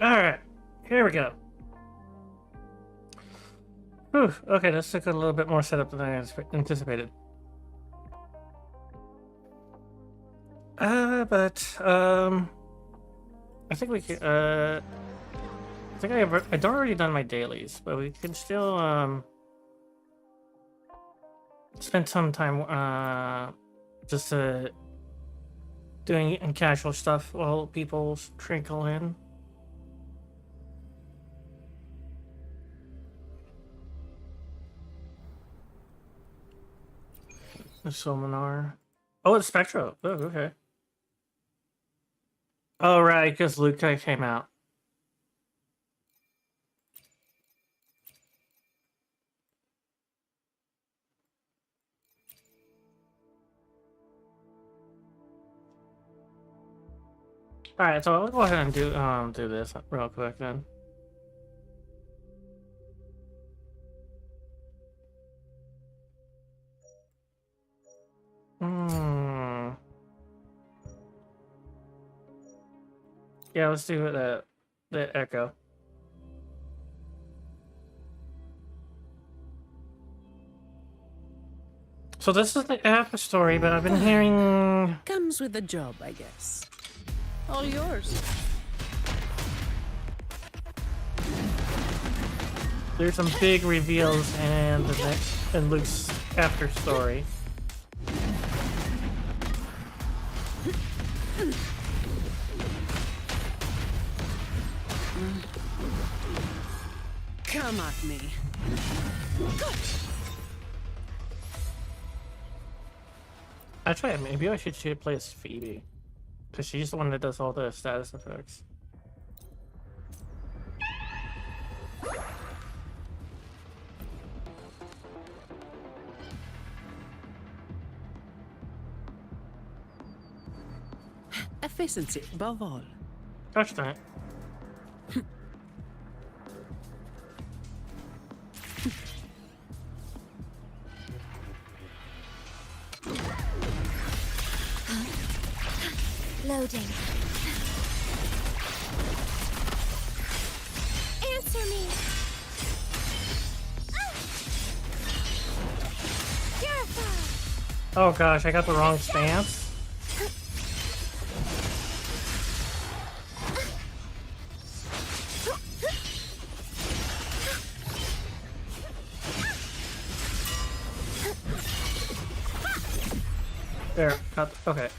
Alright, here we go. Whew, okay, this took a little bit more setup than I anticipated. But I think we can, I think I'd already done my dailies, but we can still, spend some time, just, doing casual stuff while people trickle in. The Sominar. Oh, it's Spectro. Oh, okay. Oh, right, because Luuk came out. Alright, so I'll go ahead and do this real quick then. Hmm. Yeah, let's do the echo. So this is the Afterstory, but I've been hearing Comes with the job, I guess. All yours. there's some big reveals in the next in Luke's Afterstory. Come at me. Actually, maybe I should play as Phoebe, because she's the one that does all the status effects. Efficiency above all. Gosh dang it. Loading. Answer me. Purify. Oh gosh, I got the wrong stance. There, okay.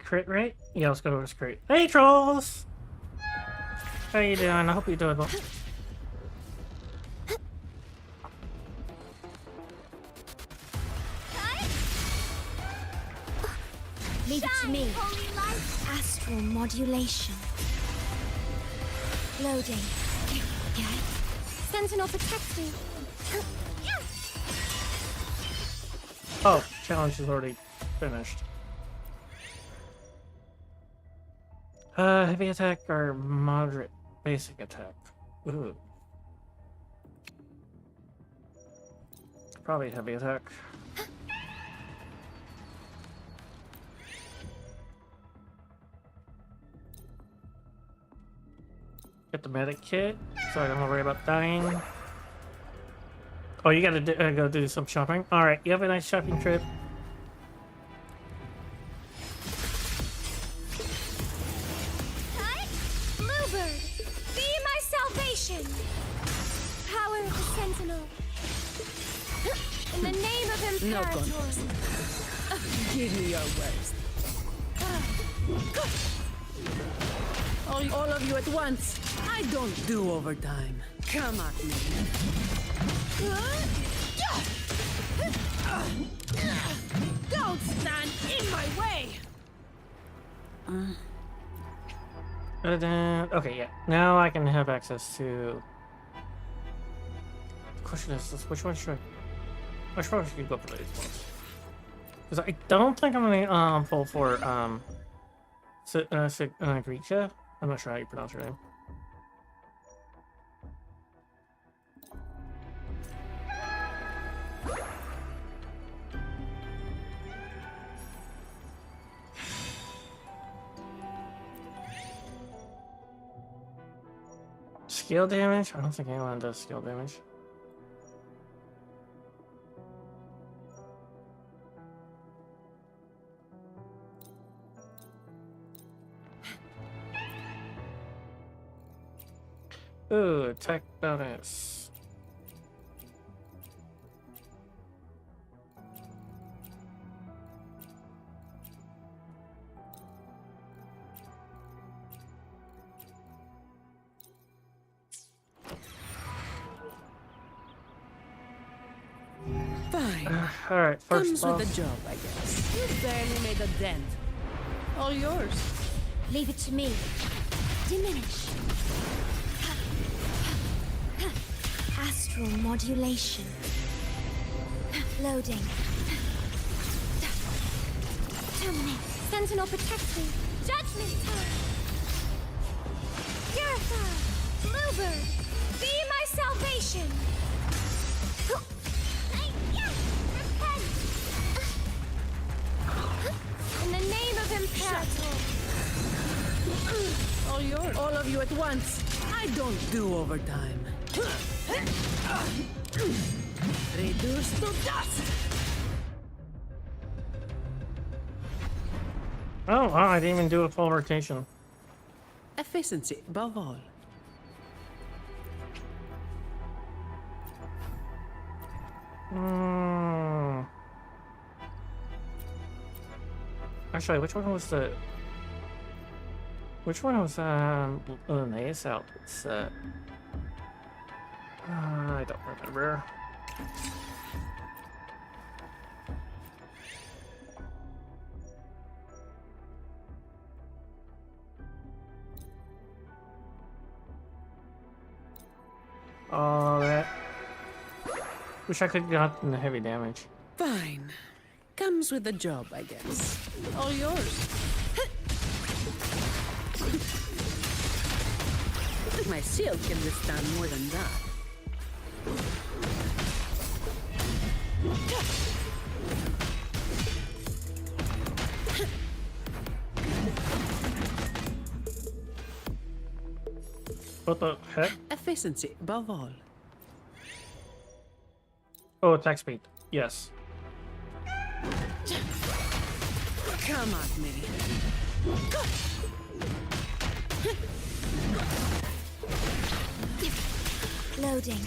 Crit rate? Yeah, let's go to this crit. Hey, trolls! How you doing? I hope you're doing well. Leave it to me. Astral modulation. Loading. Okay. Sentinel protecting. Oh, challenge is already finished. Heavy attack or moderate basic attack? Ooh. Probably heavy attack. Get the medic kit, so I don't have to worry about dying. Oh, you gotta go do some shopping? Alright, you have a nice shopping trip. Bluebird, be my salvation. Power of the Sentinel. In the name of No Imperator. Give me your worst. All of you at once. I don't do overtime. Come at me. Don't stand in my way. Okay, yeah. Now I can have access to... The question is, which one should I probably should go for these ones. Because I don't think I'm gonna pull for Greeksha. I'm not sure how you pronounce her name. skill damage? I don't think anyone does skill damage. Ooh, attack bonus. Fine. Alright, first Comes boss. with the job, I guess. You barely made a dent. All yours. Leave it to me. Diminish. Astral modulation. Loading. Terminate. Sentinel protect me. Judgment time. Purify. Bluebird. Be my salvation. Repent. In the name of Imperator. All yours. All of you at once. I don't do overtime. Reduced to dust. Oh, wow, I didn't even do a full rotation. Efficiency above all. Actually, which one was the... Which one was, Linnaeus out? It's, I don't remember. Oh, that... Wish I could have gotten the heavy damage. Fine. Comes with the job, I guess. All yours. My shield can withstand more than that. What the heck? Efficiency above all. Oh, attack speed. Yes. Come at me. Loading.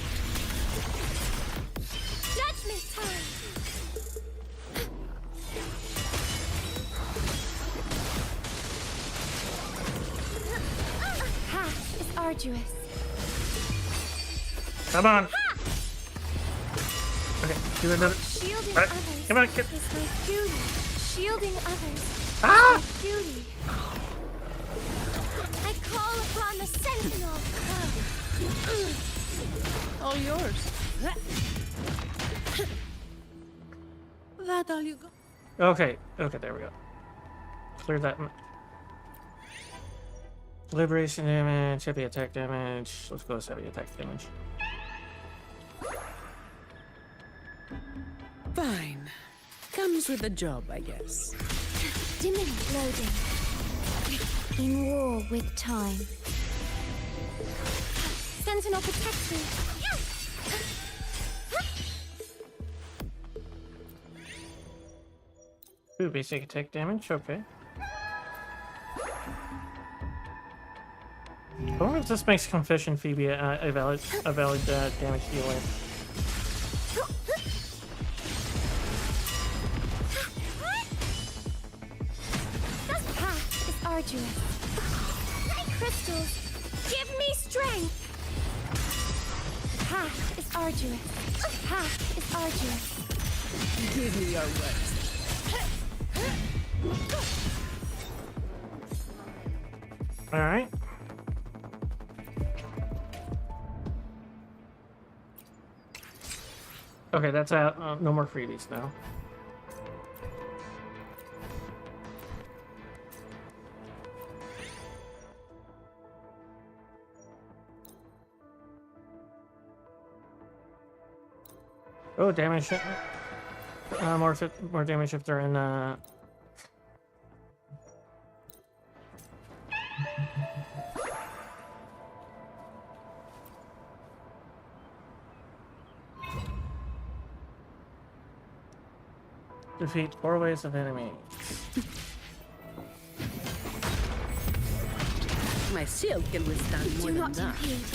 Judgment time. Path is arduous. Come on. Okay, do another. Shielding Alright, others come on, get. is my duty. Shielding others Ah! is my duty. I call upon the Sentinel. All yours. That all you got? Okay, okay, there we go. Clear that. Liberation damage, heavy attack damage. Let's go with heavy attack damage. Fine. Comes with the job, I guess. Diminish loading. In war with time. Sentinel protect me. Ooh, basic attack damage, okay. I wonder if this makes Confession Phoebe a valid damage dealer. This path is arduous. My crystals, give me strength. The path is arduous. The path is arduous. Give me your worst. Alright. Okay, that's out. No more freebies now. Oh, damage. More damage if they're in. Defeat 4 waves of enemies. My shield can withstand more Do than not that. impede.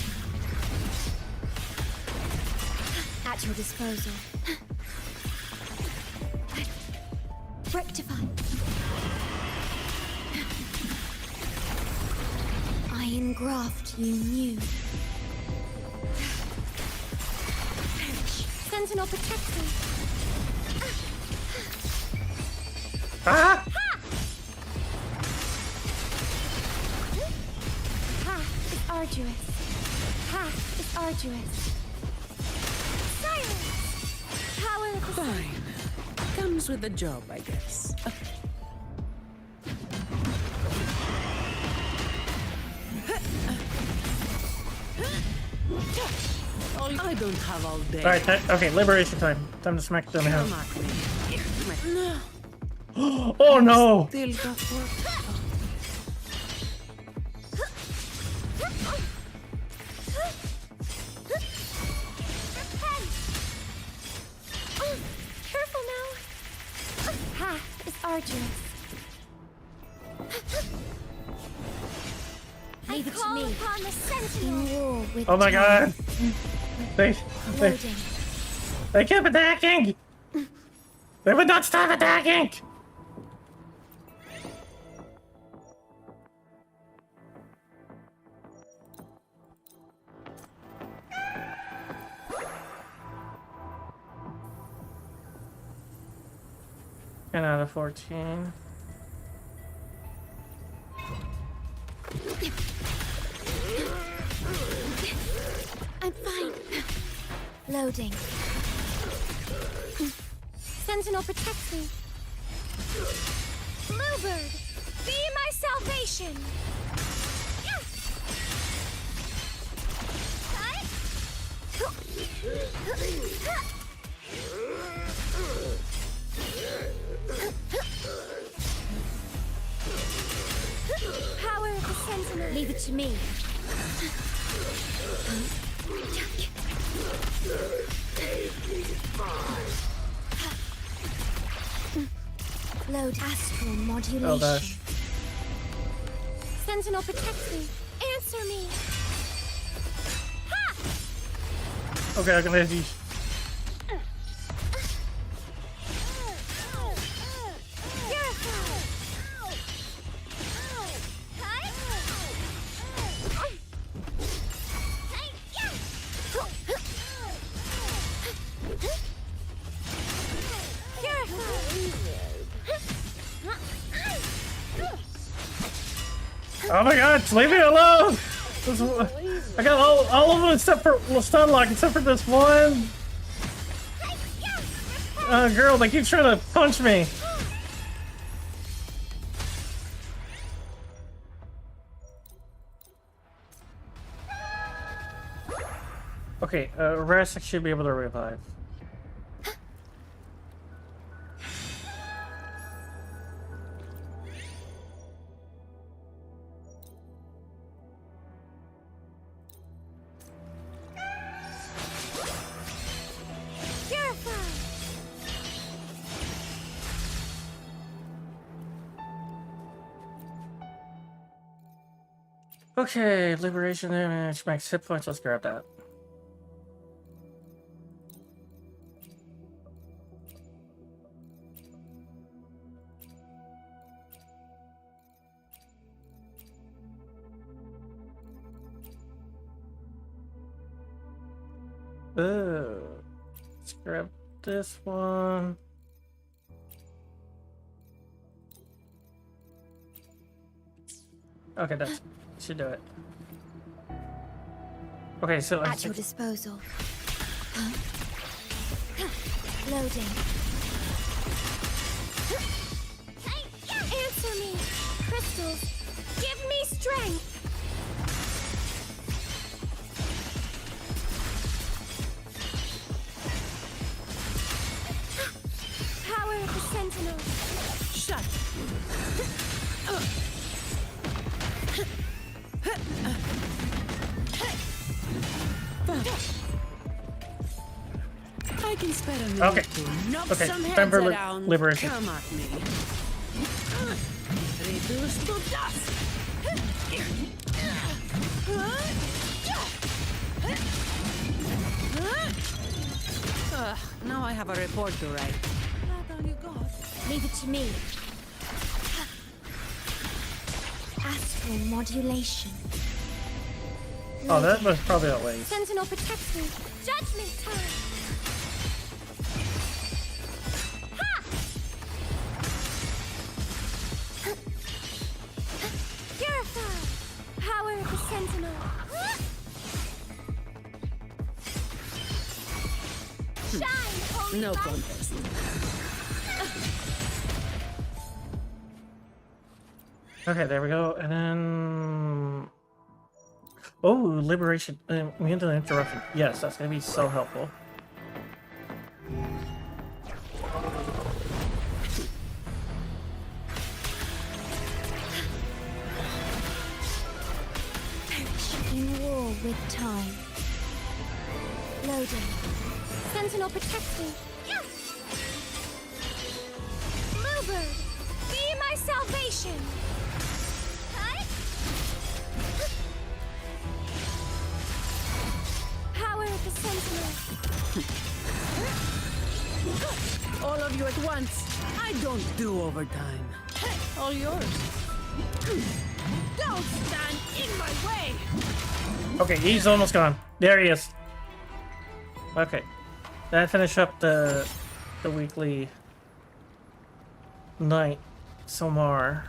At your disposal. Rectify. I engraft you new. Perish. Sentinel protect me. Ah! Path is arduous. Path is arduous. Silence! Power of the sun. Fine. Comes with the job, I guess. I don't have all day. Alright, okay, liberation time. Time to smack them down. Come at me. No. Oh no! Still got work. Repent! Oh, careful now. Path is arduous. Leave it to me. Upon the sentinel. War with Oh my time. god! They Loading. they kept attacking! They would not stop attacking! And out of 14. I'm fine. Loading. Sentinel protect me. Bluebird, be my salvation. Power of the sentinel. Leave it to me. Load astral modulation. Oh gosh. Sentinel protect me. Answer me. Ha! Okay, I can let these. Oh my god, leave me alone! I got all of them except for stun lock, except for this one. Girl, they keep trying to punch me. Okay, Rest should be able to revive. Okay, liberation damage, max hit points, let's grab that. Let's grab this one. Okay, that should do it. Okay, so At your disposal. Loading. Answer me. Crystals, give me strength. Power of the sentinel. Shut. I can spare a minute Okay. to knock Okay, some time heads for around. liberation. Come at me. Reduced to dust. Now I have a report to write. That all you got? Leave it to me. Astral modulation. Oh, that was probably that way. Sentinel protects me. Judgment time. Ha! Purify. Power of the Sentinel. Shine, holy No light. contest. Okay, there we go. And then... Oh, liberation. We into the interruption. Yes, that's going to be so helpful. In war with time. Loading. Sentinel protects me. Yes! Bluebird, be my salvation. Hi. Power of the Sentinel. All of you at once. I don't do overtime. All yours. Don't stand in my way. Okay, he's almost gone. There he is. Okay. That finish up the weekly night Somar.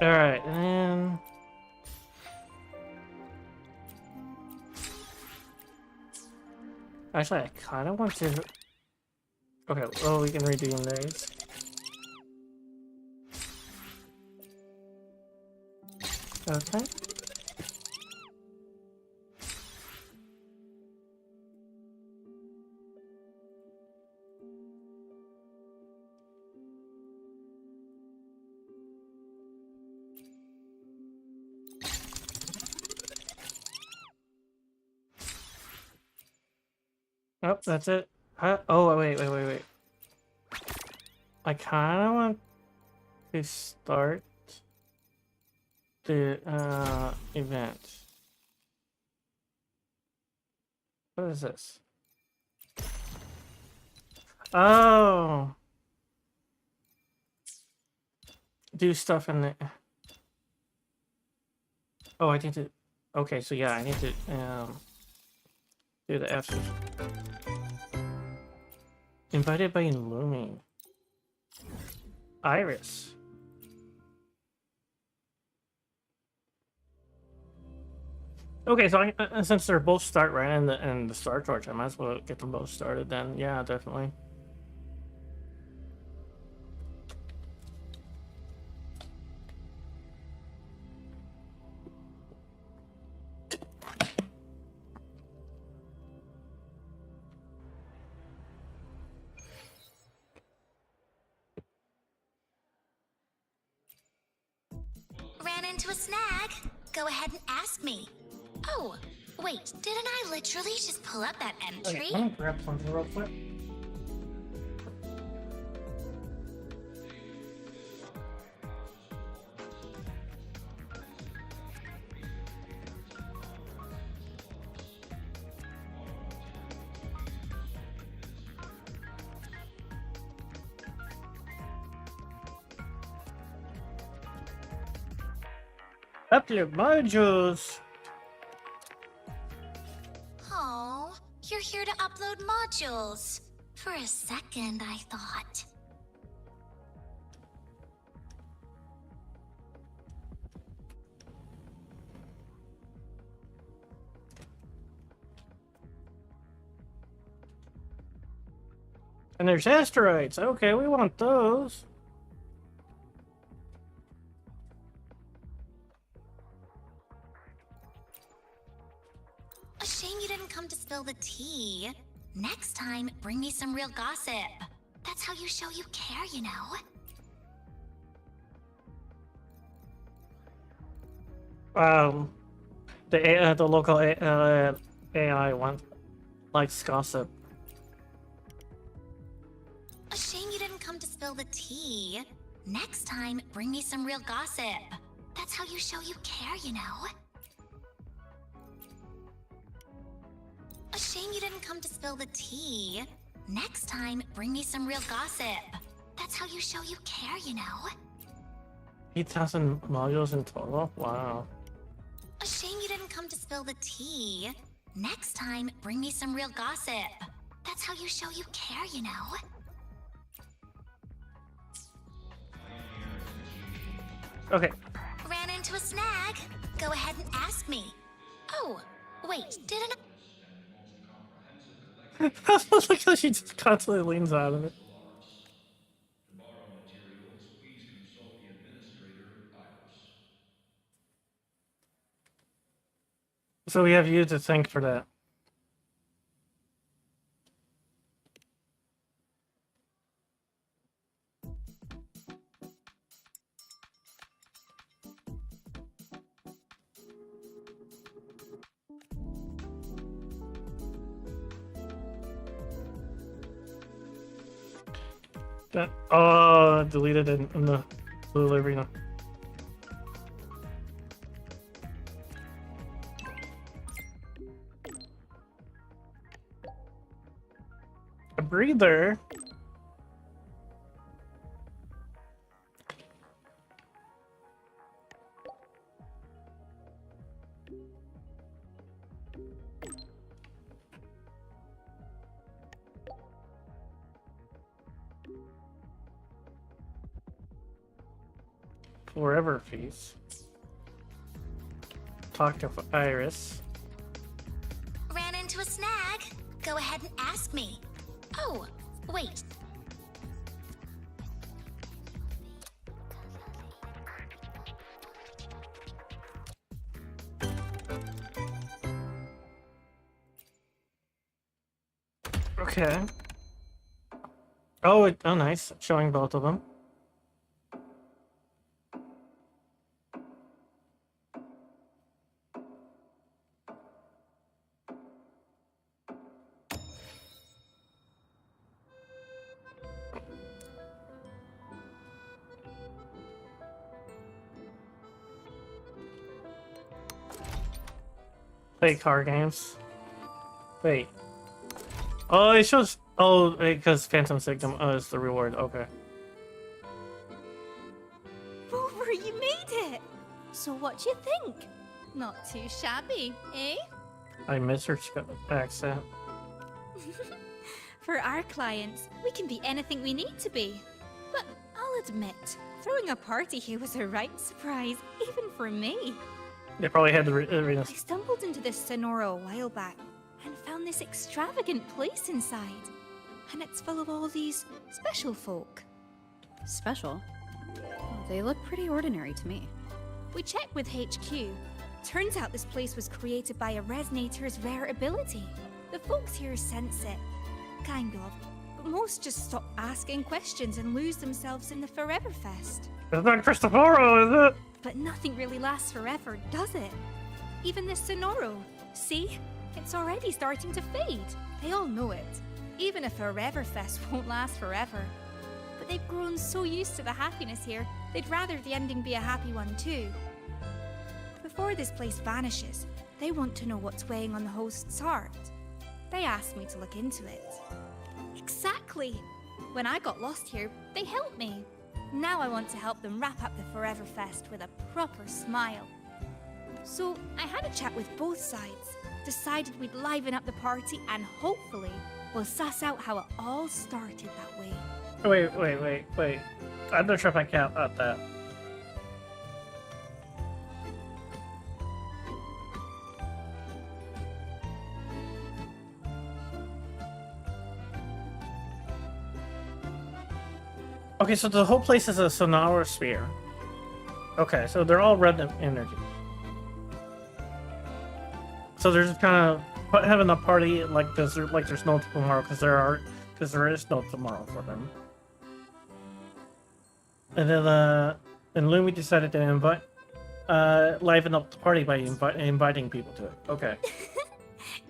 Alright, and... Actually, I kind of want to... Okay, well, we can redeem these. Okay. Oh, that's it. Oh, wait. I kind of want to start the event. What is this? Oh, do stuff in the. Oh, I need to. Okay, so yeah, I need to do the after. Invited by Lumi. Iris. Okay, so since they're both start right in the Star Torch, I might as well get them both started then. Yeah, definitely. Ran into a snag. Go ahead and ask me. Oh, wait, didn't I literally just pull up that entry? Okay, let me grab something real quick. Upload modules. Oh, you're here to upload modules. For a second, I thought. And there's asteroids. Okay, we want those. A shame you didn't come to spill the tea. Next time, bring me some real gossip. That's how you show you care, you know? The local AI one likes gossip. A shame you didn't come to spill the tea. Next time, bring me some real gossip. That's how you show you care, you know? A shame you didn't come to spill the tea. Next time, bring me some real gossip. That's how you show you care, you know? 8,000 modules in total? Wow. A shame you didn't come to spill the tea. Next time, bring me some real gossip. That's how you show you care, you know? Okay. Ran into a snag. Go ahead and ask me. Oh, wait, didn't I? Look how she just constantly leans out of it. To borrow materials, please consult the administrator, Iris. So we have you to thank for that. That, oh, deleted in the blue arena. A breather. Forever feast. Talk to Iris. Ran into a snag. Go ahead and ask me. Oh, wait. Okay. Oh, oh, nice. Showing both of them. Play card games. Wait. Oh, it shows. Oh, because Phantom Signum is the reward. Okay. Rover, you made it! So what do you think? Not too shabby, eh? I miss her accent. For our clients, we can be anything we need to be. But I'll admit, throwing a party here was a right surprise, even for me. They probably had the arenas. I stumbled into this Sonora a while back and found this extravagant place inside. And it's full of all these special folk. Special? Well, they look pretty ordinary to me. We checked with HQ. Turns out this place was created by a Resonator's rare ability. The folks here sense it. Kind of. But most just stop asking questions and lose themselves in the Forever Fest. It's not Cristoforo, is it? But nothing really lasts forever, does it? Even this Sonoro. See? It's already starting to fade. They all know it. Even a Forever Fest won't last forever. But they've grown so used to the happiness here, they'd rather the ending be a happy one too. Before this place vanishes, they want to know what's weighing on the host's heart. They asked me to look into it. Exactly! When I got lost here, they helped me. Now I want to help them wrap up the Forever Fest with a proper smile. So I had a chat with both sides, decided we'd liven up the party, and hopefully we'll suss out how it all started that way. Wait. I'm not sure if I count out that. Okay, so the whole place is a sonora sphere. Okay, so they're all red energy. So they're just kind of having a party like this, like there's no tomorrow, because there is no tomorrow for them. And then and Lumi decided to liven up the party by inviting people to it. Okay.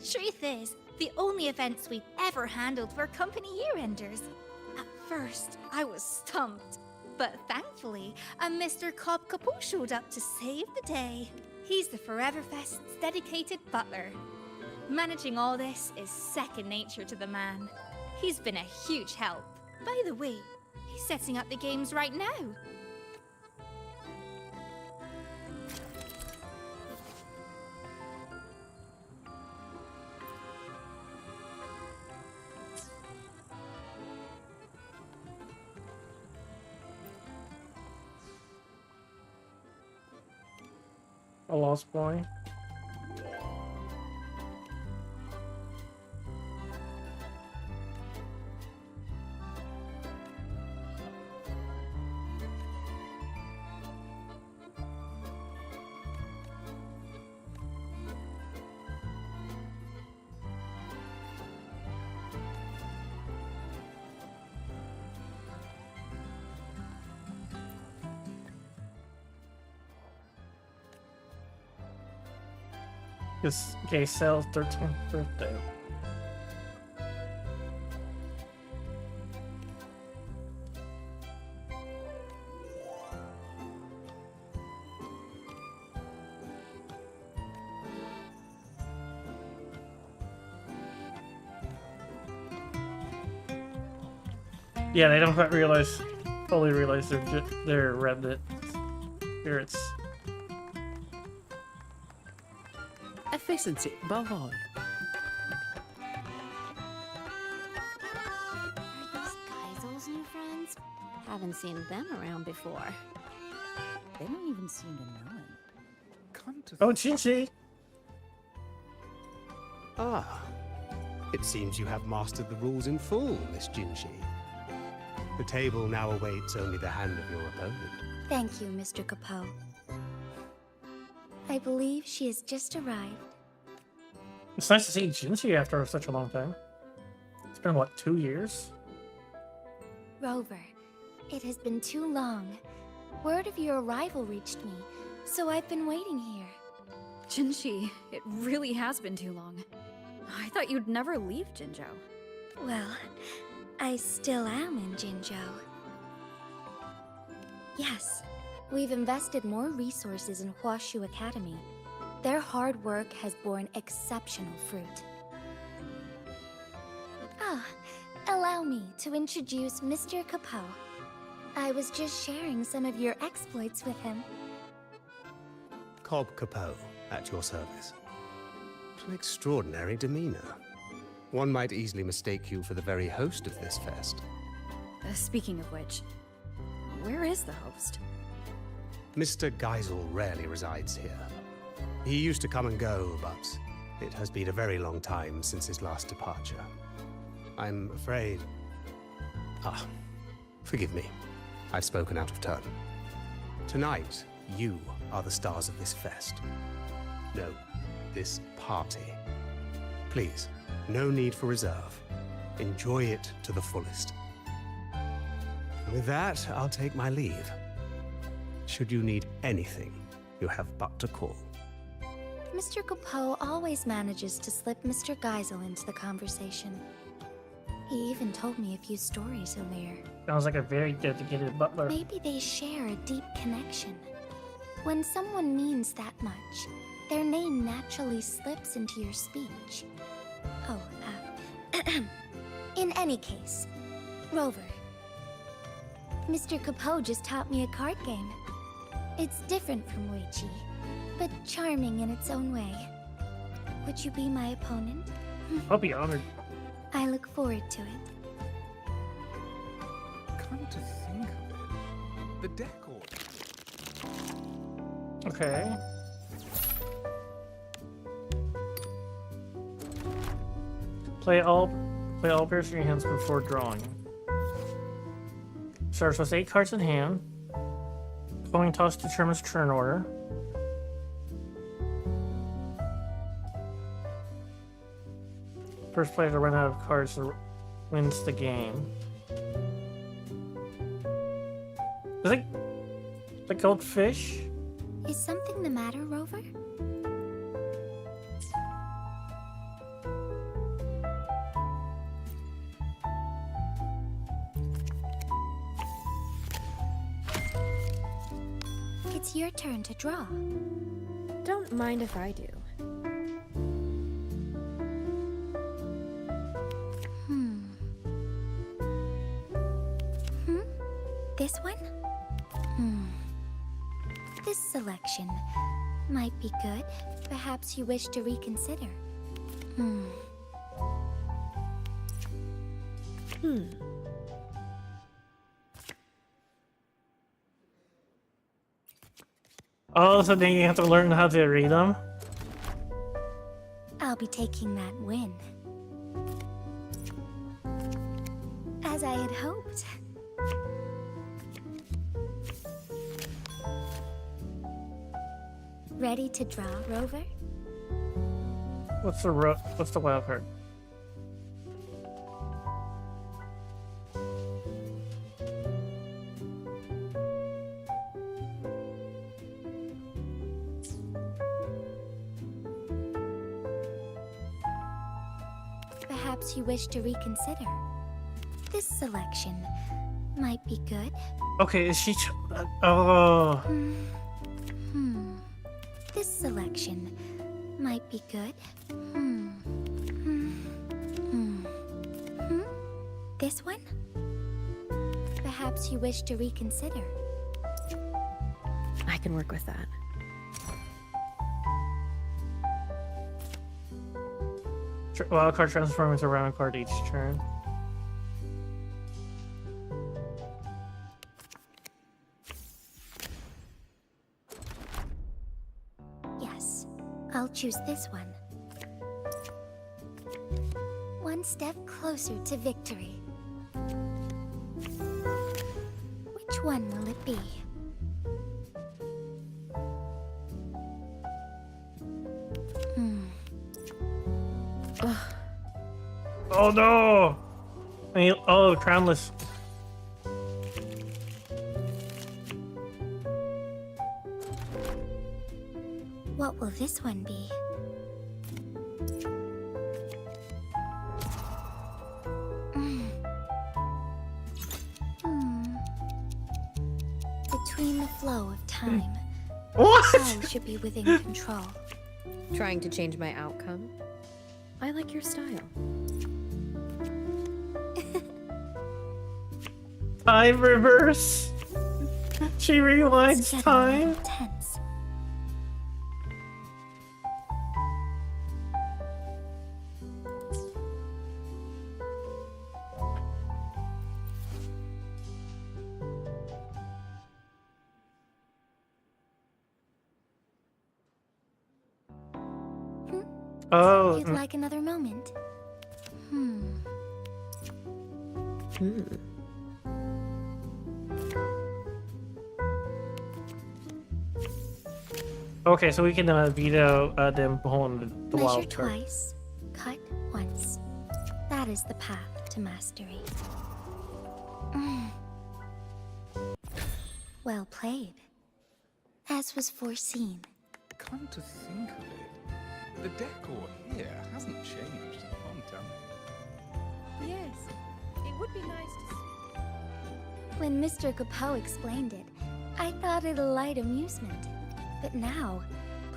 Truth is, the only events we've ever handled were company year-enders. At first, I was stumped. But thankfully, a Mr. Cobb Capot showed up to save the day. He's the Foreverfest's dedicated butler. Managing all this is second nature to the man. He's been a huge help. By the way, he's setting up the games right now. A lost boy. His gay Sal's 13th birthday. Yeah, they don't fully realize they're red spirits. Efficiency above all. Are these Geisel's new friends? Haven't seen them around before. They don't even seem to know him. Come to Oh, Chinchi! Ah, it seems you have mastered the rules in full, Miss Jinshi. The table now awaits only the hand of your opponent. Thank you, Mr. Capot. I believe she has just arrived. It's nice to see Jinchi after such a long time. It's been, what, 2 years? Rover, it has been too long. Word of your arrival reached me, so I've been waiting here. Jinshi, it really has been too long. I thought you'd never leave Jinzhou. Well, I still am in Jinzhou. Yes, we've invested more resources in Huashu Academy. Their hard work has borne exceptional fruit. Ah, allow me to introduce Mr. Capot. I was just sharing some of your exploits with him. Cobb Capot, at your service. What an extraordinary demeanor. One might easily mistake you for the very host of this fest. Speaking of which, where is the host? Mr. Geisel rarely resides here. He used to come and go, but it has been a very long time since his last departure. I'm afraid... Ah, forgive me. I've spoken out of turn. Tonight, you are the stars of this fest. No, this party. Please, no need for reserve. Enjoy it to the fullest. With that, I'll take my leave. Should you need anything, you have but to call. Mr. Capot always manages to slip Mr. Geisel into the conversation. He even told me a few stories earlier. Sounds like a very dedicated butler. Maybe they share a deep connection. When someone means that much, their name naturally slips into your speech. Oh, in any case, Rover. Mr. Capot just taught me a card game. It's different from Weiqi, but charming in its own way. Would you be my opponent? I'll be honored. I look forward to it. Come to think of it, the deck order. Okay. Play all pairs in your hands before drawing. Starts with 8 cards in hand. Coin toss determines turn order. First player to run out of cards wins the game. Is it the goldfish? Is something the matter, Rover? It's your turn to draw. Don't mind if I do. This one? This selection might be good. Perhaps you wish to reconsider. Oh, so then you have to learn how to read them? I'll be taking that win. As I had hoped. Ready to draw, Rover? What's the wild card? Perhaps you wish to reconsider. This selection might be good. Okay, is she? Oh. This selection might be good. This one? Perhaps you wish to reconsider. I can work with that. Wild card transforms into a round card each turn. Yes, I'll choose this one. One step closer to victory. Which one will it be? Oh no! Oh, crownless. What will this one be? Between the flow of time, What? all should be within control. Trying to change my outcome? I like your style. Time reverse. She rewinds Steady time. and tense. Oh. You'd like another moment? Okay, so we can veto them pulling the Measure wild card. twice, cut once. That is the path to mastery. Well played. As was foreseen. Come to think of it, the decor here hasn't changed in a long time. Yes, it would be nice to see. When Mr. Capot explained it, I thought it a light amusement. But now,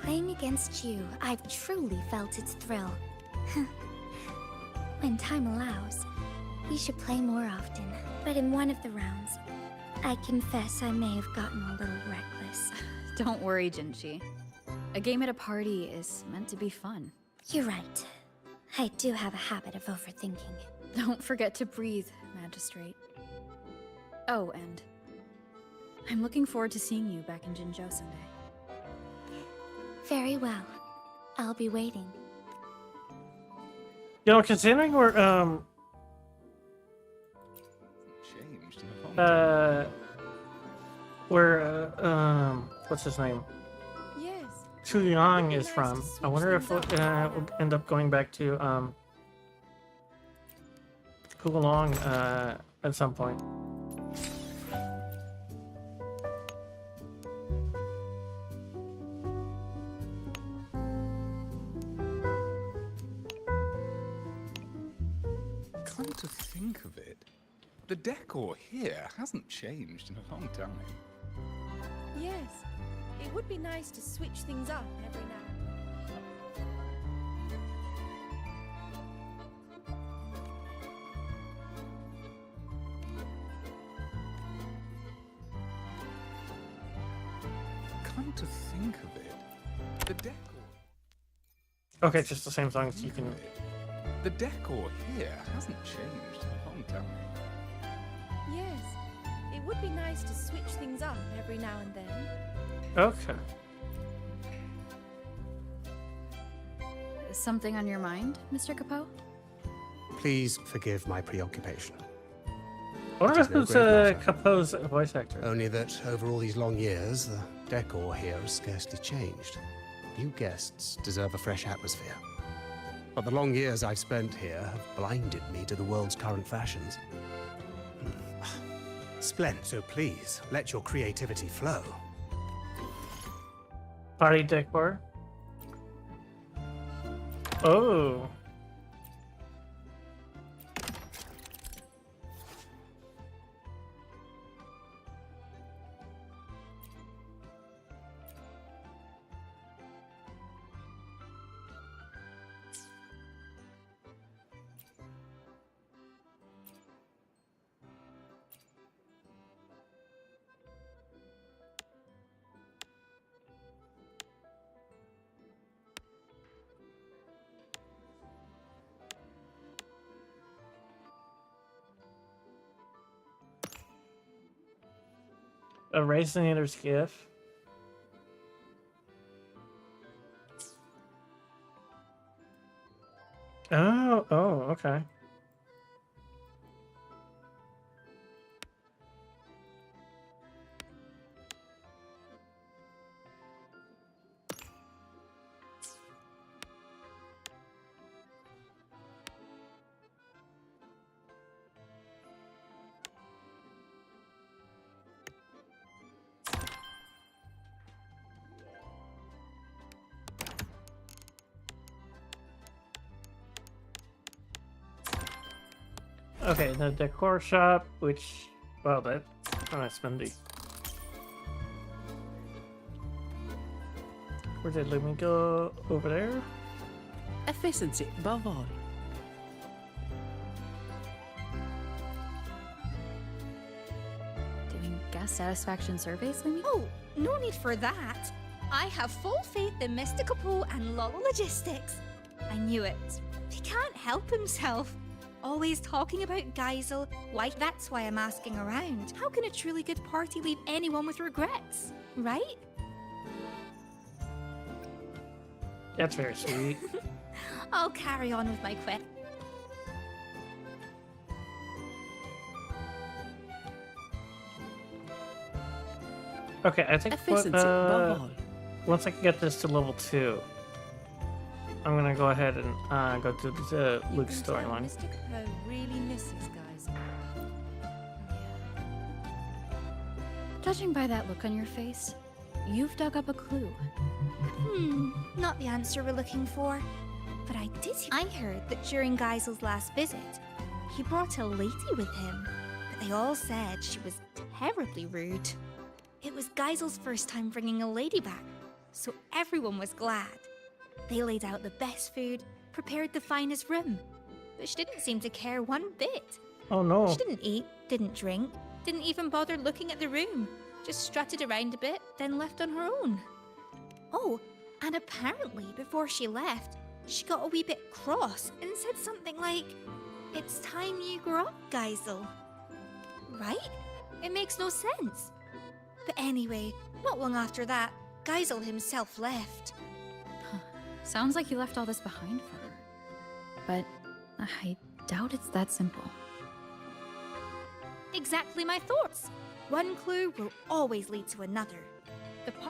playing against you, I've truly felt its thrill. When time allows, we should play more often. But in one of the rounds, I confess I may have gotten a little reckless. Don't worry, Jinchi. A game at a party is meant to be fun. You're right. I do have a habit of overthinking. Don't forget to breathe, Magistrate. Oh, and I'm looking forward to seeing you back in Jinzhou someday. Very well. I'll be waiting. You know, considering we're Changed in a long where what's his name? Yes. Chu Yang is from. I wonder if we'll end up going back to Kulong at some point. Come to think of it, the decor here hasn't changed in a long time. Yes. It would be nice to switch things up every now and then. Come to think of it, the decor. Okay, just the same songs you can. The decor here hasn't changed in a long time. Yes. It would be nice to switch things up every now and then. Okay. Something on your mind, Mr. Capot? Please forgive my preoccupation. I wonder It is no who's great matter. Capot's voice actor. Only that over all these long years, the decor here has scarcely changed. New guests deserve a fresh atmosphere. But the long years I've spent here have blinded me to the world's current fashions. Splendid, so please, let your creativity flow. Party decor. Oh. A Racinator's gift. Oh, okay. Okay, the decor shop, which, well, that's kind of spendy. Where did let me go? Over there? Efficiency above all. Doing guest satisfaction surveys, Lumi? Oh, no need for that. I have full faith in Mr. Capot and Lolo Logistics. I knew it. He can't help himself. Always talking about Geisel. Why, that's why I'm asking around. How can a truly good party leave anyone with regrets? Right? That's very sweet. I'll carry on with my quest. Okay, I think Efficiency above all. once I can get this to level 2, I'm gonna go ahead and go to the Luuk storyline. Mr. Capot really misses guys. Judging by that look on your face, you've dug up a clue. Not the answer we're looking for. But I heard that during Geisel's last visit, he brought a lady with him. But they all said she was terribly rude. It was Geisel's first time bringing a lady back, so everyone was glad. They laid out the best food, prepared the finest room, but she didn't seem to care one bit. Oh no. She didn't eat, didn't drink, didn't even bother looking at the room. Just strutted around a bit, then left on her own. Oh, and apparently before she left, she got a wee bit cross and said something like, "It's time you grew up, Geisel." Right? It makes no sense. But anyway, not long after that, Geisel himself left. Sounds like you left all this behind for her. But I doubt it's that simple. Exactly my thoughts. One clue will always lead to another.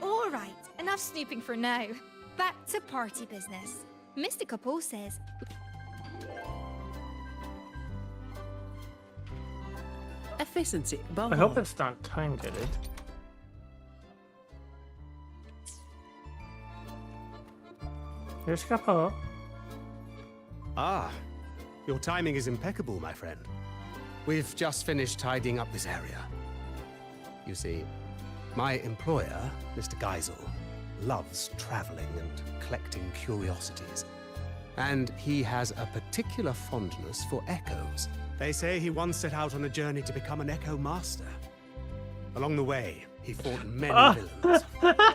All right, enough snooping for now. Back to party business. Mr. Capot says... Efficiency, I hope it's not time-gated. Here's Capot. Ah, your timing is impeccable, my friend. We've just finished tidying up this area. You see, my employer, Mr. Geisel, loves traveling and collecting curiosities. And he has a particular fondness for echoes. They say he once set out on a journey to become an echo master. Along the way, he fought many villains,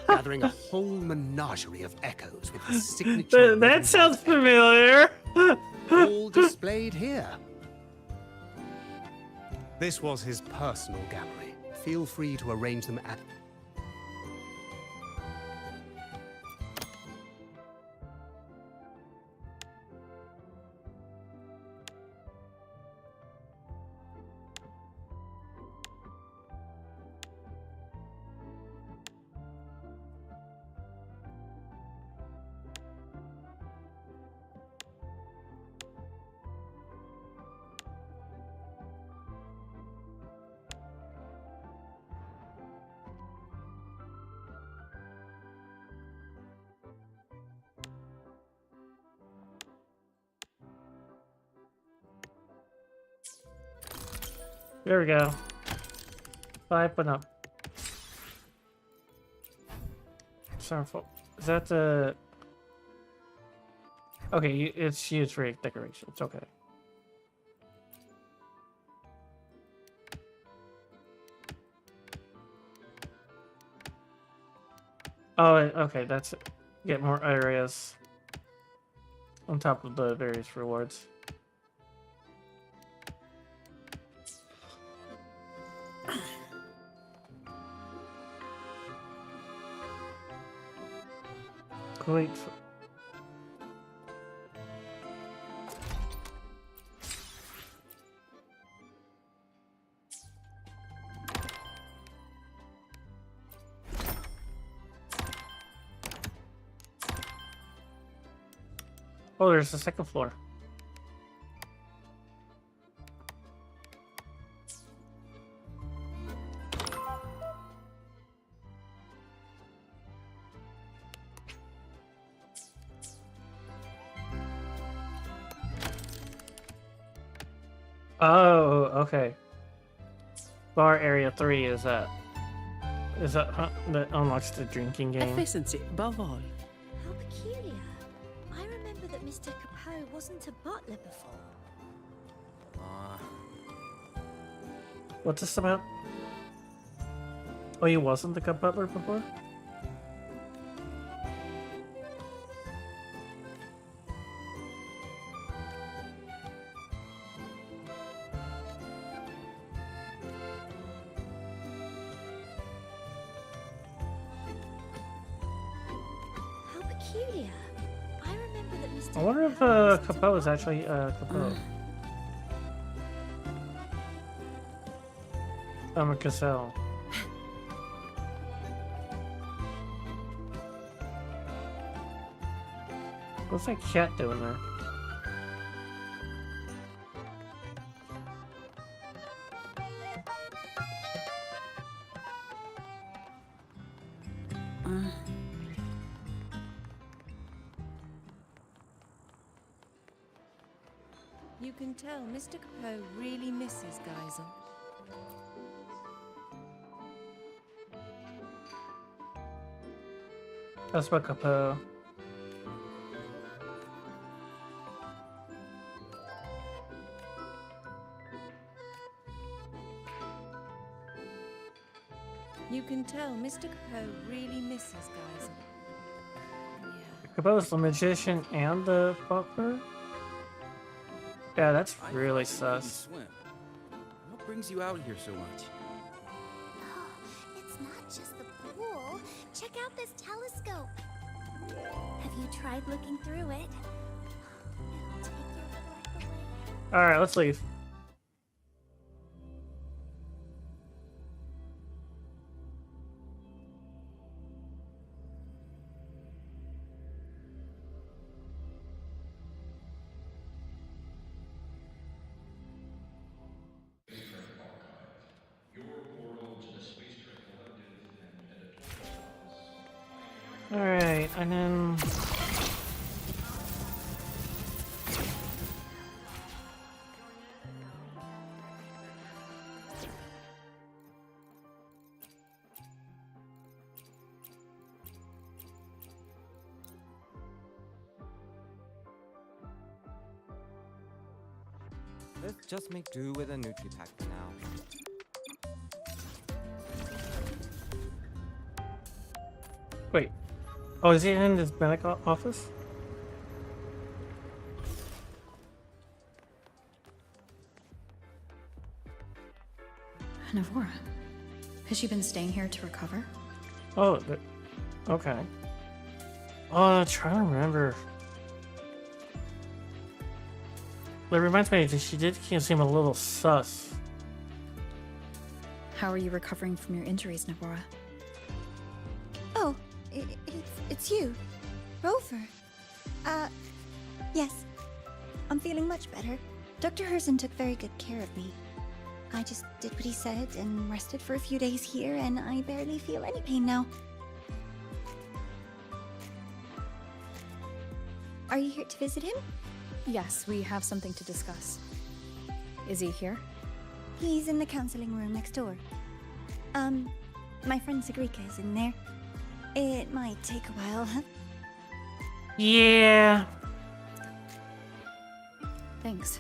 gathering a whole menagerie of echoes with his signature. That sounds familiar. All displayed here. This was his personal gallery. Feel free to arrange them at... There we go. 5.0. Sorrowful. Is that the... Okay, it's used for decoration. It's okay. Oh, okay, that's it. Get more areas on top of the various rewards. Great. Oh, there's the second floor. Oh, okay. Bar area 3 is that that unlocks the drinking game. Efficiency, above all. How peculiar. I remember that Mr. Capot wasn't a butler before. What's this about? Oh, he wasn't the cup butler before? How peculiar. I remember that Mr. I wonder if Capot is actually Capot. I'm a Cassell. What's that cat doing there? You can tell Mr. Capot really misses Geisel. That's what Capot. You can tell Mr. Capot really misses Geisel. Capot's the magician and the butler? Yeah, that's really sus. Swim. What brings you out here so much? Oh, it's not just the pool. Check out this telescope. Have you tried looking through it? It'll take your breath away. Alright, let's leave. wait, and then... Let's just make do with a Nutri-Pack for now. Wait. Oh, is he in his medical office? Navora. Has she been staying here to recover? Oh, okay. Oh, I'm trying to remember. That reminds me that she did seem a little sus. How are you recovering from your injuries, Navora? Oh, it's you, Rover. Yes. I'm feeling much better. Dr. Herson took very good care of me. I just did what he said and rested for a few days here, and I barely feel any pain now. Are you here to visit him? Yes, we have something to discuss. Is he here? He's in the counseling room next door. My friend Sigrika is in there. It might take a while, huh? Yeah. Thanks.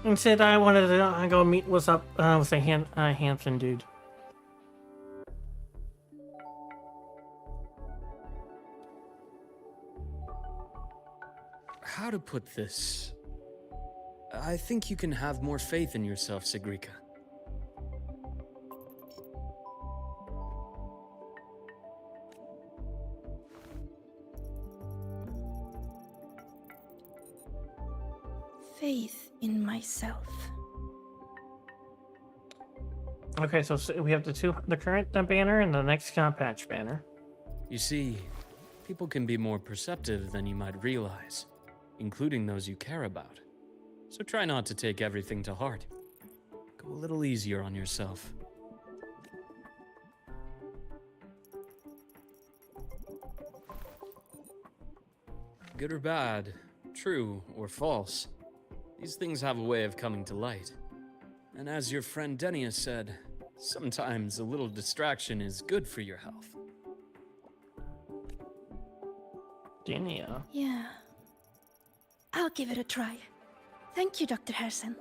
Instead, I wanted to go meet what's up with a handsome dude. How to put this? I think you can have more faith in yourself, Sigrika. Faith in myself. Okay, so we have the current banner and the next patch banner. You see, people can be more perceptive than you might realize, including those you care about. So try not to take everything to heart. Go a little easier on yourself. Good or bad, true or false, these things have a way of coming to light. And as your friend Denia said, sometimes a little distraction is good for your health. Denia? Yeah. I'll give it a try. Thank you, Dr. Herson.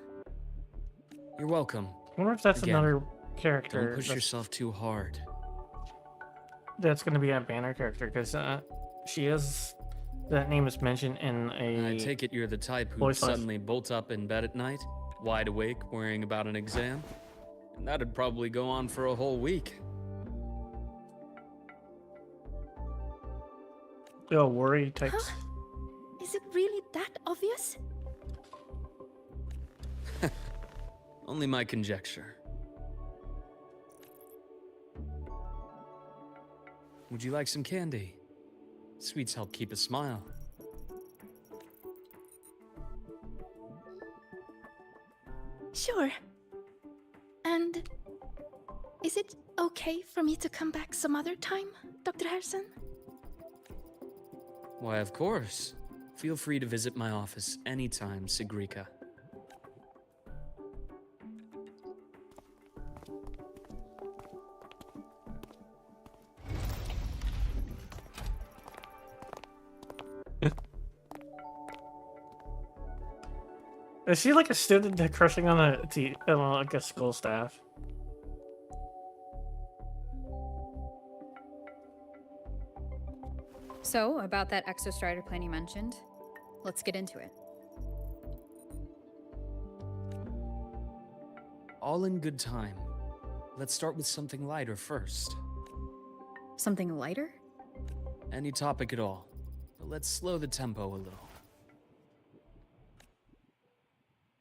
You're welcome. I wonder if that's Again, another character. Don't push yourself too hard. That's going to be a banner character, because that name is mentioned in a... I take it you're the type who'd voice flash. suddenly bolt up in bed at night, wide awake, worrying about an exam? And that'd probably go on for a whole week. Oh, worry types. Huh? Is it really that obvious? Only my conjecture. Would you like some candy? Sweets help keep a smile. Sure. And is it okay for me to come back some other time, Dr. Herson? Why, of course. Feel free to visit my office anytime, Sigrika. Is she like a student crushing on like a school staff? So, about that Exostrider plan you mentioned, let's get into it. All in good time. Let's start with something lighter first. Something lighter? Any topic at all. But let's slow the tempo a little.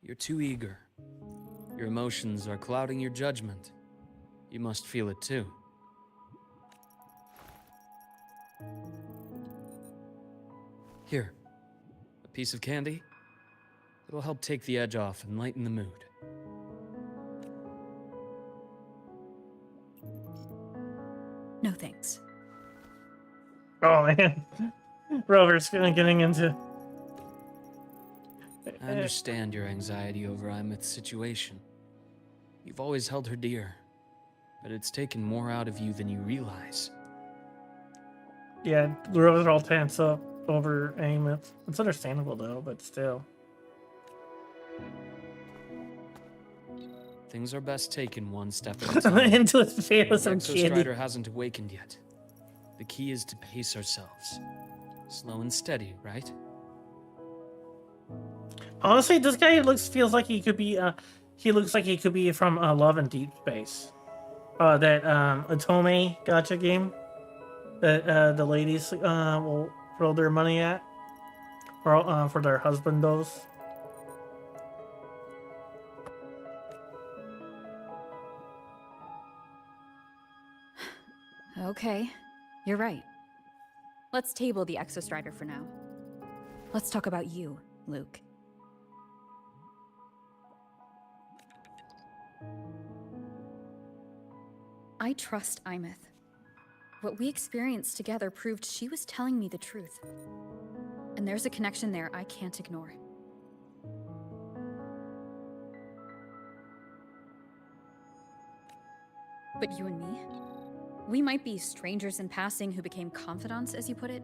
You're too eager. Your emotions are clouding your judgment. You must feel it too. Here, a piece of candy. It'll help take the edge off and lighten the mood. No thanks. Oh man, Rover's getting into. I understand your anxiety over Imeth's situation. You've always held her dear, but it's taken more out of you than you realize. Yeah, Rover's all tense up over Amos. It's understandable though, but still. Things are best taken one step at a time. Into his face with The some candy. Exostrider hasn't awakened yet. The key is to pace ourselves. Slow and steady, right? Honestly, this guy feels like he could be. He looks like he could be from Love and Deep Space. That Otome gacha game that the ladies will throw their money at, or for their husbandos. Okay, you're right. Let's table the Exostrider for now. Let's talk about you, Luuk. I trust Imeth. What we experienced together proved she was telling me the truth. And there's a connection there I can't ignore. But you and me? We might be strangers in passing who became confidants, as you put it.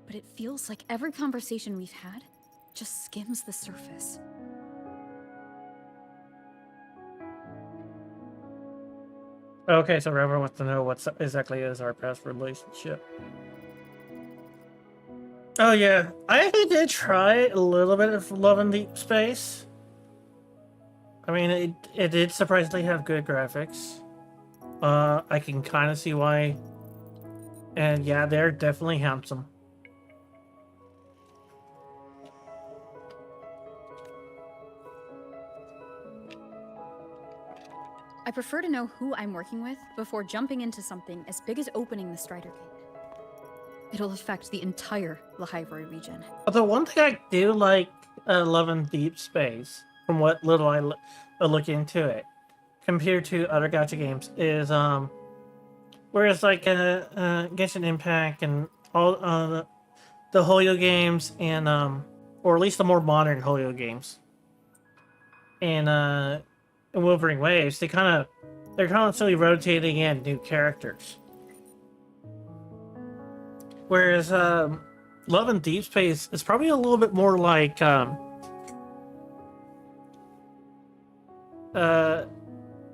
But it feels like every conversation we've had just skims the surface. Okay, so Rover wants to know what exactly is our past relationship. Oh yeah, I actually did try a little bit of Love in Deep Space. I mean, it did surprisingly have good graphics. I can kind of see why. And yeah, they're definitely handsome. I prefer to know who I'm working with before jumping into something as big as opening the Strider Gate. It'll affect the entire Lahaivori region. The one thing I do like Love in Deep Space, from what little I look into it, compared to other gacha games, is whereas like Genshin Impact and all the Hoyo games and or at least the more modern Hoyo games and Wuthering Waves, they're constantly rotating in new characters. Whereas Love in Deep Space is probably a little bit more like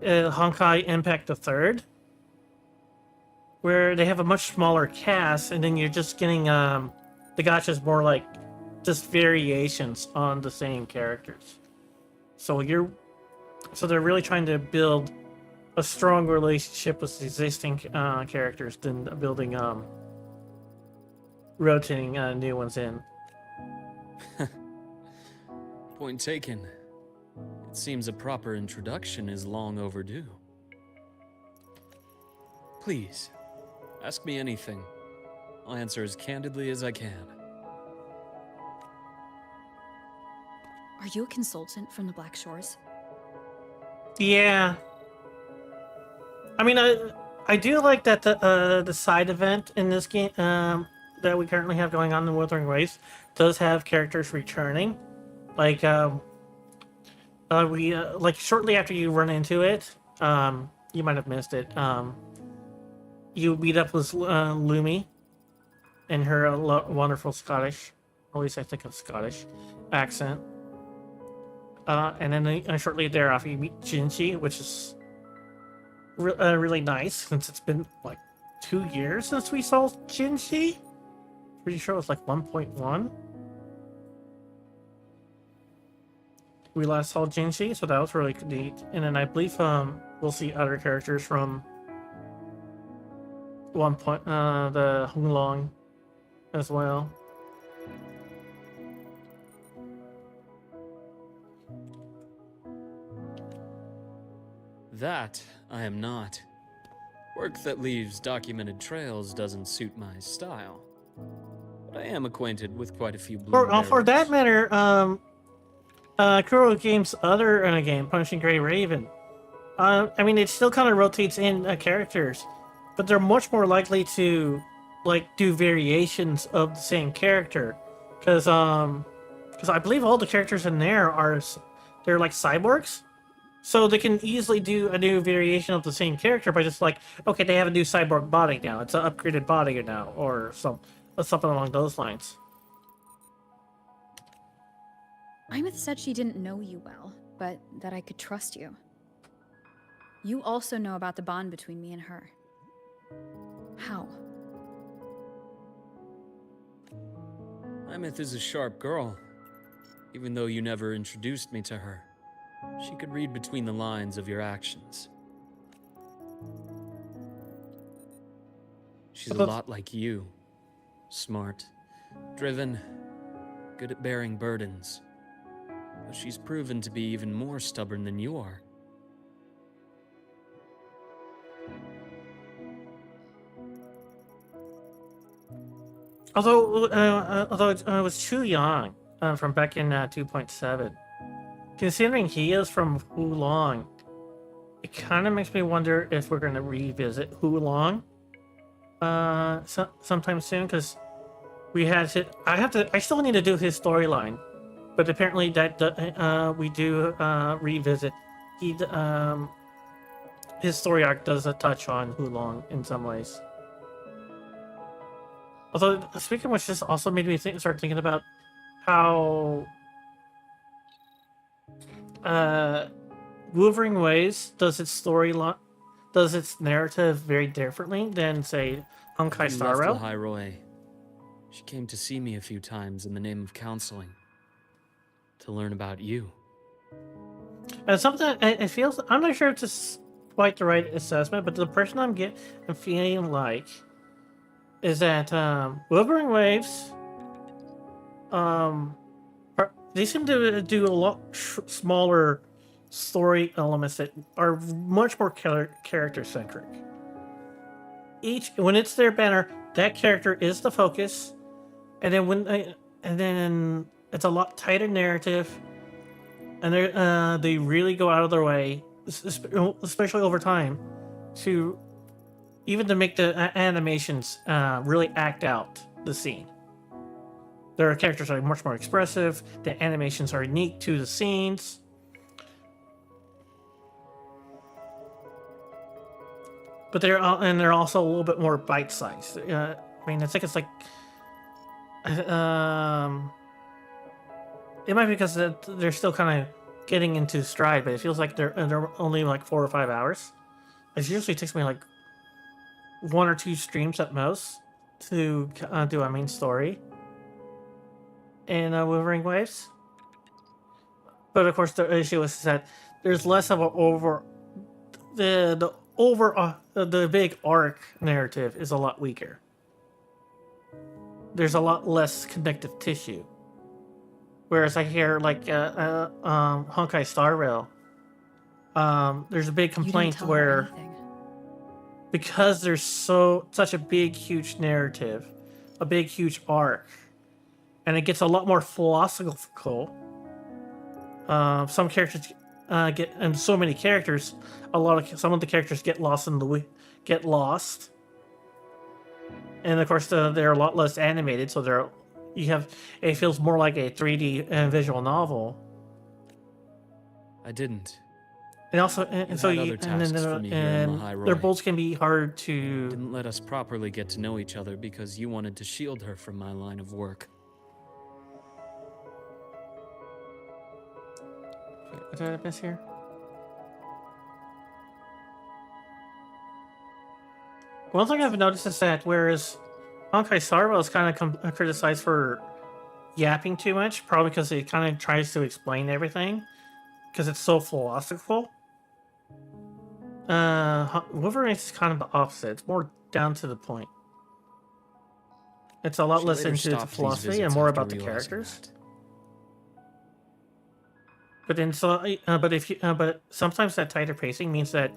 Honkai Impact the Third, where they have a much smaller cast, and then you're just getting the gachas more like just variations on the same characters. So they're really trying to build a strong relationship with existing characters than building rotating new ones in. Point taken. It seems a proper introduction is long overdue. Please, ask me anything. I'll answer as candidly as I can. Are you a consultant from the Black Shores? Yeah. I mean, I do like that the side event in this game that we currently have going on in Wuthering Waves does have characters returning. Like like shortly after you run into it, you might have missed it. You meet up with Lumi and her wonderful Scottish, at least I think of Scottish accent. And then shortly thereafter you meet Jinchi, which is really nice since it's been like 2 years since we saw Jinchi. Pretty sure it was like 1.1. We last saw Jinchi, so that was really neat. And then I believe we'll see other characters from the Hunglong as well. That I am not. Work that leaves documented trails doesn't suit my style. But I am acquainted with quite a few blue For that matter, Kuro Game's other game, Punishing Grey Raven. I mean, it still kind of rotates in characters, but they're much more likely to like do variations of the same character, because I believe all the characters in there they're like cyborgs, so they can easily do a new variation of the same character by just like, okay, they have a new cyborg body now, it's an upgraded body now, or something along those lines. Imeth said she didn't know you well, but that I could trust you. You also know about the bond between me and her. How? Imeth is a sharp girl. Even though you never introduced me to her, she could read between the lines of your actions. She's a lot like you. Smart, driven, good at bearing burdens. But she's proven to be even more stubborn than you are. Although I was too young from back in 2.7. Considering he is from Hulong, it kind of makes me wonder if we're going to revisit Hulong sometime soon, because I still need to do his storyline, but apparently that we do revisit. His story arc does a touch on Hulong in some ways. Although, speaking of which, this also made me start thinking about how Wuthering Ways does its narrative very differently than, say, Honkai Star Rail. Hyrule. She came to see me a few times in the name of counseling, to learn about you. And something it feels, I'm not sure if it's quite the right assessment, but the person I'm feeling like is that Wuthering Waves, they seem to do a lot smaller story elements that are much more character-centric. When it's their banner, that character is the focus, and then it's a lot tighter narrative, and they really go out of their way, especially over time, to make the animations really act out the scene. Their characters are much more expressive. The animations are unique to the scenes. But they're also a little bit more bite-sized. I mean, I think it's like it might be because they're still kind of getting into stride, but it feels like they're only like 4 or 5 hours. It usually takes me like 1 or 2 streams at most to do a main story in Wuthering Waves. But of course, the issue is that there's less of the big arc narrative is a lot weaker. There's a lot less connective tissue. Whereas I hear like Honkai Star Rail, there's a big complaint where because there's such a big, huge narrative, a big, huge arc, and it gets a lot more philosophical. Some characters and so many characters, some of the characters get lost and of course they're a lot less animated, so it feels more like a 3D visual novel. I didn't. And also, their bolts can be hard to. Didn't let us properly get to know each other because you wanted to shield her from my line of work. What did I miss here? One thing I've noticed is that whereas Honkai Star Rail is kind of criticized for yapping too much, probably because it kind of tries to explain everything because it's so philosophical. Wuthering is kind of the opposite. It's more down to the point. It's a lot less into the philosophy and more about the characters. But sometimes that tighter pacing means that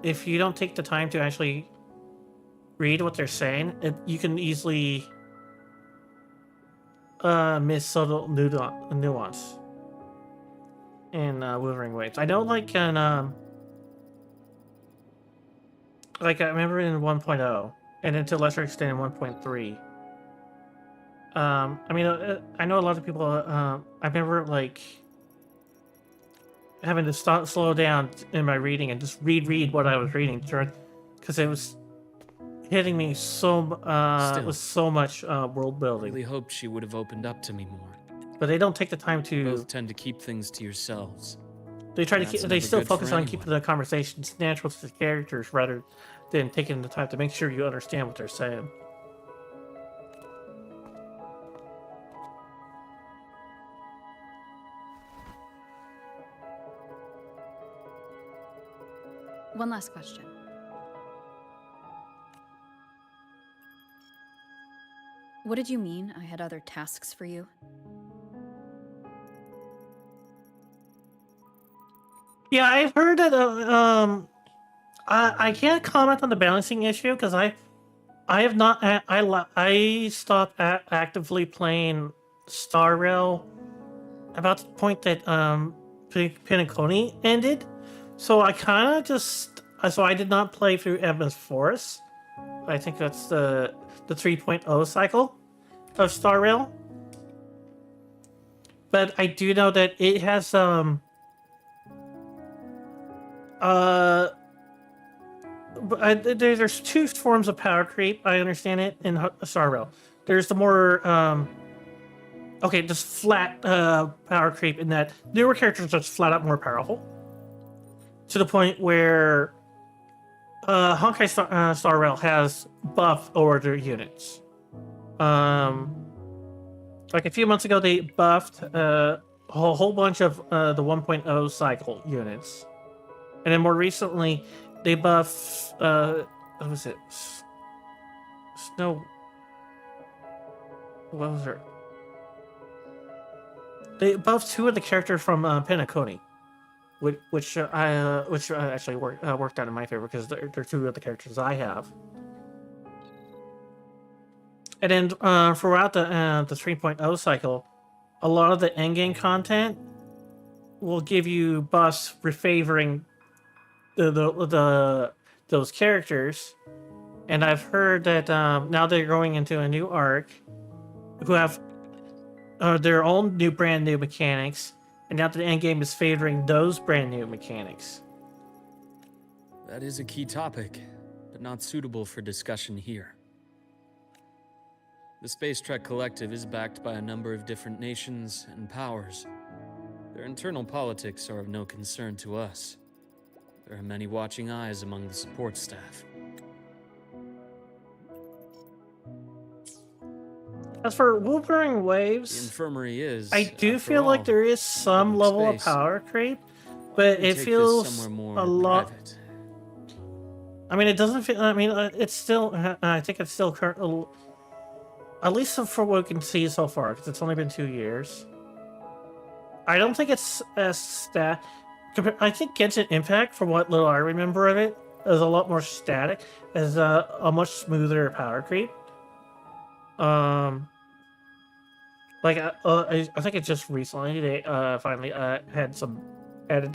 if you don't take the time to actually read what they're saying, you can easily miss subtle nuance in Wuthering Waves. I know, like I remember in 1.0 and then to a lesser extent in 1.3. I mean, I know a lot of people. I remember like having to slow down in my reading and just read what I was reading, because it was hitting me with so much world I building. really hoped she would have opened up to me more. But they don't take the time to. You both tend to keep things to yourselves. They try to That's keep. They never still good for focus on anyone. keeping the conversations natural to the characters rather than taking the time to make sure you understand what they're saying. One last question. What did you mean I had other tasks for you? Yeah, I've heard that. I can't comment on the balancing issue because I have not. I stopped actively playing Star Rail about the point that Pinaconi ended, so I kind of just so I did not play through Evans Forest. I think that's the 3.0 cycle of Star Rail, but I do know that it has there's two forms of power creep. I understand it in Star Rail. There's the more just flat power creep in that newer characters are just flat out more powerful, to the point where Honkai Star Rail has buff over their units. Like a few months ago, they buffed a whole bunch of the 1.0 cycle units. And then more recently, they buff what was it? Snow. What was it? They buffed two of the characters from Pinaconi, which actually worked out in my favor because they're two of the characters I have. And then throughout the 3.0 cycle, a lot of the endgame content will give you buffs refavoring those characters, and I've heard that now they're going into a new arc, who have their own brand new mechanics, and now the end game is favoring those brand new mechanics. That is a key topic, but not suitable for discussion here. The Space Trek Collective is backed by a number of different nations and powers. Their internal politics are of no concern to us. There are many watching eyes among the support staff. As for Wuthering Waves, The infirmary is, I do after feel all, like there is some public level of space. power creep, but We it take this feels somewhere more a lot. private. I mean, it doesn't feel. I mean, it's still. I think it's still current. At least for what we can see so far, because it's only been 2 years. I don't think it's as stat. I think Genshin Impact, from what little I remember of it, is a lot more static, as a much smoother power creep. Like I think it just recently they finally added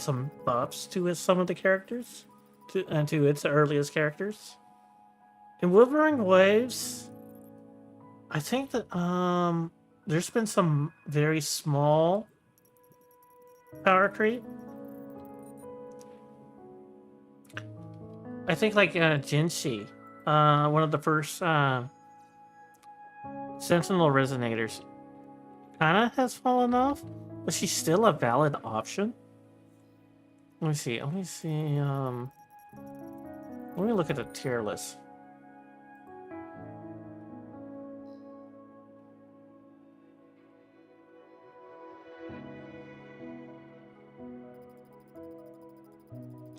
some buffs to some of the characters, to its earliest characters. In Wuthering Waves, I think that there's been some very small power creep. I think like Jinshi, one of the first Sentinel Resonators, kind of has fallen off, but she's still a valid option. Let me see. Let me look at the tier list.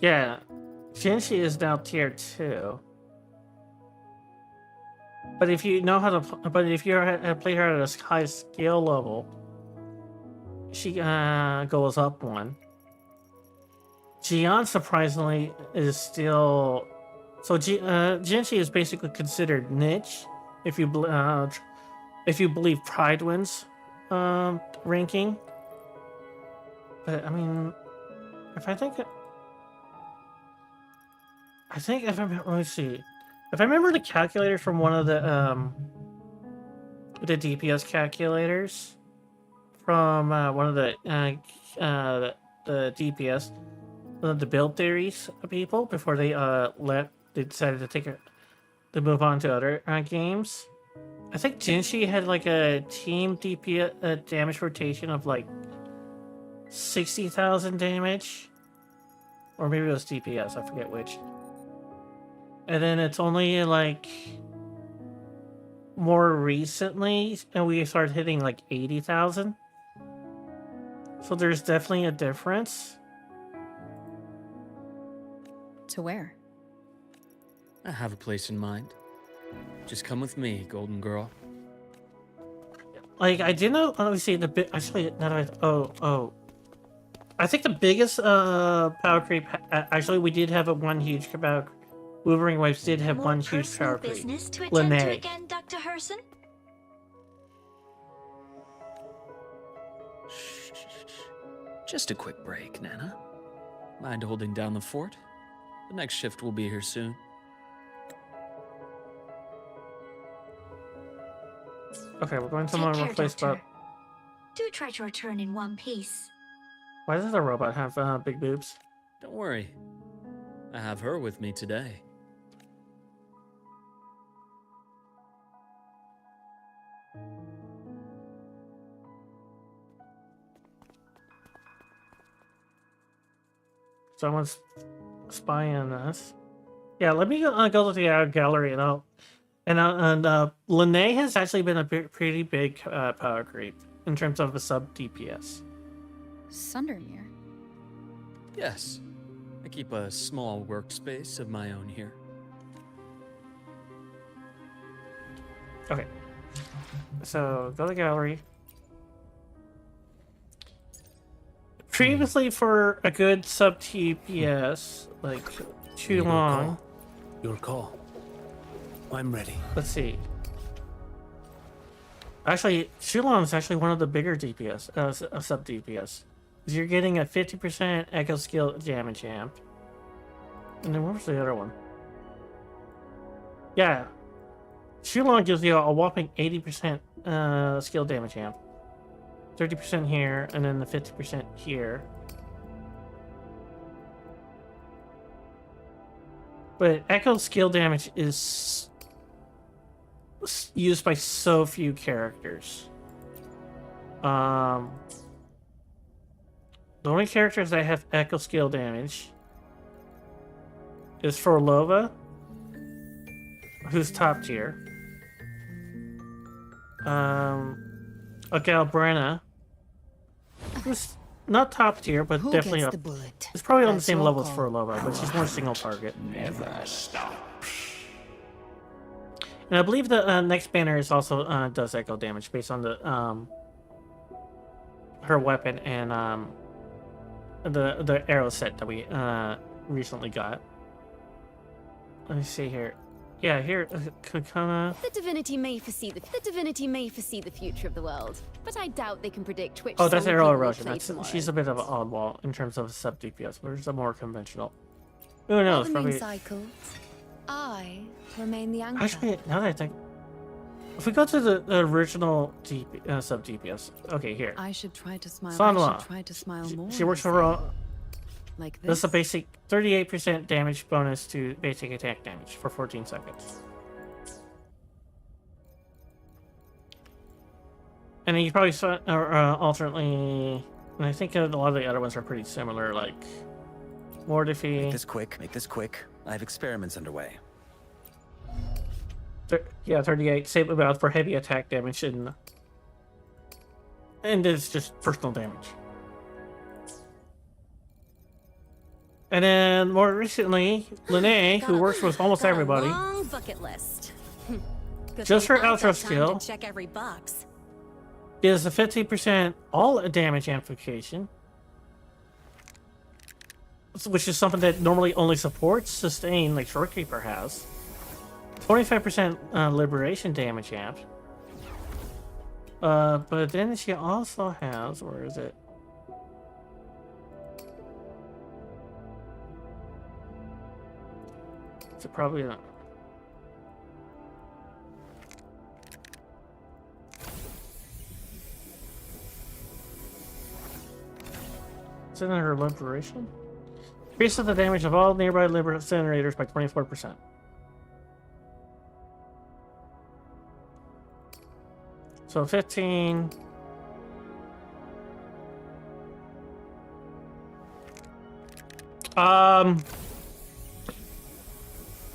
Yeah, Jinshi is now tier 2. But if you know how to, if you play her at a high skill level, she goes up 1. Jian, surprisingly, is still. So Jinshi is basically considered niche if you believe Pridewind's ranking. But I mean, if I think if I'm, let me see. If I remember the calculator from one of the DPS calculators from one of the DPS, one of the build theories of people before they they decided to to move on to other games. I think Jinshi had like a team DPS damage rotation of like 60,000 damage, or maybe it was DPS. I forget which. And then it's only like more recently, and we started hitting like 80,000. So there's definitely a difference. To where? I have a place in mind. Just come with me, golden girl. Like, I didn't know, let me see, actually, now that I think the biggest power creep, actually, we did have one huge power. Wuthering Waves did have one huge power creep. Business to attend to Lene. again, Dr. Herson? Just a quick break, Nana. Mind holding down the fort? The next shift will be here soon. Okay, we're going to Take my care, place, Doctor. but Do try to return in one piece. why does the robot have big boobs? Don't worry. I have her with me today. Someone's spying on us. Yeah, let me go to the gallery and Lene has actually been a pretty big power creep in terms of a sub DPS. Sundermere? Yes. I keep a small workspace of my own here. Okay. So, go to the gallery. Previously, for a good sub TPS, like too long. Your call. I'm ready. Let's see. Actually, Shulon is actually one of the bigger DPS, sub DPS. You're getting a 50% echo skill damage amp. And then what was the other one? Yeah. Shulon gives you a whopping 80% skill damage amp. 30% here, and then the 50% here. But echo skill damage is used by so few characters. The only characters that have echo skill damage is Forlova, who's top tier. A Galbrenna, who's not top tier, but definitely up. It's probably on the same level as Forlova, but she's more single target. Never stop. And I believe the next banner is also does echo damage based on the her weapon and the arrow set that we recently got. Let me see here. Yeah, here, Kakana. The divinity may foresee the future of the world, but I doubt they can predict which. Oh, that's song Arrow people will Erosion. play That's, tomorrow. she's a bit of an oddball in terms of sub DPS. Where's the more conventional? Who knows? the moon Probably. cycles, I remain the anchor. Actually, now that I think, if we go to the original sub DPS, okay, here. I should try to smile. Sanla. I should try to smile more. She works for like this is this. a basic 38% damage bonus to basic attack damage for 14 seconds. And then you probably saw, alternately, and I think a lot of the other ones are pretty similar, like Mortify. Make this quick. Make this quick. I have experiments underway. Yeah, 38. Same amount for heavy attack damage, and it's just personal damage. And then more recently, Lene, who works with almost everybody, Long bucket list. Good just thing her I've outro got time skill to check every box. is a 15% all damage amplification, which is something that normally only supports sustain, like Shorekeeper has. 25% liberation damage amp. But then she also has, where is it? It's probably not. 50% of her liberation. Increases the damage of all nearby incinerators by 24%. So 15.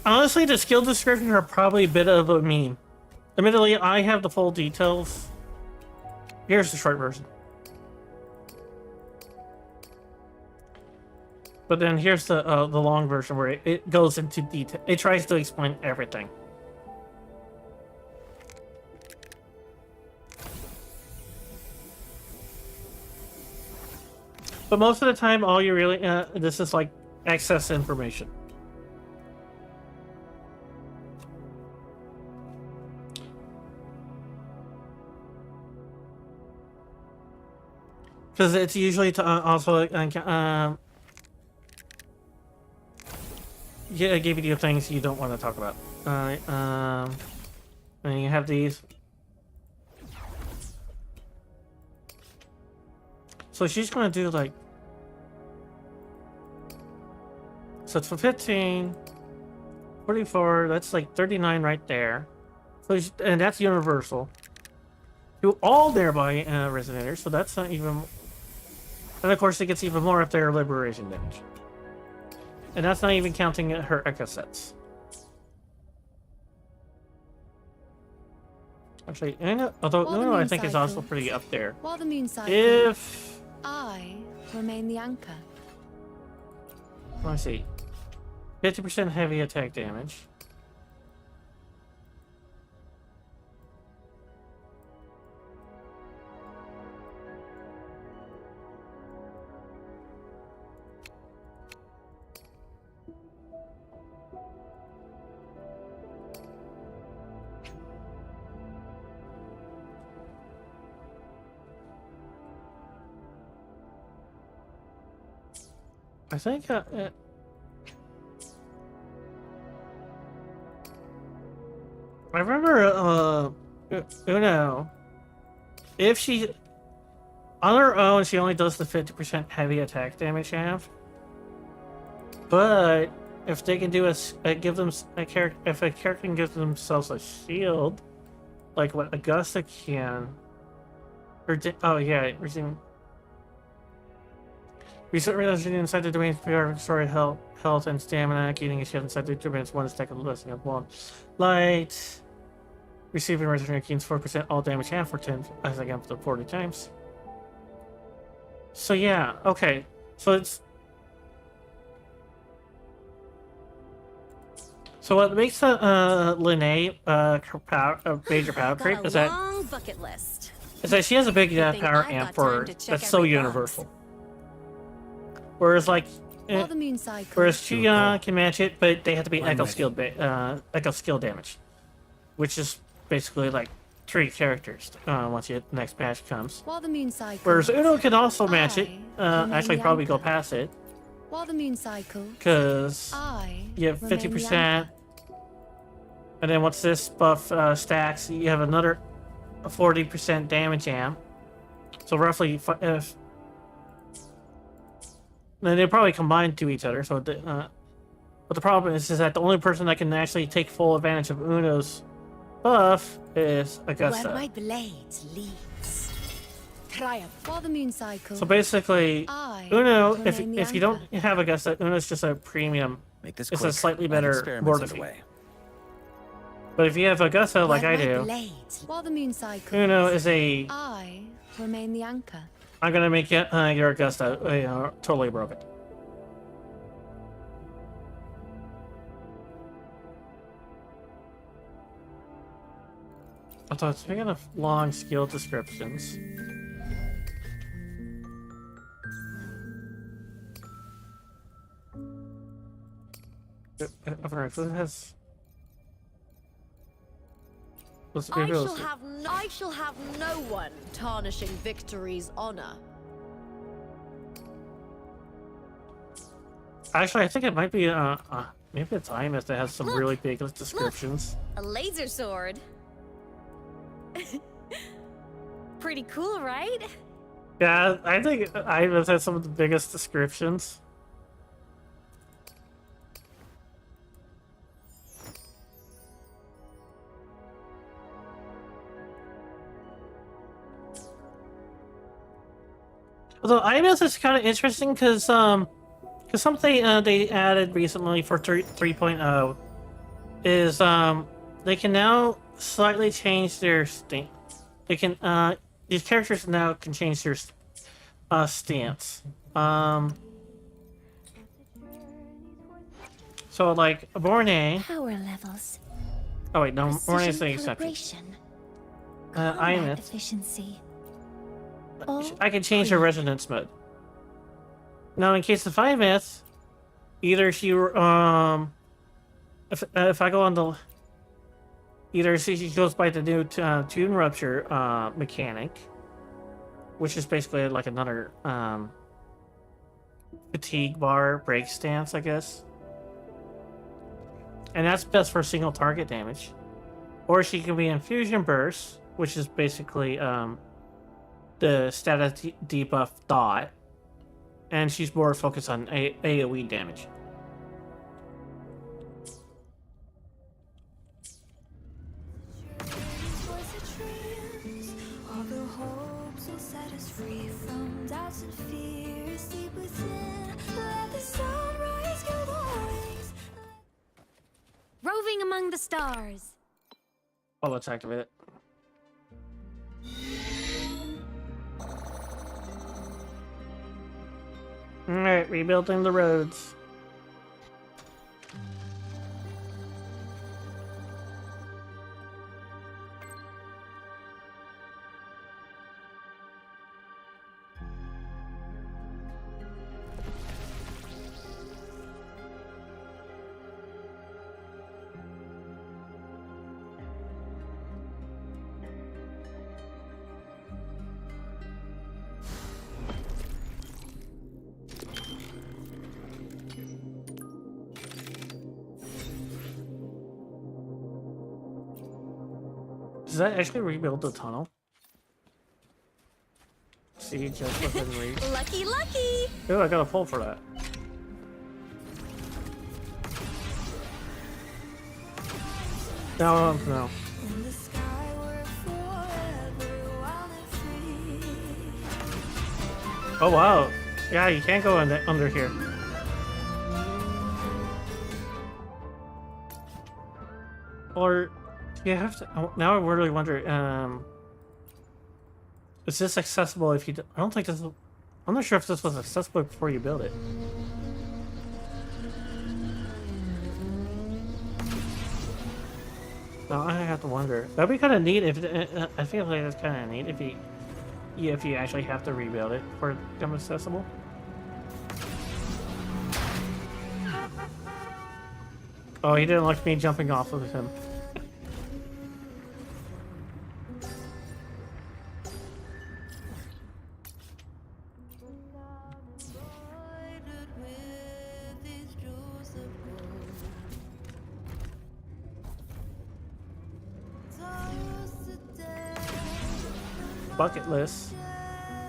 Honestly, the skill descriptions are probably a bit of a meme. Admittedly, I have the full details. Here's the short version. But then here's the long version where it goes into detail. It tries to explain everything. But most of the time, all you really this is like excess information. Because it's usually to also yeah, give you things you don't want to talk about. And you have these. So she's going to do like. So it's for 15, 44. That's like 39 right there. So and that's universal. Do all nearby resonators. So that's not even. And of course, it gets even more if they're liberation damage. And that's not even counting her echo sets. Actually, although Uno I think is also pretty up there. While the moon cycles, If I remain the anchor. let me see, 50% heavy attack damage. I think I remember Uno, if she on her own she only does the 50% heavy attack damage half, but if they can do give them a character, if a character can give themselves a shield like what Augusta can, or oh yeah, resume. Recent realization inside the domain for story health and stamina. Gaining a shield inside the domain is one stack of the blessing of one light. Receiving return gains 4% all damage and for 10 as again for 40 times. So yeah, okay. So it's so what makes Linnea a major power creep is that Bucket list. is that she has a big power amp for that's so universal. Whereas like, whereas Chuya can match it, but they have to be echo skill damage, which is basically like 3 characters once the next patch comes. While the moon cycles, whereas Uno can also match it, actually probably go past it. While the moon cycles, because you have 50%, and then once this buff stacks, you have another 40% damage amp. So roughly, if then they probably combine to each other. So, but the problem is that the only person that can actually take full advantage of Uno's buff is Augusta. where my blades leads. Triumph. While the moon cycles. So basically, Uno, if you don't have Augusta, Uno's just a premium. It's a slightly better board defeat. But if you have Augusta, like I do, While the moon cycles, Uno is a. I remain the anchor. I'm gonna make your Augusta totally broken. Although speaking of long skill descriptions, who has? I shall have no one tarnishing victory's honor. Actually, I think it might be maybe it's Imus that has some really big descriptions. A laser sword. Pretty cool, right? Yeah, I think Ivan's had some of the biggest descriptions. Although Ivan's is kind of interesting because something they added recently for 3.0 is they can now slightly change their stance. They can these characters now can change their stance. So like Borne. Power levels. Oh wait, no, Borne is the Precision exception. combat Ines. efficiency. I can change her resonance mode. Now, in case of Ines, either she if I go on the either she goes by the new tune rupture mechanic, which is basically like another fatigue bar break stance, I guess. And that's best for single target damage. Or she can be in Fusion Burst, which is basically the status debuff dot. And she's more focused on AoE damage. Roving among the stars. Oh, let's activate it. Alright, rebuilding the roads. Does that actually rebuild the tunnel? See, just within reach. Lucky, lucky! Ooh, I got a pull for that. No. Oh wow. Yeah, you can't go under here. Or you have to. Oh, now I really wonder. Is this accessible if you? I don't think this. I'm not sure if this was accessible before you build it. No, I have to wonder. That'd be kind of neat if. I feel like that's kind of neat if you actually have to rebuild it for it to become accessible. Oh, he didn't like me jumping off of him. Bucket list.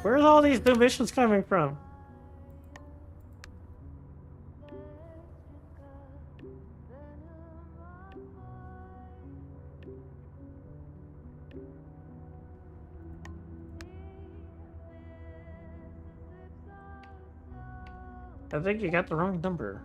Where's all these new missions coming from? I think you got the wrong number.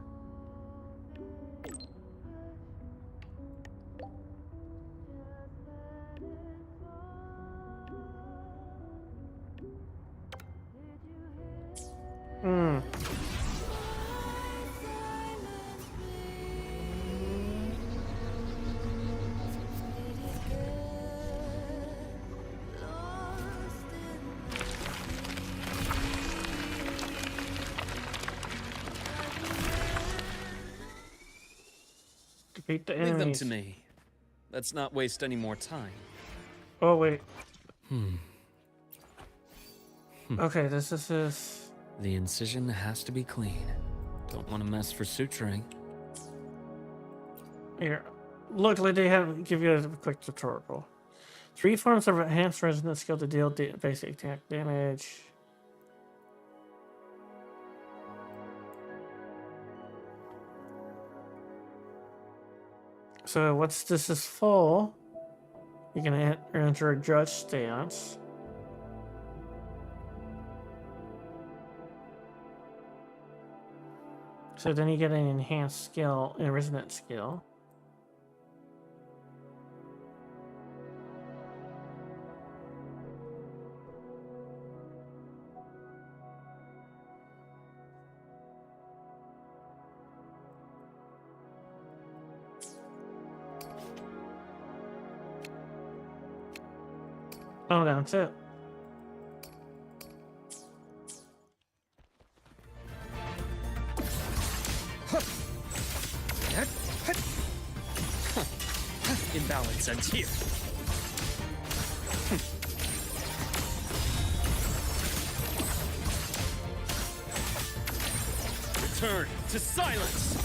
Defeat the Leave them enemies. to me. Let's not waste any more time. Oh wait. Okay, this is. The incision has to be clean. Don't want to mess for suturing. Here. Luckily, they have give you a quick tutorial. 3 forms of enhanced resonance skill to deal basic attack damage. So once this is full, you can enter a judge stance. So then you get an enhanced skill, a resonant skill. Oh, that's it. Imbalance ends here. Return to silence.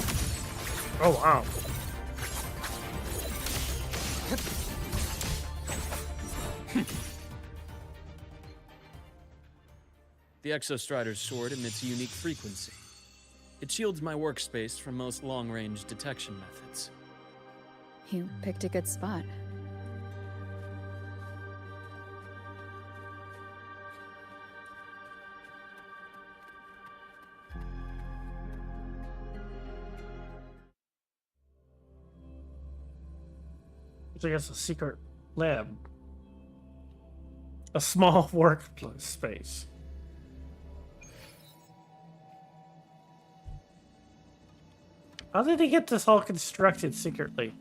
Oh wow. The Exostrider's sword emits a unique frequency. It shields my workspace from most long-range detection methods. You picked a good spot. So I guess a secret lab. A small workspace. How did he get this all constructed secretly?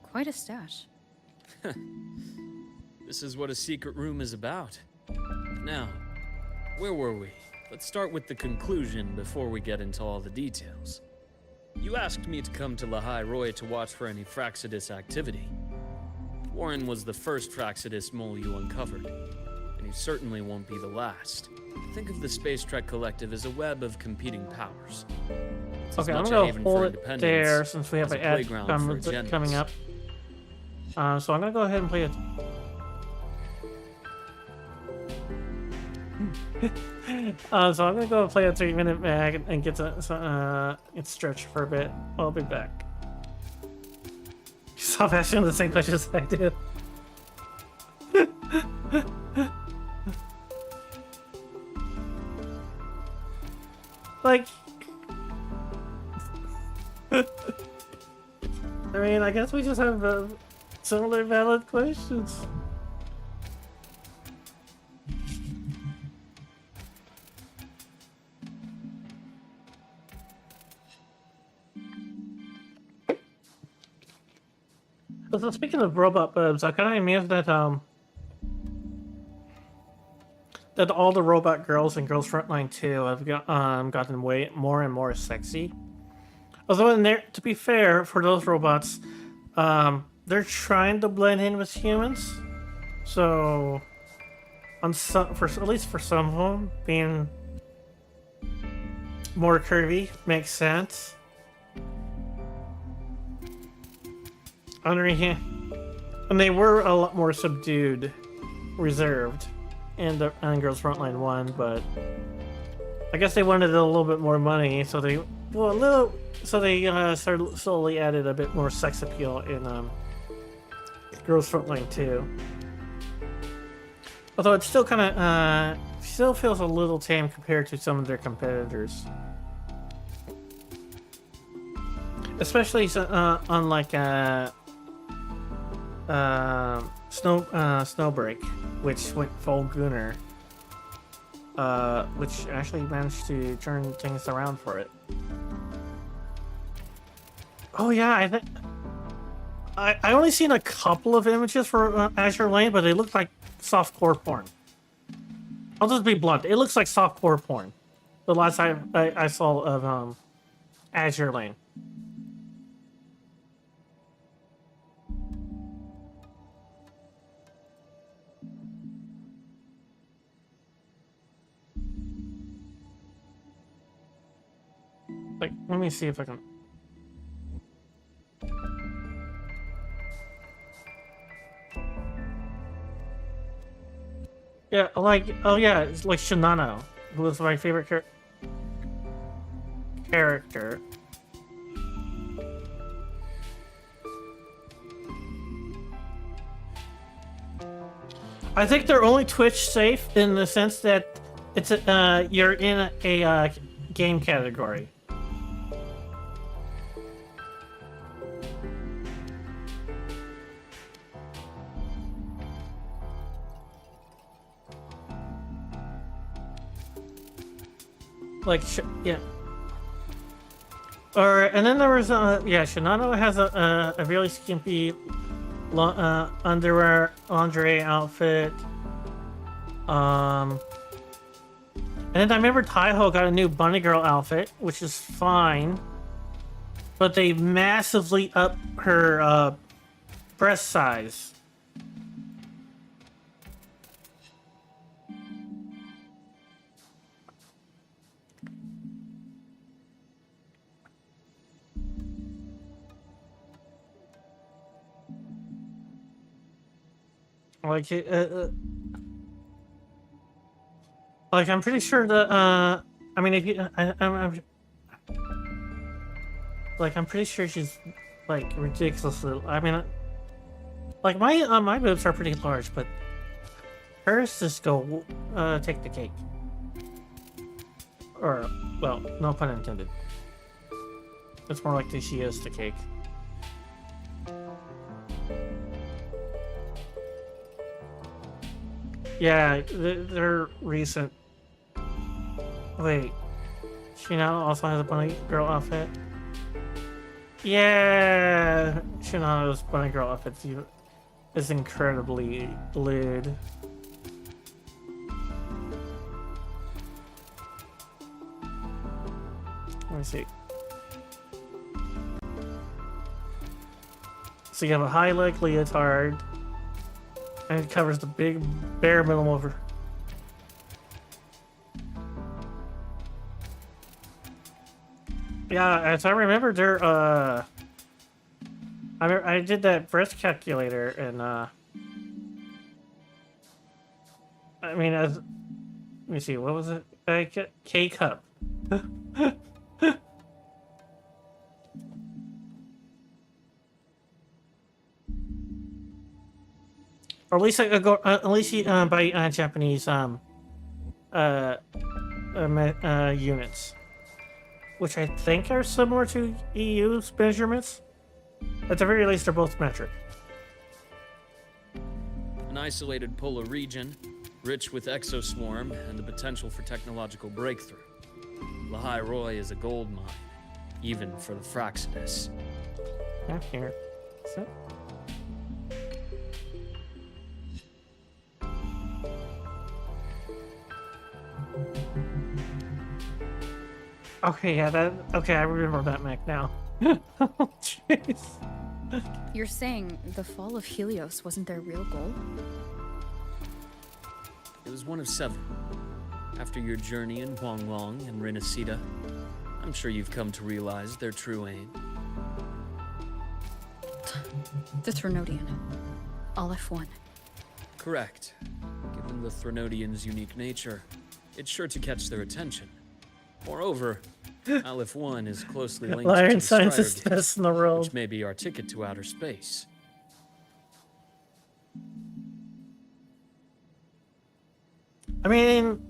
Quite a stash. This is what a secret room is about. Now, where were we? Let's start with the conclusion before we get into all the details. You asked me to come to Lahai Roy to watch for any Fraxidus activity. Warren was the first Fraxidus mole you uncovered, and he certainly won't be the last. Think of the Space Trek Collective as a web of competing powers. It's Okay, as I'm much a gonna haven hold for it independence there since we have as an a ad playground for agendas. coming up. So I'm gonna go ahead and play it. So I'm gonna go play a 3-minute mag and get to get stretched for a bit. I'll be back. Stop asking the same questions I do. Like, I mean, I guess we just have similar valid questions. So speaking of robot bubs, I kind of amused that that all the robot girls in Girls Frontline 2 have gotten way more and more sexy. Although, to be fair, for those robots, they're trying to blend in with humans. So, at least for some of them, being more curvy makes sense. And they were a lot more subdued, reserved in Girls Frontline 1, but I guess they wanted a little bit more money, so they started slowly added a bit more sex appeal in Girls Frontline 2. Although it still kind of still feels a little tame compared to some of their competitors, especially unlike Snowbreak, which went full Gunner, which actually managed to turn things around for it. Oh yeah, I think I only seen a couple of images for Azure Lane, but they look like softcore porn. I'll just be blunt; it looks like softcore porn. The last I saw of Azure Lane. Like, let me see if I can. Yeah, like, oh yeah, it's like Shinano, who was my favorite character. I think they're only Twitch safe in the sense that it's you're in a game category. Like, yeah. Or, and then there was, yeah, Shinano has a really skimpy underwear, lingerie outfit. And then I remember Taiho got a new Bunny Girl outfit, which is fine. But they massively up her, breast size. Like I'm pretty sure that I mean if you I'm like I'm pretty sure she's like ridiculously. I mean, like my boobs are pretty large, but hers just go take the cake. Or well, no pun intended. It's more like she is the cake. Yeah, they're recent. Wait, she now also has a bunny girl outfit? Yeah, Shinano's bunny girl outfit is incredibly lewd. Let me see. So you have a high leg leotard. And it covers the big bare minimum over. Yeah, as I remember, there. I did that breast calculator, and I mean, as let me see, what was it? K cup. Or at least I go. At least you buy Japanese units, which I think are similar to EU's measurements. At the very least, they're both metric. An isolated polar region, rich with exoswarm and the potential for technological breakthrough. Lahai Roy is a gold mine, even for the Fraxidus. Not here. So. Okay, yeah, okay, I remember that mech now. Oh, jeez. You're saying the fall of Helios wasn't their real goal? It was one of several. After your journey in Huanglong and Renacida, I'm sure you've come to realize their true aim. The Threnodian. Aleph 1. Correct. Given the Threnodian's unique nature, it's sure to catch their attention. Moreover, Aleph 1 is closely linked to Lion the scientist Strider test in the world. which may be our ticket to outer space. I mean,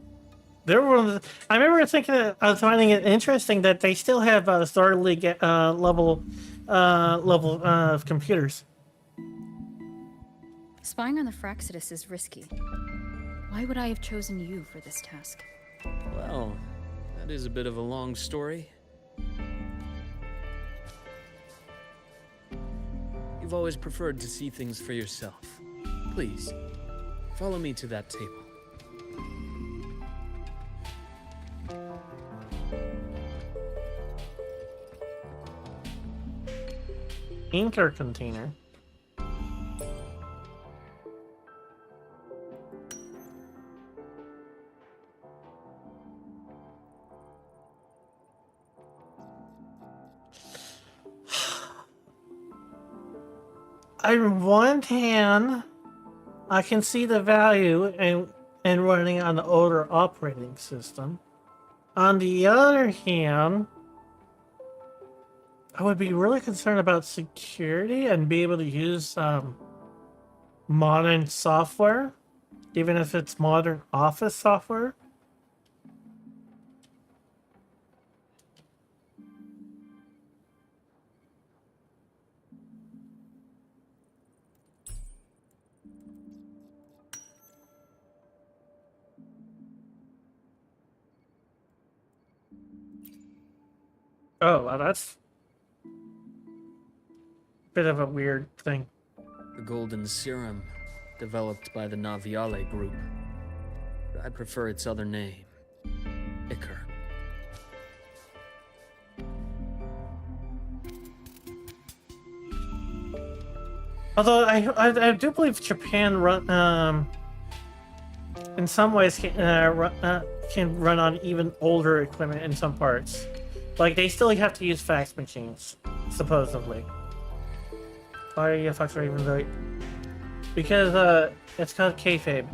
there were. I remember thinking that I was finding it interesting that they still have Star League level of computers. Spying on the Fraxidus is risky. Why would I have chosen you for this task? Well, that is a bit of a long story. You've always preferred to see things for yourself. Please, follow me to that table. Inker container. On one hand, I can see the value in running on the older operating system. On the other hand, I would be really concerned about security and be able to use modern software Even if it's modern office software? Oh, well, that's a bit of a weird thing. The golden serum, developed by the Naviale group. But I prefer its other name, Ichor. Although I do believe Japan in some ways can run on even older equipment in some parts. Like they still have to use fax machines, supposedly. Why are you Foxgirl even though? Because it's called kayfabe.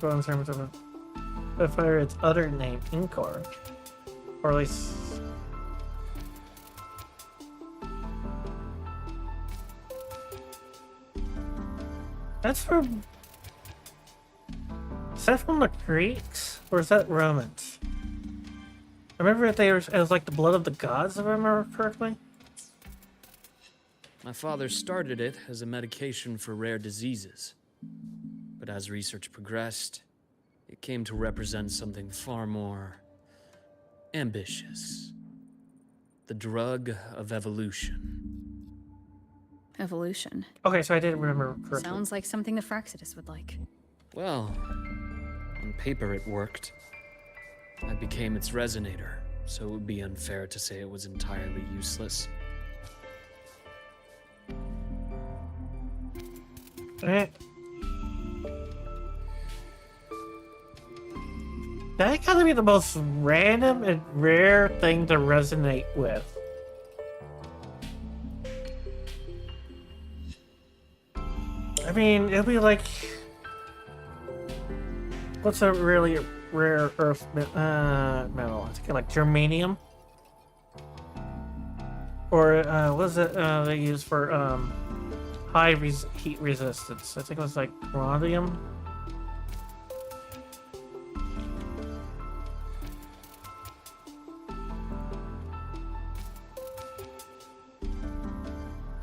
Go in terms of for its other name, Inkor, or at least. That's from. Is that from the Greeks or is that Romans? I remember that it was like the blood of the gods, if I remember correctly. My father started it as a medication for rare diseases. But as research progressed, it came to represent something far more ambitious. The drug of evolution. Evolution. Okay, so I didn't remember correctly. Sounds like something the Fraxidus would like. Well, on paper it worked. I became its resonator, so it would be unfair to say it was entirely useless. That gotta be the most random and rare thing to resonate with. I mean, it'd be like... What's a really rare earth metal? I think like germanium? Or, what is it they use for high heat resistance? I think it was like rhodium?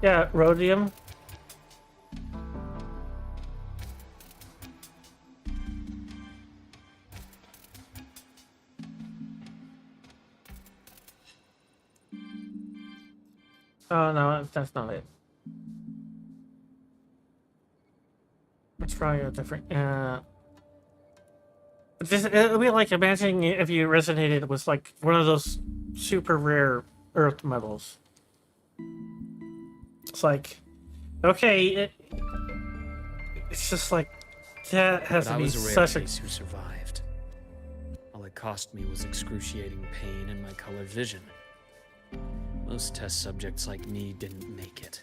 Yeah, rhodium. Oh no, that's not it. Let's try a different. It would be like imagining if you resonated with like one of those super rare earth metals. It's like, okay, it's just like that has But to be I was a rare such a. case who survived. All it cost me was excruciating pain and my colored vision. Most test subjects like me didn't make it.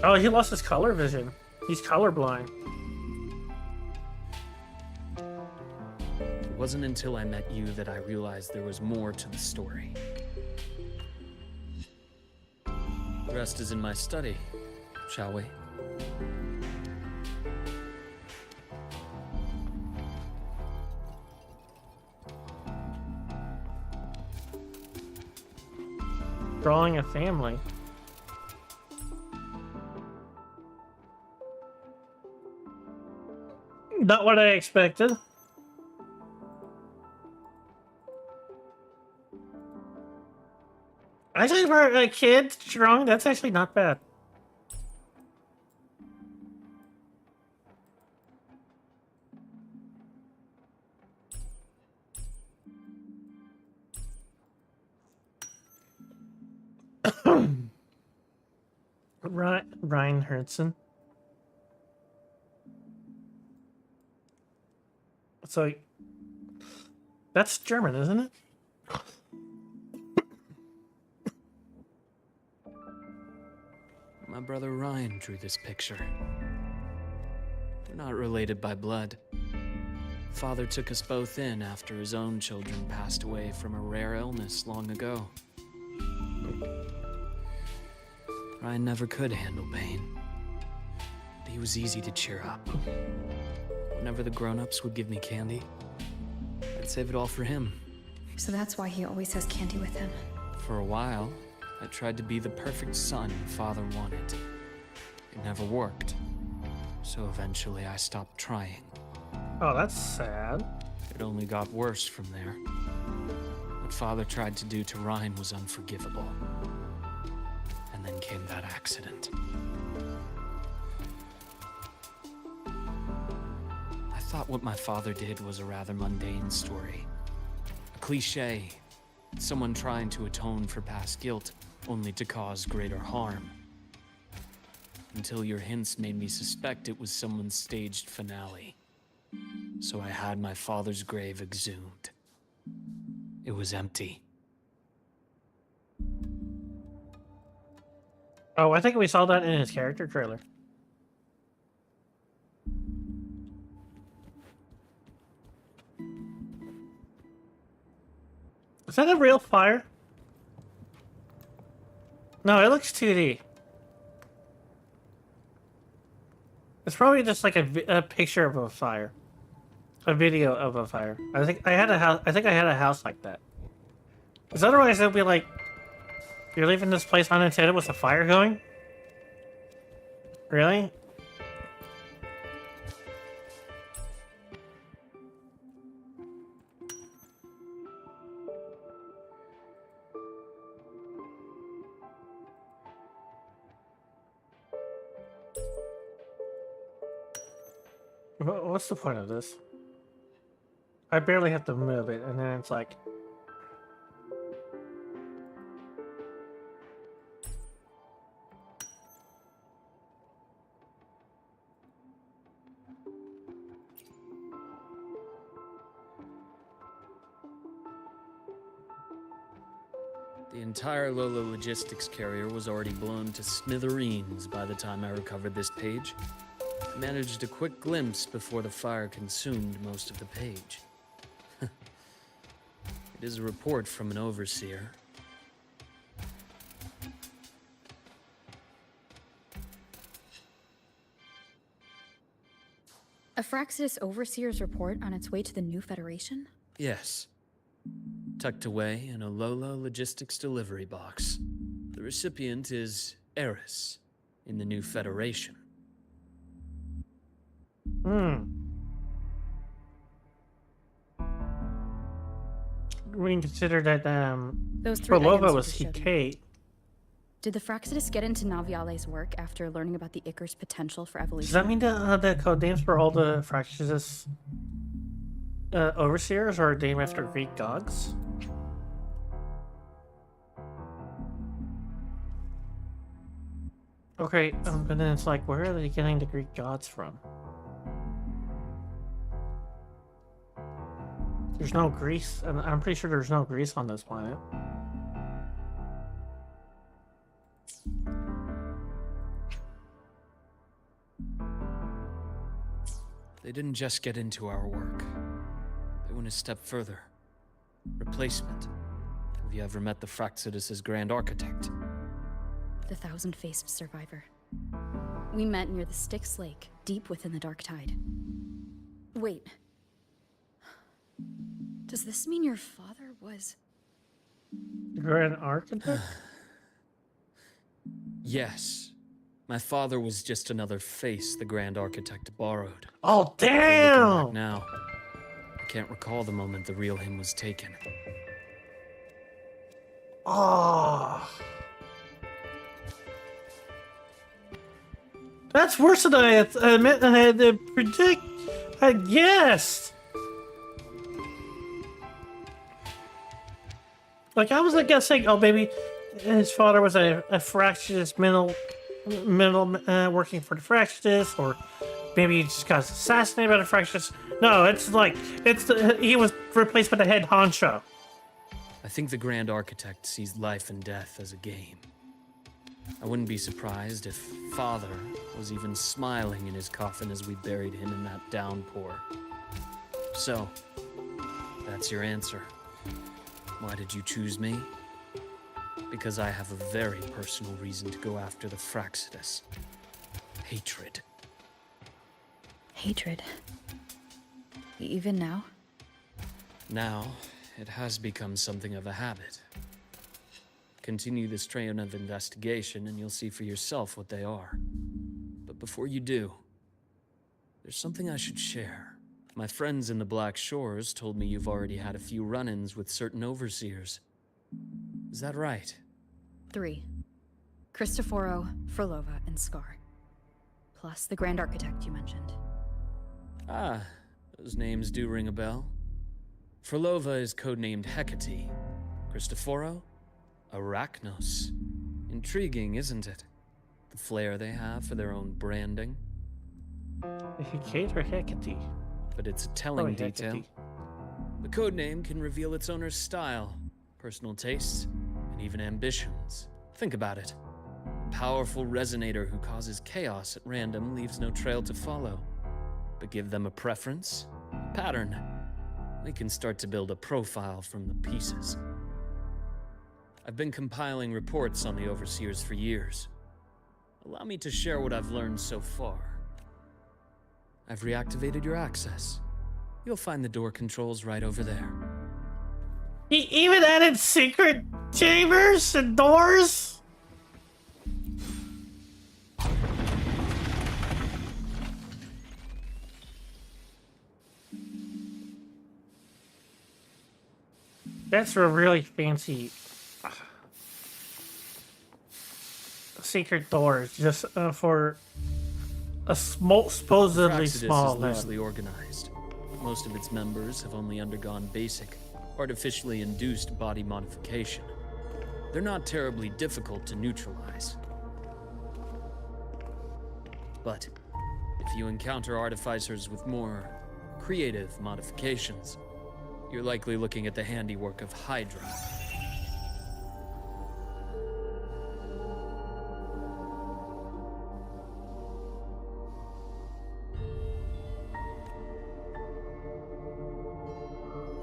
Oh, he lost his color vision. He's colorblind. It wasn't until I met you that I realized there was more to the story. The rest is in my study, shall we? Drawing a family. Not what I expected. Actually, for a kid drawing, that's actually not bad. Ryan Hertzen. So that's German, isn't it? My brother Ryan drew this picture. We're not related by blood. Father took us both in after his own children passed away from a rare illness long ago. Ryan never could handle pain. But he was easy to cheer up. Whenever the grown-ups would give me candy, I'd save it all for him. So that's why he always has candy with him. For a while, I tried to be the perfect son Father wanted. It never worked. So eventually I stopped trying. Oh, that's sad. It only got worse from there. What Father tried to do to Ryan was unforgivable. And then came that accident. I thought what my father did was a rather mundane story. A cliché. Someone trying to atone for past guilt, only to cause greater harm. Until your hints made me suspect it was someone's staged finale. So I had my father's grave exhumed. It was empty. Oh, I think we saw that in his character trailer. Is that a real fire? No, it looks 2D. It's probably just like a picture of a fire, a video of a fire. I think I had a house. I think I had a house like that. Because otherwise, it'd be like you're leaving this place unattended with a fire going. Really? What's the point of this? I barely have to move it, and then it's like... The entire Lola logistics carrier was already blown to smithereens by the time I recovered this page. I managed a quick glimpse before the fire consumed most of the page. It is a report from an overseer. A Fraxis Overseer's report on its way to the new Federation? Yes. Tucked away in a Lola logistics delivery box. The recipient is Eris in the new Federation. We can consider that Those three Prolova items was you showed me. Kate. Did the Fraxidus get into Naviale's work after learning about the Icar's potential for evolution? Does that mean that the code names for all the Fraxis overseers are named after Greek gods? Okay, but then it's like, where are they getting the Greek gods from? There's no Greece, and I'm pretty sure there's no Greece on this planet. They didn't just get into our work. They went a step further. Replacement. Have you ever met the Fraxidus' Grand Architect? The thousand-faced survivor. We met near the Styx Lake, deep within the Dark Tide. Wait. Does this mean your father was... The Grand Architect? Yes. My father was just another face the Grand Architect borrowed. Oh, Looking damn! back now, I can't recall the moment the real him was taken. Oh. That's worse than I had to predict. I guessed. Like, I was guessing, oh, maybe his father was a Fraxidus middle working for the Fraxidus, or maybe he just got assassinated by the Fraxidus. No, it's like, he was replaced by the head honcho. I think the Grand Architect sees life and death as a game. I wouldn't be surprised if Father was even smiling in his coffin as we buried him in that downpour. So, that's your answer. Why did you choose me? Because I have a very personal reason to go after the Fraxidus. Hatred. Hatred. Even now? Now, it has become something of a habit. Continue this train of investigation and you'll see for yourself what they are. But before you do, there's something I should share. My friends in the Black Shores told me you've already had a few run-ins with certain overseers. Is that right? 3. Cristoforo, Frolova, and Scar. Plus the Grand Architect you mentioned. Ah, those names do ring a bell. Frolova is codenamed Hecate. Cristoforo? Arachnos. Intriguing, isn't it? The flair they have for their own branding. Hecate or Hecate? But it's a telling Hecate. detail. The codename can reveal its owner's style, personal tastes, and even ambitions. Think about it. A powerful resonator who causes chaos at random leaves no trail to follow. But give them a preference, a pattern. We can start to build a profile from the pieces. I've been compiling reports on the Overseers for years. Allow me to share what I've learned so far. I've reactivated your access. You'll find the door controls right over there. He even added secret chambers and doors? That's a really fancy secret doors just for a supposedly Fraxidus small is lab. loosely organized. Most of its members have only undergone basic, artificially induced body modification. They're not terribly difficult to neutralize. But if you encounter artificers with more creative modifications, you're likely looking at the handiwork of Hydra.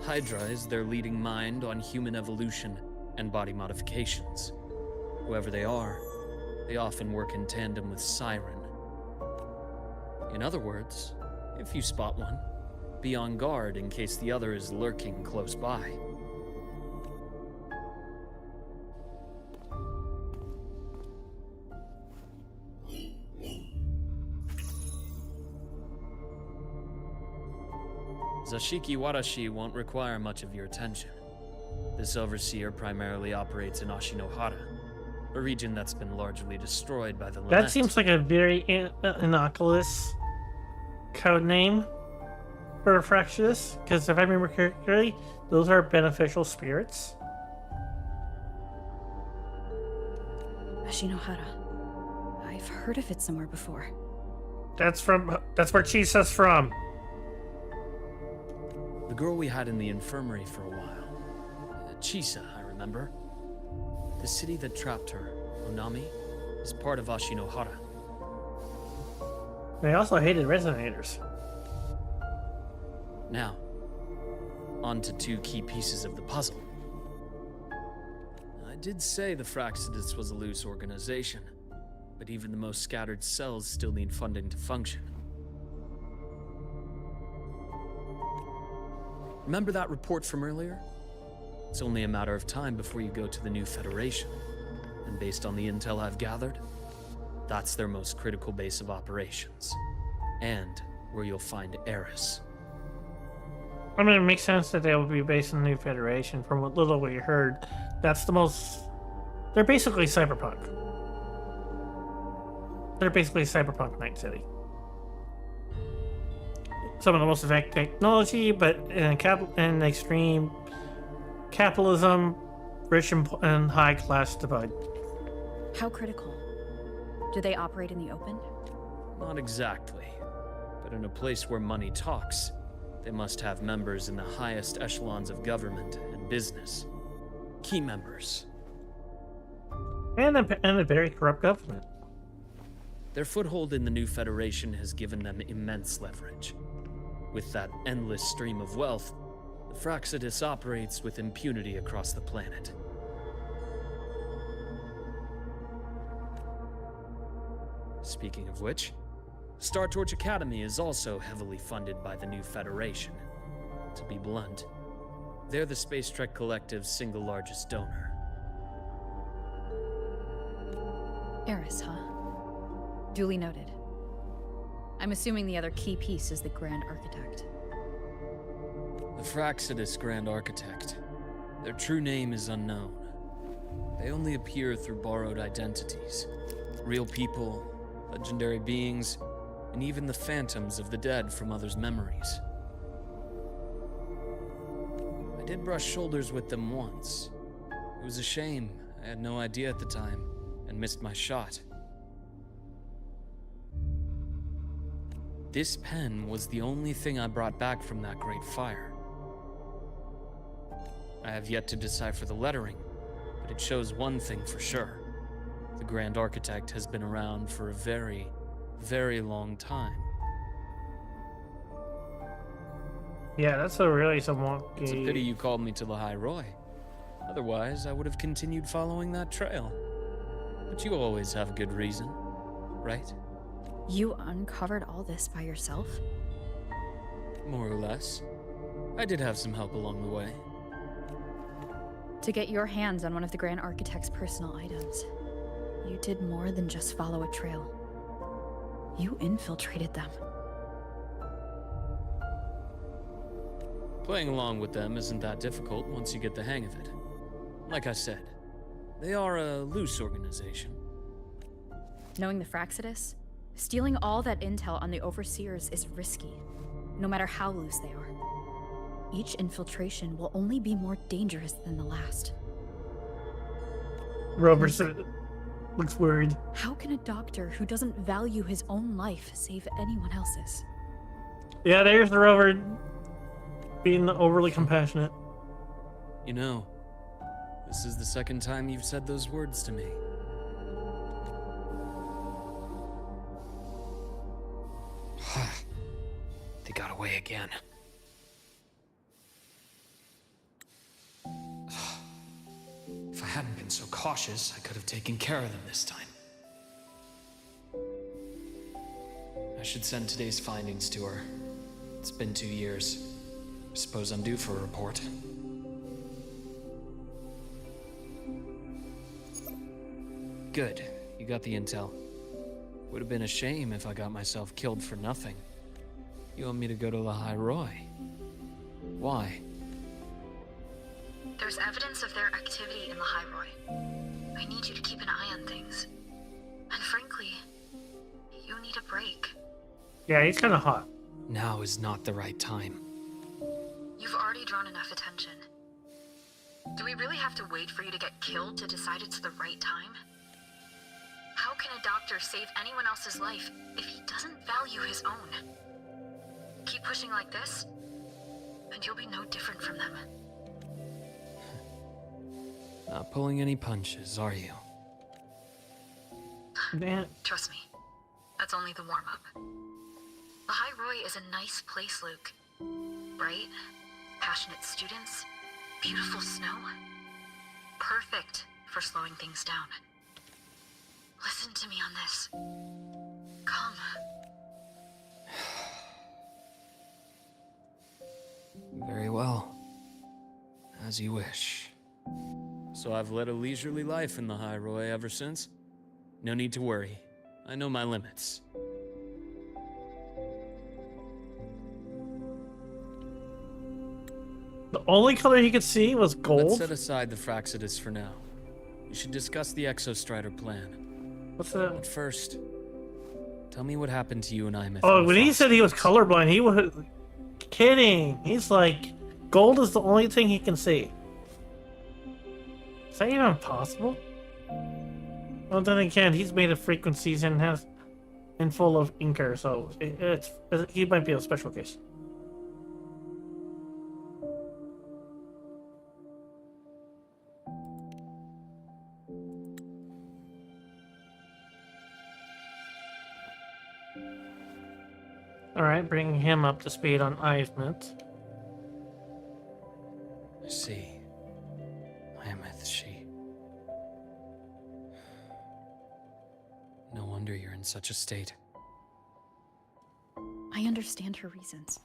Hydra is their leading mind on human evolution and body modifications. Whoever they are, they often work in tandem with Siren. In other words, if you spot one, be on guard in case the other is lurking close by. Zashiki Warashi won't require much of your attention. This overseer primarily operates in Ashinohara, a region that's been largely destroyed by the That Lament. seems like a very innocuous code name for Fraxidus, because if I remember correctly, those are beneficial spirits. Ashinohara. I've heard of it somewhere before. That's where Chisa's from. The girl we had in the infirmary for a while. Chisa, I remember. The city that trapped her, Onami, is part of Ashinohara. They also hated resonators. Now, on to 2 key pieces of the puzzle. I did say the Fraxidus was a loose organization, but even the most scattered cells still need funding to function. Remember that report from earlier? It's only a matter of time before you go to the new Federation. And based on the intel I've gathered, that's their most critical base of operations. And where you'll find Eris. I mean, it makes sense that they would be based in the new Federation. From what little we heard, that's the most... They're basically cyberpunk. They're basically cyberpunk Night City. Some of the most advanced technology, but in extreme capitalism, rich and high class divide. How critical? Do they operate in the open? Not exactly. But in a place where money talks, they must have members in the highest echelons of government and business. Key members. And a very corrupt government. Their foothold in the new Federation has given them immense leverage. With that endless stream of wealth, the Fraxidus operates with impunity across the planet. Speaking of which, Star Torch Academy is also heavily funded by the new Federation. To be blunt, they're the Space Trek Collective's single largest donor. Eris, huh? Duly noted. I'm assuming the other key piece is the Grand Architect. The Fraxidus Grand Architect. Their true name is unknown. They only appear through borrowed identities. Real people, legendary beings, and even the phantoms of the dead from others' memories. I did brush shoulders with them once. It was a shame. I had no idea at the time, and missed my shot. This pen was the only thing I brought back from that great fire. I have yet to decipher the lettering, but it shows one thing for sure. The Grand Architect has been around for a very, very long time. Yeah, that's a really some wonky... It's a pity you called me to the High Roy. Otherwise, I would have continued following that trail. But you always have a good reason, right? You uncovered all this by yourself? More or less. I did have some help along the way. To get your hands on one of the Grand Architect's personal items, you did more than just follow a trail. You infiltrated them. Playing along with them isn't that difficult once you get the hang of it. Like I said, they are a loose organization. Knowing the Fraxidus, stealing all that intel on the Overseers is risky, no matter how loose they are. Each infiltration will only be more dangerous than the last. Rover looks worried. How can a doctor who doesn't value his own life save anyone else's? Yeah, there's the Rover being overly compassionate. You know, this is the second time you've said those words to me. They got away again. If I hadn't been so cautious, I could have taken care of them this time. I should send today's findings to her. It's been 2 years. I suppose I'm due for a report. Good. You got the intel. Would have been a shame if I got myself killed for nothing. You want me to go to the High Roy? Why? There's evidence of their activity in the High Roy. I need you to keep an eye on things. And frankly, you need a break. Yeah, he's kind of hot. Now is not the right time. You've already drawn enough attention. Do we really have to wait for you to get killed to decide it's the right time? How can a doctor save anyone else's life if he doesn't value his own? Keep pushing like this, and you'll be no different from them. Not pulling any punches, are you? Man. Trust me, that's only the warm-up. The High Roy is a nice place, Luke. Bright, passionate students, beautiful snow. Perfect for slowing things down. Listen to me on this. Come. Very well. As you wish. So I've led a leisurely life in the High Roy ever since? No need to worry. I know my limits. The only color he could see was gold. Let's set aside the Fraxidus for now. We should discuss the Exostrider plan. What's that? But first, tell me what happened to you and I, Myth. Oh, when he said he was colorblind, he was kidding. He's like, gold is the only thing he can see. Is that even possible? Well, then again, he's made of frequencies and full of inker, so he might be a special case. Alright, bringing him up to speed on Ivement. I see. Mammoth, she... No one wonder you're in such a state. I understand her reasons.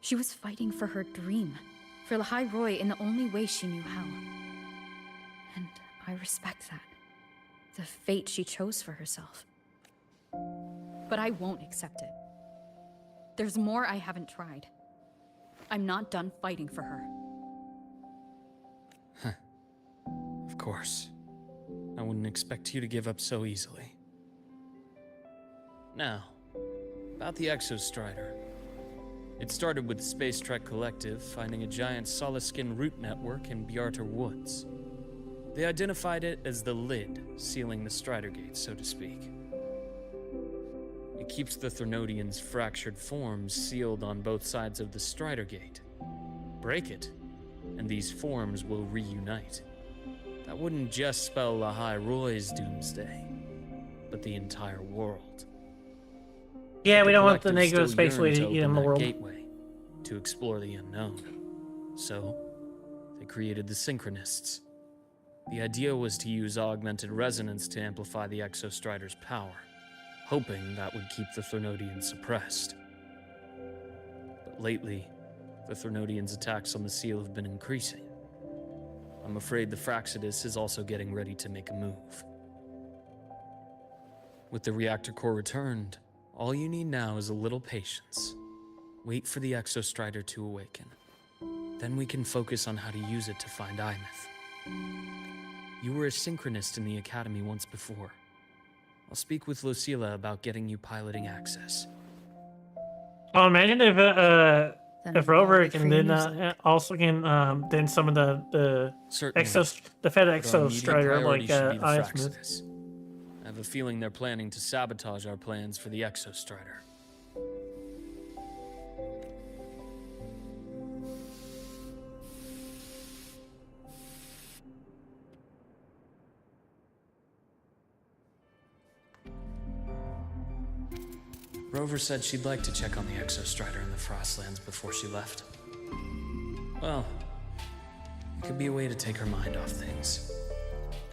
She was fighting for her dream, for the High Roy in the only way she knew how. And I respect that. The fate she chose for herself. But I won't accept it. There's more I haven't tried. I'm not done fighting for her. Of course. I wouldn't expect you to give up so easily. Now, about the Exostrider. It started with the Space Trek Collective finding a giant solid-skin root network in Bjarter Woods. They identified it as the lid, sealing the Strider Gate, so to speak. It keeps the Threnodians' fractured forms sealed on both sides of the Strider Gate. Break it, and these forms will reunite. That wouldn't just spell the High Roy's doomsday, but the entire world. Yeah, But we don't want the Collective negative still space way yearn to eat in open the that world. gateway to explore the unknown. So, they created the Synchronists. The idea was to use augmented resonance to amplify the Exostrider's power, hoping that would keep the Threnodians suppressed. But lately, the Threnodians' attacks on the seal have been increasing. I'm afraid the Fraxidus is also getting ready to make a move. With the reactor core returned, all you need now is a little patience. Wait for the Exostrider to awaken. Then we can focus on how to use it to find Imeth. You were a synchronist in the Academy once before. I'll speak with Lucilla about getting you piloting access. Oh, imagine if Rover wait for can your then also can then some of the Certainly. the Fed But our immediate Exostrider priority like should be the Imeth. Fraxidus. I have a feeling they're planning to sabotage our plans for the Exostrider. Rover said she'd like to check on the Exostrider in the Frostlands before she left. Well, it could be a way to take her mind off things.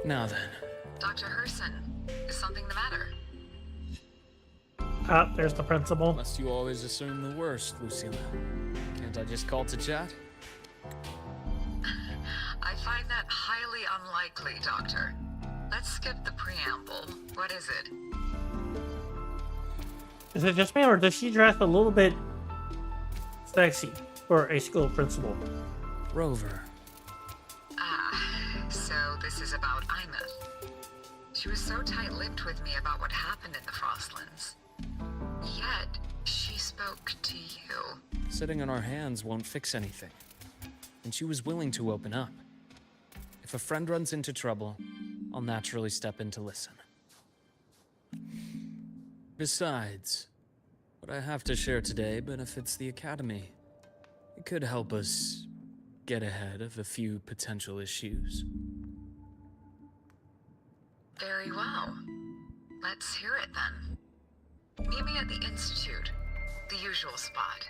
Now then. Dr. Herson, is something the matter? Ah, there's the principal. Must you always assume the worst, Lucilla? Can't I just call to chat? I find that highly unlikely, Doctor. Let's skip the preamble. What is it? Is it just me, or does she dress a little bit sexy for a school principal? Rover. Ah, so this is about Imeth. She was so tight-lipped with me about what happened in the Frostlands. Yet, she spoke to you. Sitting on our hands won't fix anything. And she was willing to open up. If a friend runs into trouble, I'll naturally step in to listen. Besides, what I have to share today benefits the Academy. It could help us get ahead of a few potential issues. Very well. Let's hear it then. Meet me at the Institute, the usual spot.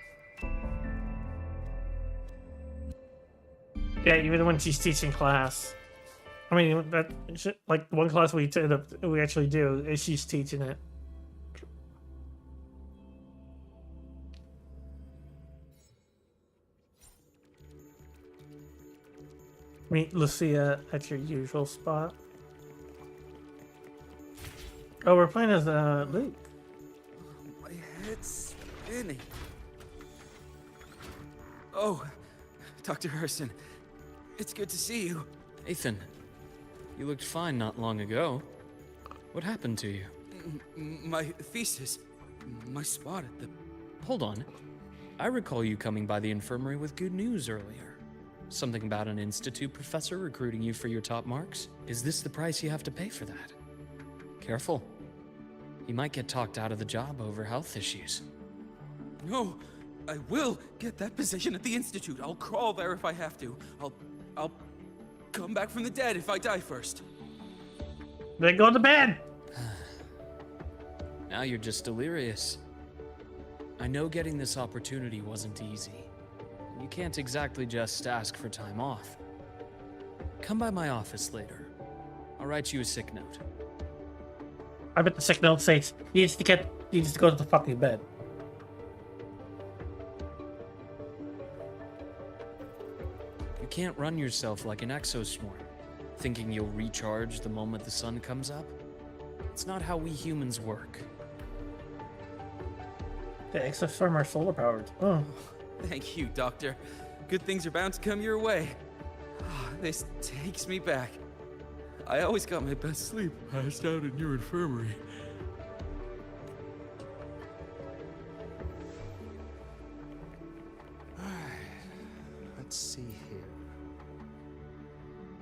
Yeah, even when she's teaching class. I mean, that like one class we actually do is she's teaching it. Meet Lucia at your usual spot. Oh, we're playing as Luuk. My head's spinning. Oh, Dr. Herson, it's good to see you. Ethan, you looked fine not long ago. What happened to you? My thesis, my spot at the... Hold on. I recall you coming by the infirmary with good news earlier. Something about an institute professor recruiting you for your top marks? Is this the price you have to pay for that? Careful. You might get talked out of the job over health issues. No, I will get that position at the Institute. I'll crawl there if I have to. I'll come back from the dead if I die first. Then go to bed! Now you're just delirious. I know getting this opportunity wasn't easy. You can't exactly just ask for time off. Come by my office later. I'll write you a sick note. I bet the sick note says he needs to go to the fucking bed. You can't run yourself like an exoswarm, thinking you'll recharge the moment the sun comes up. It's not how we humans work. The exoswarm are solar powered. Oh. Thank you, Doctor. Good things are bound to come your way. This takes me back. I always got my best sleep passed out in your infirmary. Let's see here.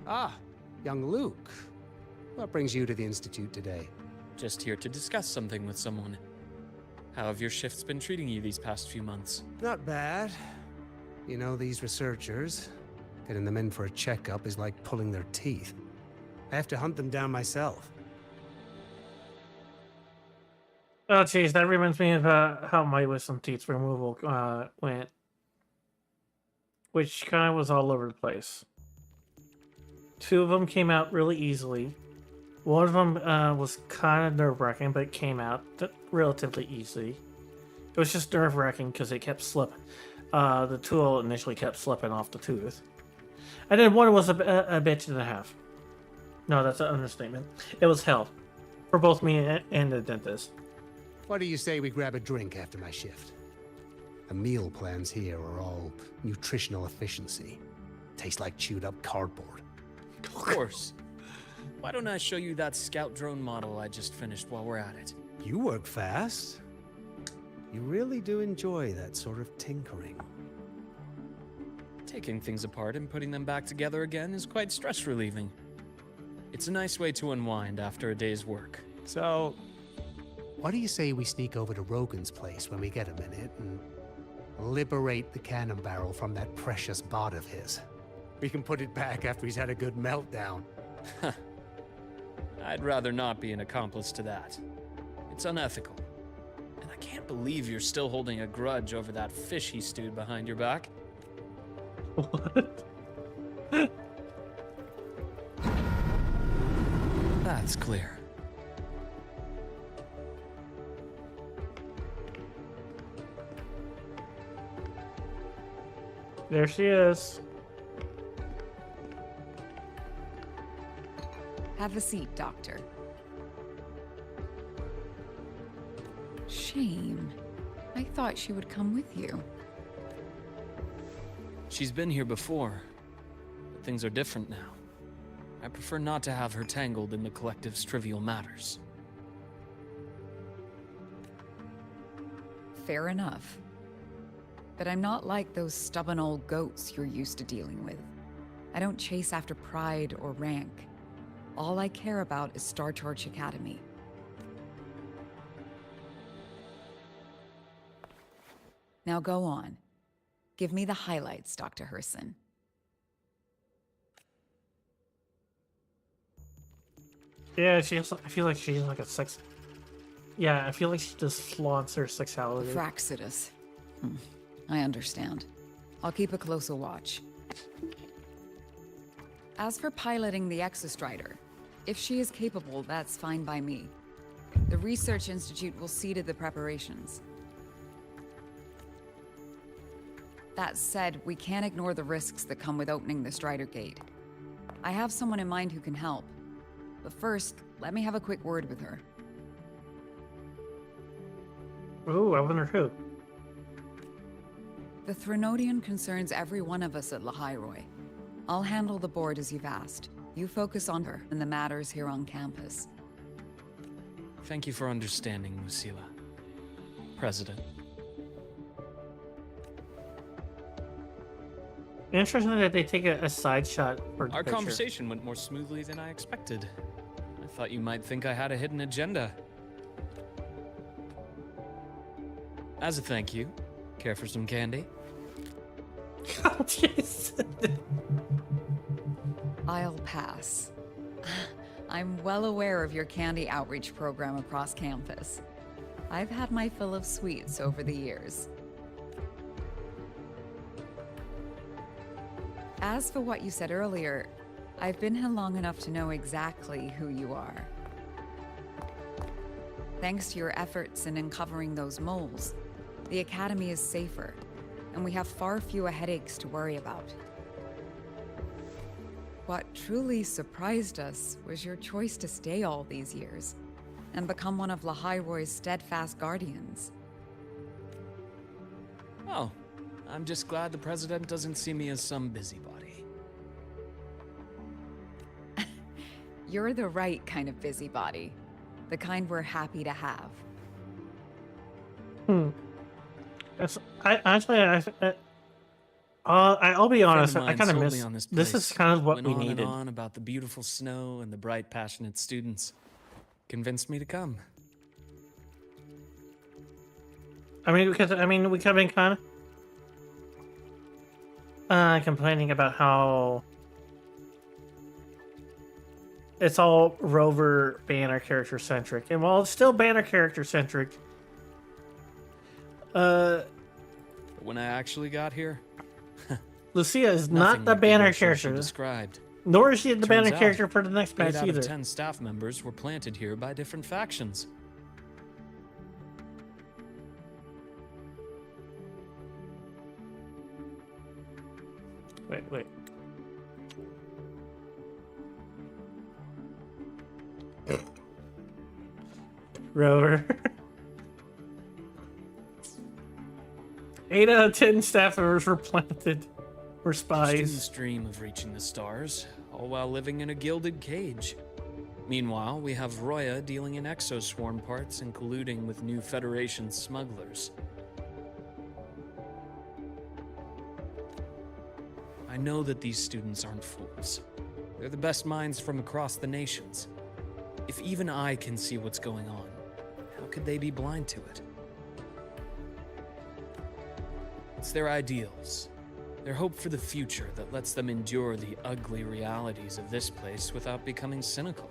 Ah, young Luke. What brings you to the Institute today? Just here to discuss something with someone. How have your shifts been treating you these past few months? Not bad. You know, these researchers, getting them in for a checkup is like pulling their teeth. I have to hunt them down myself. Oh, jeez, that reminds me of how my wisdom teeth removal went. Which kind of was all over the place. 2 of them came out really easily. One of them was kind of nerve-wracking, but it came out relatively easily. It was just nerve-wracking because it kept slipping. The tool initially kept slipping off the tooth. And then one was a bitch and a half. No, that's an understatement. It was hell. For both me and the dentist. What do you say we grab a drink after my shift? The meal plans here are all nutritional efficiency. Taste like chewed up cardboard. Of course. Why don't I show you that scout drone model I just finished while we're at it? You work fast. You really do enjoy that sort of tinkering. Taking things apart and putting them back together again is quite stress relieving. It's a nice way to unwind after a day's work. So, what do you say we sneak over to Rogan's place when we get a minute and liberate the cannon barrel from that precious bot of his? We can put it back after he's had a good meltdown. I'd rather not be an accomplice to that. It's unethical. And I can't believe you're still holding a grudge over that fish he stewed behind your back. What? That's clear. There she is. Have a seat, Doctor. Shame. I thought she would come with you. She's been here before, but things are different now. I prefer not to have her tangled in the collective's trivial matters. Fair enough. But I'm not like those stubborn old goats you're used to dealing with. I don't chase after pride or rank. All I care about is Star Torch Academy. Now go on. Give me the highlights, Dr. Herson. Yeah, I feel like she's like a sex. Yeah, I feel like she just flaunts her sexuality. Fraxidus. I understand. I'll keep a closer watch. As for piloting the Exostrider, if she is capable, that's fine by me. The Research Institute will see to the preparations. That said, we can't ignore the risks that come with opening the Strider Gate. I have someone in mind who can help. But first, let me have a quick word with her. Ooh, I wonder who. The Threnodian concerns every one of us at Lahairoi. I'll handle the board as you've asked. You focus on her and the matters here on campus. Thank you for understanding, Lucila. President. Interesting that they take a side shot for the Our picture. conversation went more smoothly than I expected. I thought you might think I had a hidden agenda. As a thank you, care for some candy? Oh, jeez. I'll pass. I'm well aware of your candy outreach program across campus. I've had my fill of sweets over the years. As for what you said earlier, I've been here long enough to know exactly who you are. Thanks to your efforts in uncovering those moles, the Academy is safer, and we have far fewer headaches to worry about. What truly surprised us was your choice to stay all these years and become one of Lahai-Roy's steadfast guardians. Oh, I'm just glad the President doesn't see me as some busybody. You're the right kind of busybody. The kind we're happy to have. I'll be honest. I kind of sold miss. me on This is kind of what Went we on needed. and on about the beautiful snow and the bright, passionate students. Convinced me to come. I mean, because we could have been kind of complaining about how it's all Rover banner character centric, and while it's still banner character centric, But when I actually got here, Lucia is nothing not the like banner brochure she character. described. Nor is she the banner Turns out, character for the next 8 match out either. of 10 staff members were planted here by different factions. Wait. Rover. 8 out of 10 staff members were planted. Were spies. Students dream of reaching the stars, all while living in a gilded cage. Meanwhile, we have Roya dealing in exoswarm parts and colluding with new Federation smugglers. I know that these students aren't fools. They're the best minds from across the nations. If even I can see what's going on, how could they be blind to it? It's their ideals, their hope for the future that lets them endure the ugly realities of this place without becoming cynical.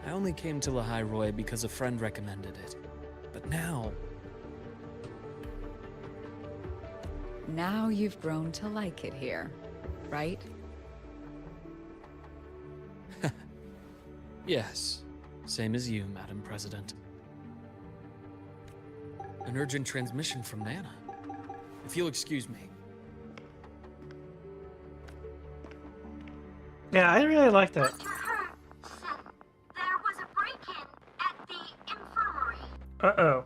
I only came to Lahai-Roy because a friend recommended it. But now... Now you've grown to like it here, right? Yes, same as you, Madam President. An urgent transmission from Nana. If you'll excuse me. Yeah, I really like that. There was a break-in at the infirmary. Uh-oh.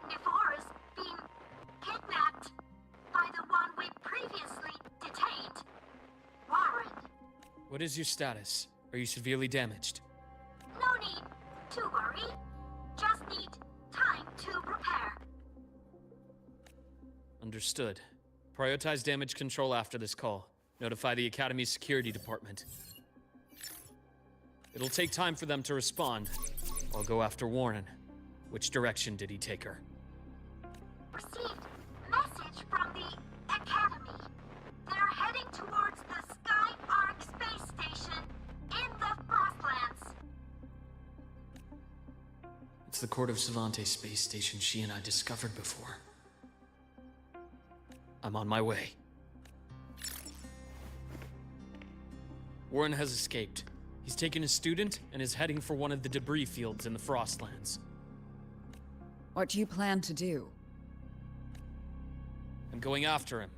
Nevora's being kidnapped by the one we previously detained, Warren. What is your status? Are you severely damaged? No need to worry. Just need time to repair. Understood. Prioritize damage control after this call. Notify the Academy's security department. It'll take time for them to respond. I'll go after Warren. Which direction did he take her? Received message from the Academy. They're heading towards the Sky Arc space station in the Frostlands. It's the Court of Savante space station she and I discovered before. I'm on my way. Warren has escaped. He's taken a student and is heading for one of the debris fields in the Frostlands. What do you plan to do? I'm going after him.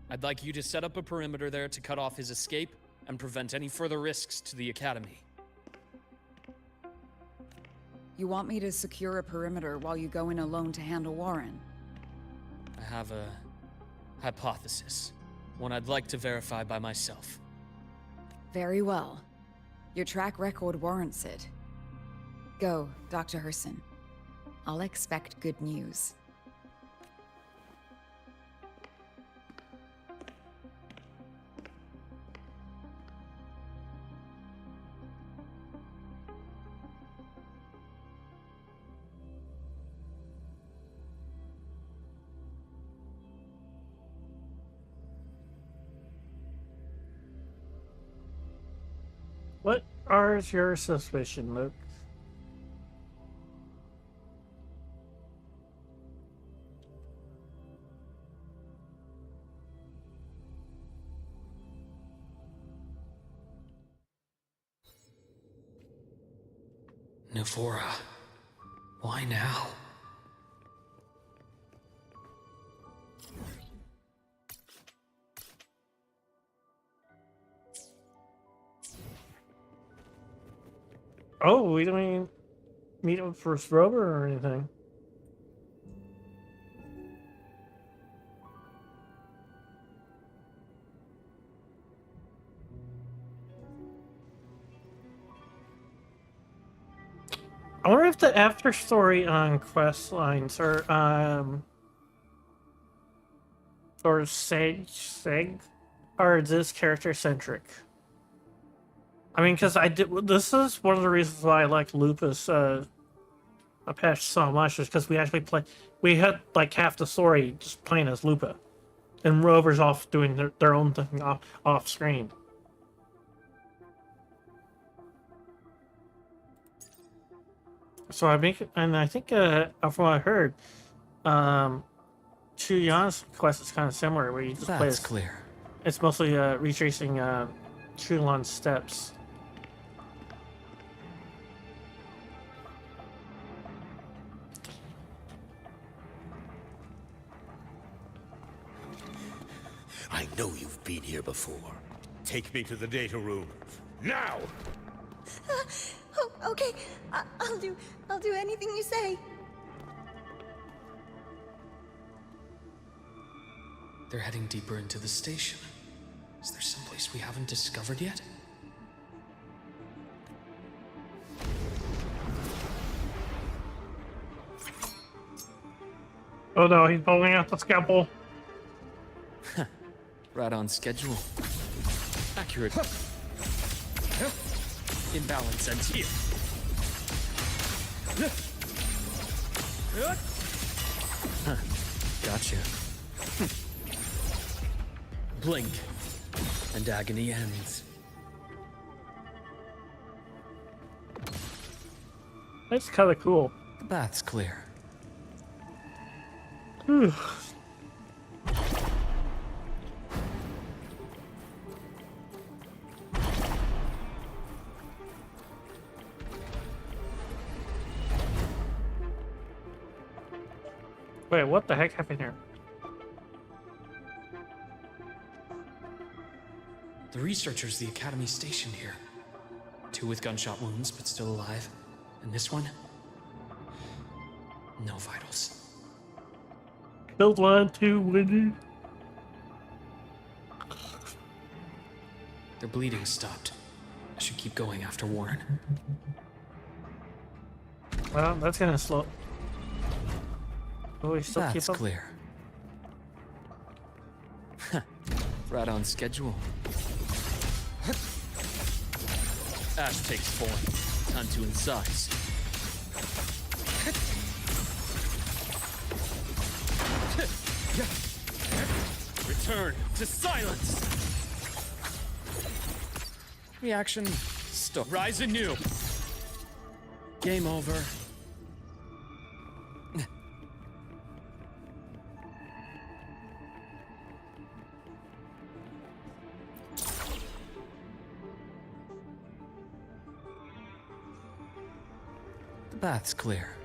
I'd like you to set up a perimeter there to cut off his escape and prevent any further risks to the Academy. You want me to secure a perimeter while you go in alone to handle Warren? I have a hypothesis. One I'd like to verify by myself. Very well. Your track record warrants it. Go, Dr. Herson. I'll expect good news. What are your suspicions, Luke? Navora. Why now? Oh, we don't even meet up for Rover or anything. I wonder if the Afterstory on quest lines are or seg are this character centric. I mean, because this is one of the reasons why I like Lupus patch so much, is because we had like half the story just playing as Lupa, and Rover's off doing their own thing off screen. So I think from what I heard, Chu Yan's quest is kind of similar, where you just play as clear. It's mostly retracing Chulan's steps. I know you've been here before. Take me to the data room. Now! Oh, okay. I'll do anything you say. They're heading deeper into the station. Is there someplace we haven't discovered yet? Oh no, he's pulling out the scalpel. Right on schedule. Accurate. Imbalance ends here. Huh. Gotcha. Blink, and agony ends. That's kind of cool. The bath's clear. Wait, what the heck happened here? The researchers the Academy stationed here. 2 with gunshot wounds, but still alive. And this one? No vitals. Build 1, 2, winning. Their bleeding stopped. I should keep going after Warren. Well, that's gonna slow. Oh, we still That's keep up? clear. Right on schedule. Ash takes form. Time to incise. Return to silence. Reaction. Stop. Rise anew. Game over. The bath's clear.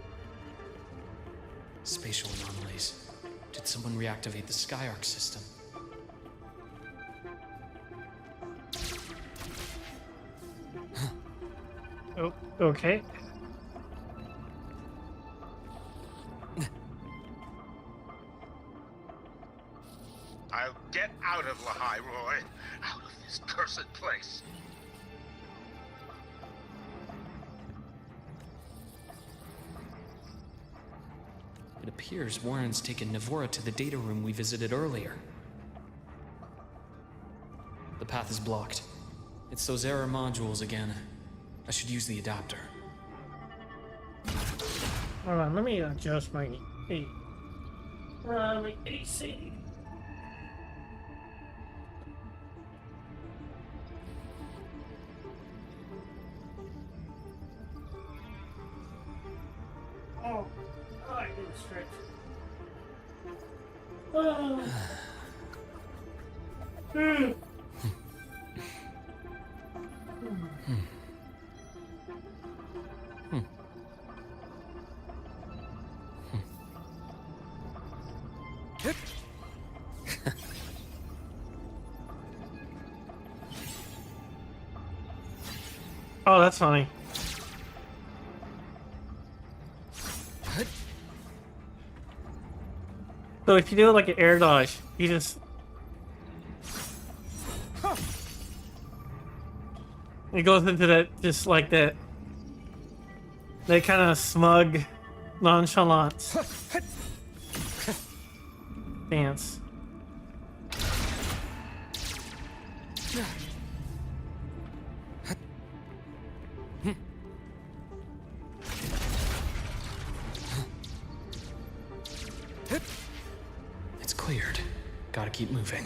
Spatial anomalies. Did someone reactivate the Skyarc system? Oh, okay. I'll get out of Lahai, Roy. Out of this cursed place. It appears Warren's taken Navora to the data room we visited earlier. The path is blocked. It's those error modules again. I should use the adapter. Hold on, let me adjust my AC. Oh, I didn't stretch. Oh. Oh, that's funny. So if you do like an air dodge, you just... It goes into that, just like that kind of smug nonchalance dance. It's cleared. Gotta keep moving.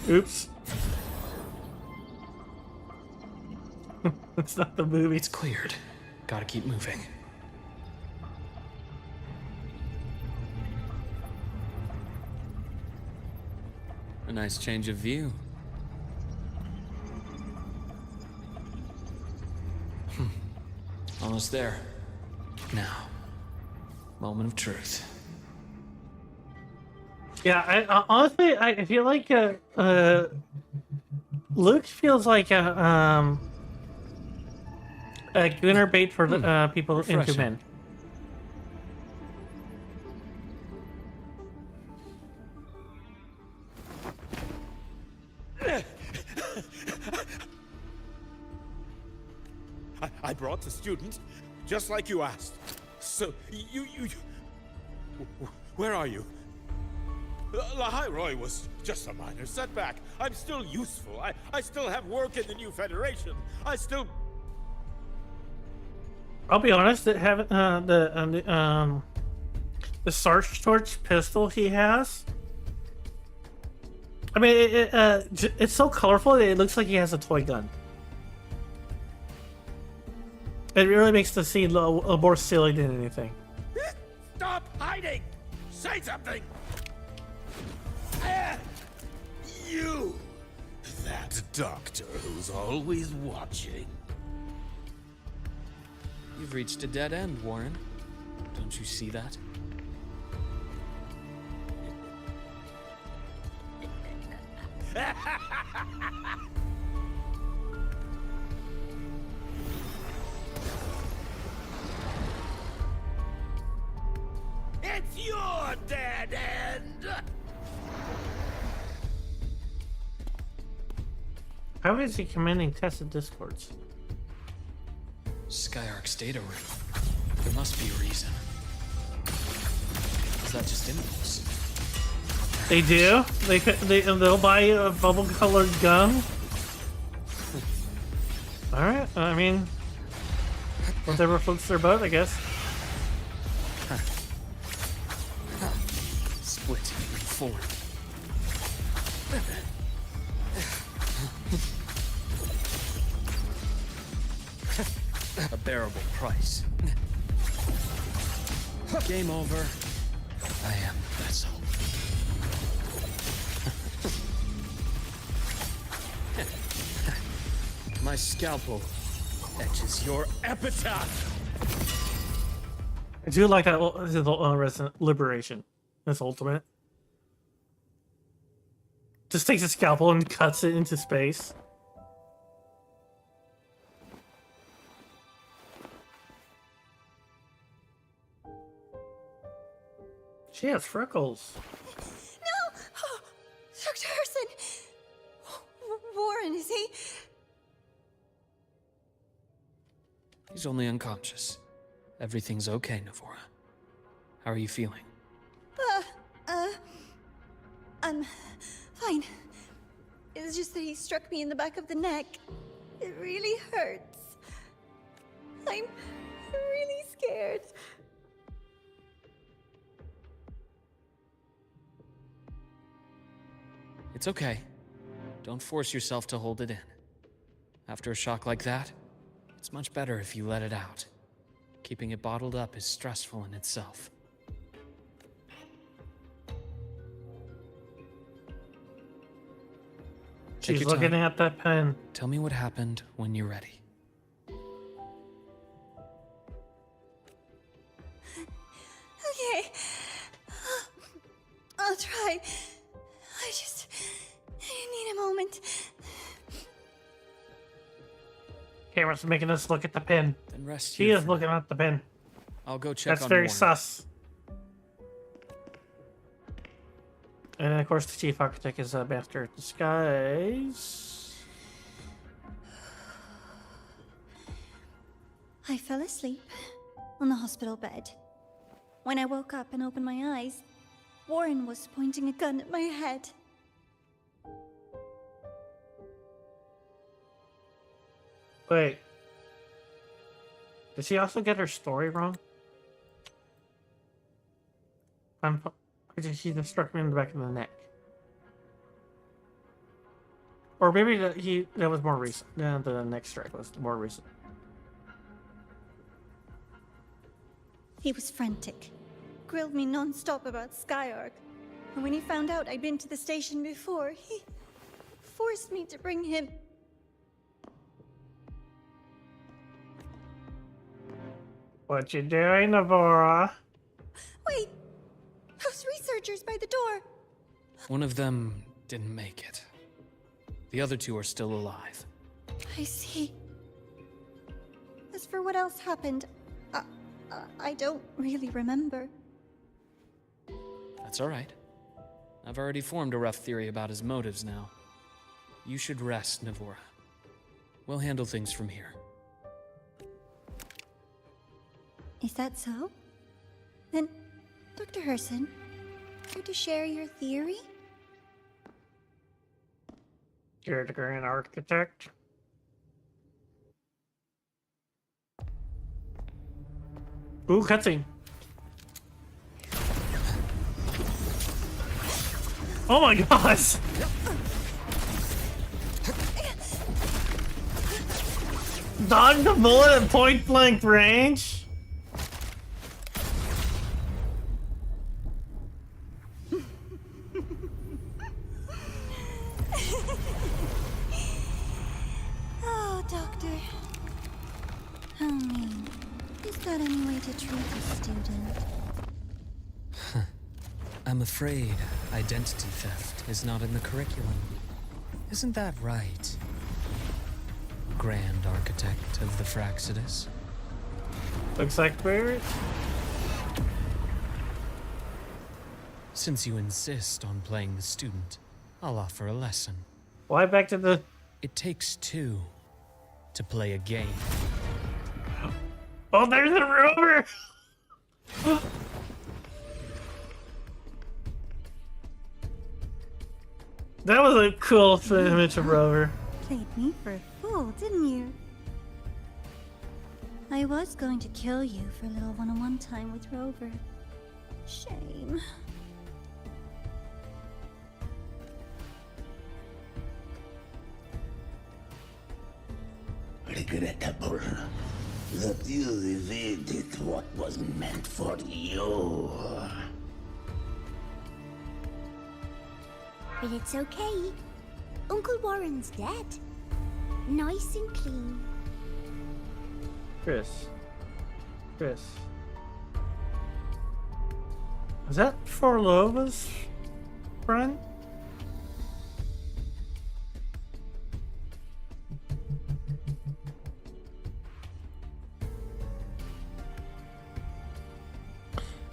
Oops. That's not the movie. It's cleared. Gotta keep moving. A nice change of view. Almost there. Now, moment of truth. Yeah, honestly, I feel like Luke feels like a gunner bait for people into Refreshing. men. I brought the student, just like you asked. So, you... Where are you? Lahai Roy was just a minor setback. I'm still useful. I still have work in the new Federation. I still... I'll be honest, that having the Sarge Torch pistol he has. I mean, it's so colorful that it looks like he has a toy gun. It really makes the scene a little more silly than anything. Stop hiding! Say something! You! That doctor who's always watching. You've reached a dead end, Warren. Don't you see that? It's your dead end! How is he commanding tested discords? Skyark's data room. There must be a reason. Is that just impulse? They do? They'll buy a bubble-colored gun? Alright, I mean... whatever floats their boat, I guess. Split and formed. A bearable price. Game over. I am the vessel. My scalpel etches your epitaph. I do like that Resident Liberation. That's ultimate. Just takes a scalpel and cuts it into space. She has freckles. No! Oh, Dr. Herson! Warren, is he? He's only unconscious. Everything's okay, Navora. How are you feeling? I'm fine. It's just that he struck me in the back of the neck. It really hurts. I'm really scared. It's okay. Don't force yourself to hold it in. After a shock like that, it's much better if you let it out. Keeping it bottled up is stressful in itself. Take She's your looking time. at that pen. Tell me what happened when you're ready. I'll try. I need a moment. Camera's making us look at the pin. Then rest She here is for looking now. at the pin. I'll go check That's on very Warren. sus. And then, of course, the chief architect is a master of disguise. I fell asleep on the hospital bed. When I woke up and opened my eyes, Warren was pointing a gun at my head. Wait. Did she also get her story wrong? Or did she just struck me in the back of the neck? Or maybe that was more recent. Yeah, the next strike was more recent. He was frantic, grilled me non-stop about Skyark. And when he found out I'd been to the station before, he forced me to bring him. What you doing, Navora? Wait! Those researchers by the door! One of them didn't make it. The other two are still alive. I see. As for what else happened, I don't really remember. That's all right. I've already formed a rough theory about his motives now. You should rest, Navora. We'll handle things from here. Is that so? Then, Dr. Herson, care to share your theory? You're the grand architect. Ooh, cutscene. Oh my gosh! Dodged the bullet at point blank range? Oh, Doctor. How mean. Is that any way to treat a student? I'm afraid identity theft is not in the curriculum. Isn't that right, Grand Architect of the Fraxidus? Looks like we're... Since you insist on playing the student, I'll offer a lesson. Why back to the... It takes two to play a game. Oh, there's the rover! That was a cool image of Rover. Played me for a fool, didn't you? I was going to kill you for a little one-on-one time with Rover. Shame. Regrettable that you evaded what was meant for you. But it's okay. Uncle Warren's dead. Nice and clean. Chris. Is that Forlova's friend?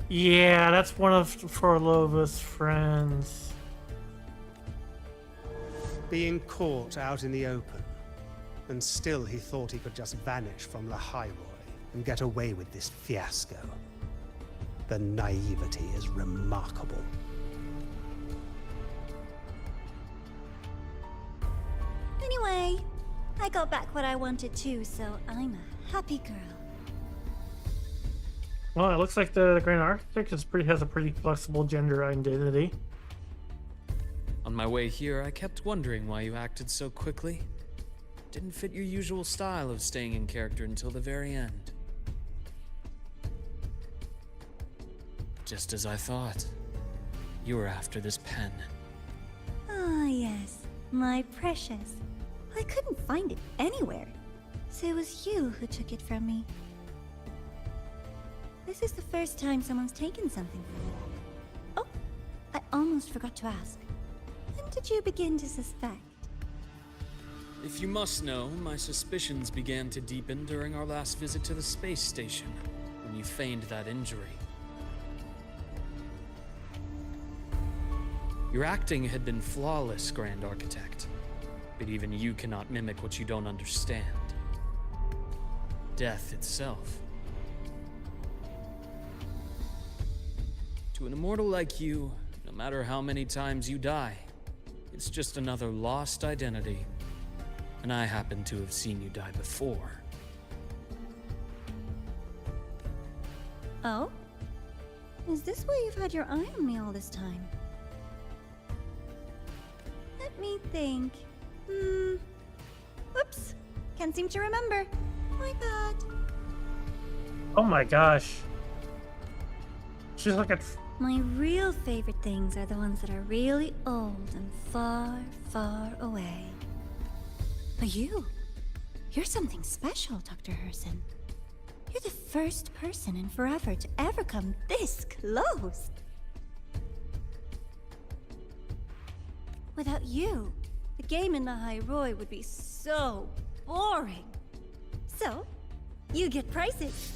Yeah, that's one of Forlova's friends. Being caught out in the open, and still he thought he could just vanish from Lahairoi and get away with this fiasco. The naivety is remarkable. Anyway, I got back what I wanted too, so I'm a happy girl. Well, it looks like the Grand Architect has a pretty flexible gender identity. On my way here, I kept wondering why you acted so quickly. Didn't fit your usual style of staying in character until the very end. Just as I thought. You were after this pen. Ah, yes. My precious. I couldn't find it anywhere. So it was you who took it from me. This is the first time someone's taken something from me. Oh, almost forgot to ask. When did you begin to suspect? If you must know, my suspicions began to deepen during our last visit to the space station, when you feigned that injury. Your acting had been flawless, Grand Architect, but even you cannot mimic what you don't understand. Death itself. To an immortal like you, no matter how many times you die, it's just another lost identity. And I happen to have seen you die before. Oh? Is this why you've had your eye on me all this time? Let me think. Oops. Can't seem to remember. My bad. Oh my gosh. She's like a... My real favorite things are the ones that are really old and far, far away. But you're something special, Dr. Herson. You're the first person in forever to ever come this close. Without you, the game in the High Roy would be so boring. So, you get prizes.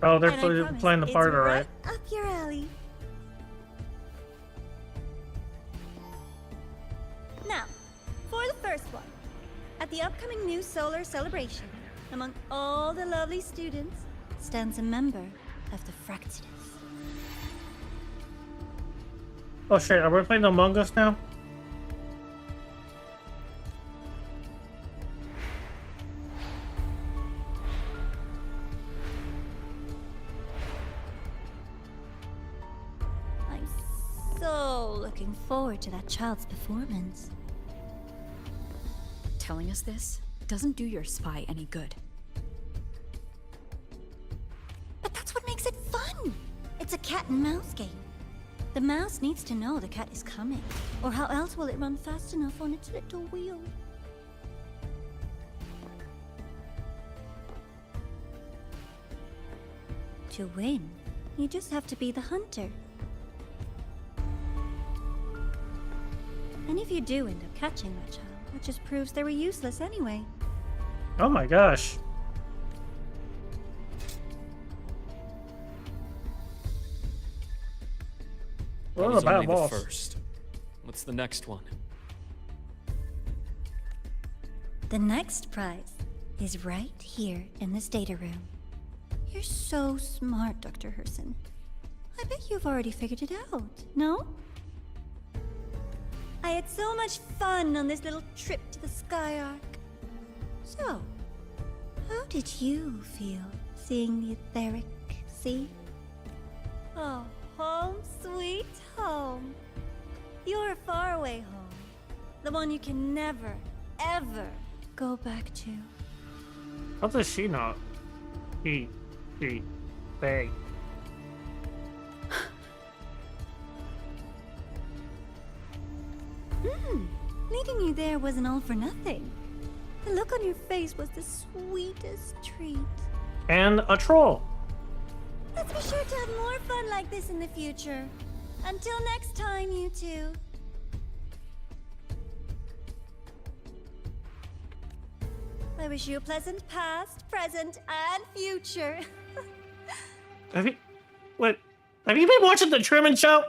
Oh, they're And I promise playing the part, it's alright. right up your alley. Now, for the first one. At the upcoming new solar celebration, among all the lovely students, stands a member of the Fraxidus. Oh shit, are we playing Among Us now? I'm so looking forward to that child's performance. Telling us this doesn't do your spy any good. But that's what makes it fun! It's a cat and mouse game. The mouse needs to know the cat is coming, or how else will it run fast enough on its little wheel? To win, you just have to be the hunter. And if you do end up catching that child, that just proves they were useless anyway. Oh my gosh. That What was about only the boss? first. What's the next one? The next prize is right here in this data room. You're so smart, Dr. Herson. I bet you've already figured it out, no? I had so much fun on this little trip to the Sky Arc. So, how did you feel seeing the etheric sea? Oh, home sweet home. Your faraway home. The one you can never, ever go back to. How does she not? They. Meeting you there wasn't all for nothing. The look on your face was the sweetest treat. And a troll. Let's be sure to have more fun like this in the future. Until next time, you two. I wish you a pleasant past, present, and future. Have you been watching the Truman Show?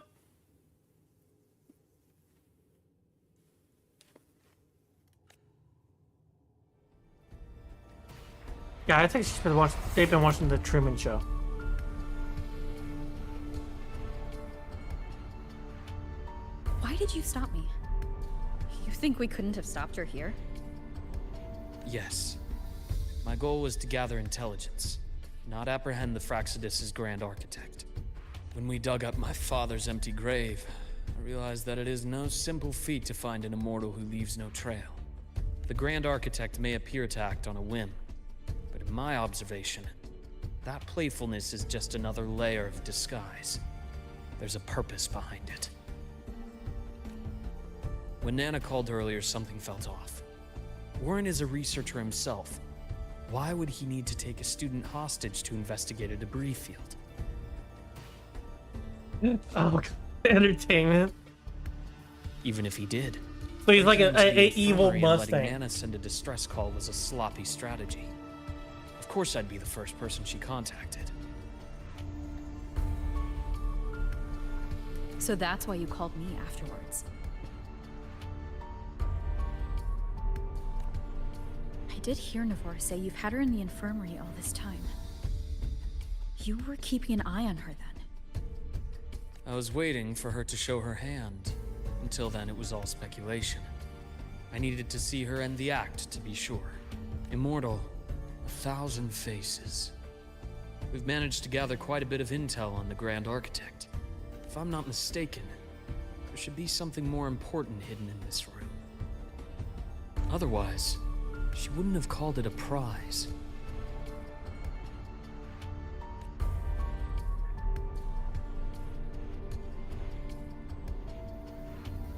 Yeah, I think they've been watching the Truman Show. Why did you stop me? You think we couldn't have stopped her here? Yes. My goal was to gather intelligence, not apprehend the Fraxidus' Grand Architect. When we dug up my father's empty grave, I realized that it is no simple feat to find an immortal who leaves no trail. The Grand Architect may appear to act on a whim, but in my observation, that playfulness is just another layer of disguise. There's a purpose behind it. When Nana called earlier, something felt off. Warren is a researcher himself. Why would he need to take a student hostage to investigate a debris field? Oh, entertainment. Even if he did. So he's like returning to the a evil infirmary and Mustang. Letting Nana send a distress call was a sloppy strategy. Of course I'd be the first person she contacted. So that's why you called me afterwards. I did hear Navor say you've had her in the infirmary all this time. You were keeping an eye on her then. I was waiting for her to show her hand. Until then, it was all speculation. I needed to see her end the act to be sure. Immortal, 1,000 faces. We've managed to gather quite a bit of intel on the Grand Architect. If I'm not mistaken, there should be something more important hidden in this room. Otherwise, she wouldn't have called it a prize.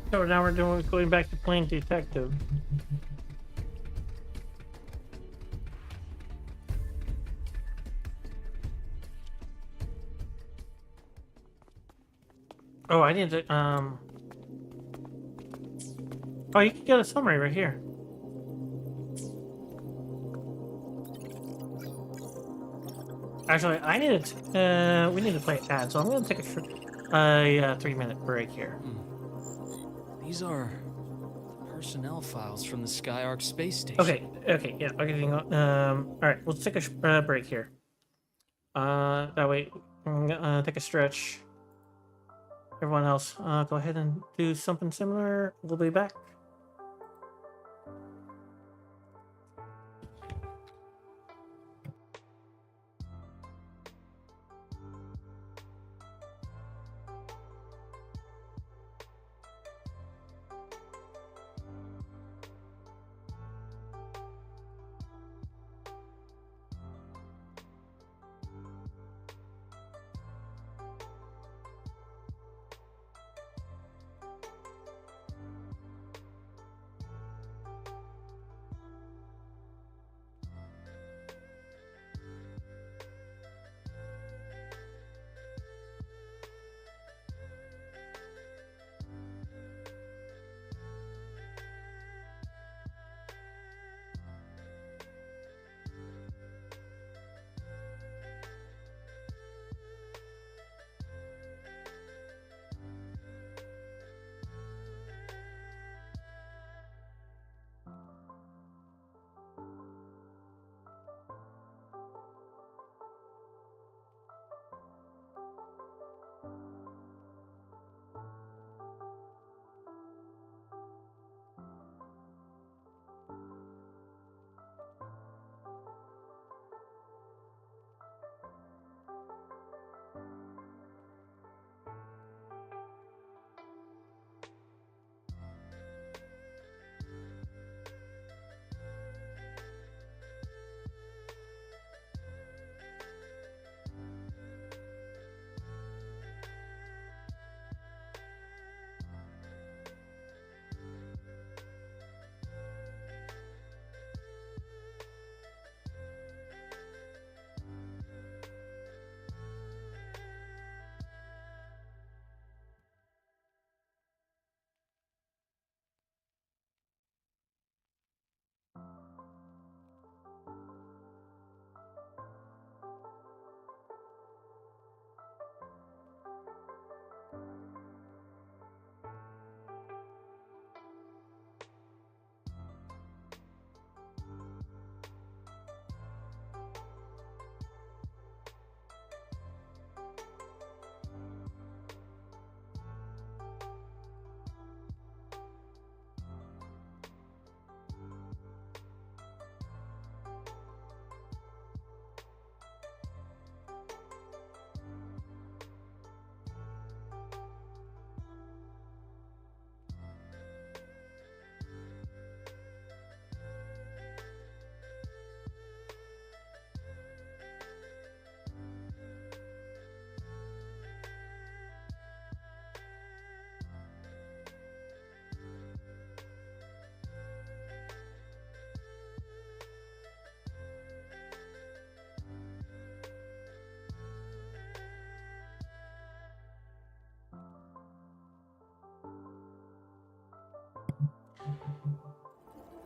So now we're going back to playing detective. Oh, I need to, oh, you can get a summary right here. Actually, I need to, we need to play ad, so I'm gonna take a 3-minute break here. These are personnel files from the Skyark space station. Okay, yeah, okay, alright, let's take a break here. That way, I'm gonna take a stretch. Everyone else, go ahead and do something similar. We'll be back.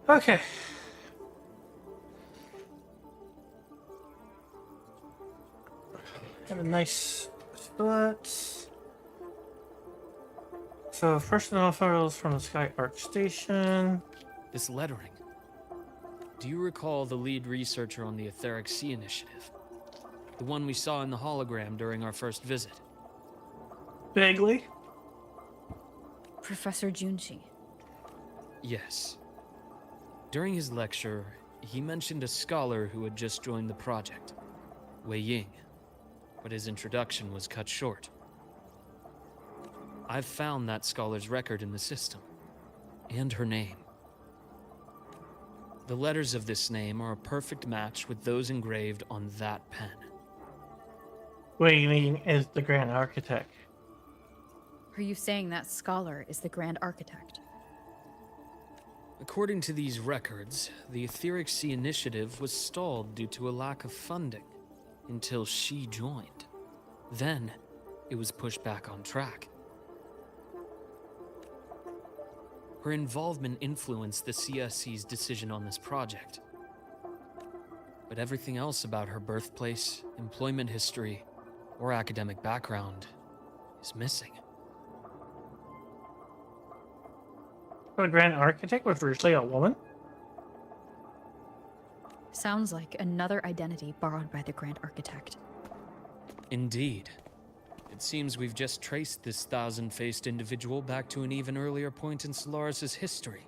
Okay. Have a nice split. So first and all photos from the Sky Arc Station. This lettering. Do you recall the lead researcher on the Etheric Sea Initiative? The one we saw in the hologram during our first visit? Vaguely. Professor Junshi. Yes. During his lecture, he mentioned a scholar who had just joined the project, Wei Ying, but his introduction was cut short. I've found that scholar's record in the system, and her name. The letters of this name are a perfect match with those engraved on that pen. Wei Ying is the Grand Architect. Are you saying that scholar is the Grand Architect? According to these records, the Etheric Sea Initiative was stalled due to a lack of funding until she joined. Then, it was pushed back on track. Her involvement influenced the CSC's decision on this project. But everything else about her birthplace, employment history, or academic background is missing. The Grand Architect was virtually a woman? Sounds like another identity borrowed by the Grand Architect. Indeed. It seems we've just traced this thousand-faced individual back to an even earlier point in Solaris' history.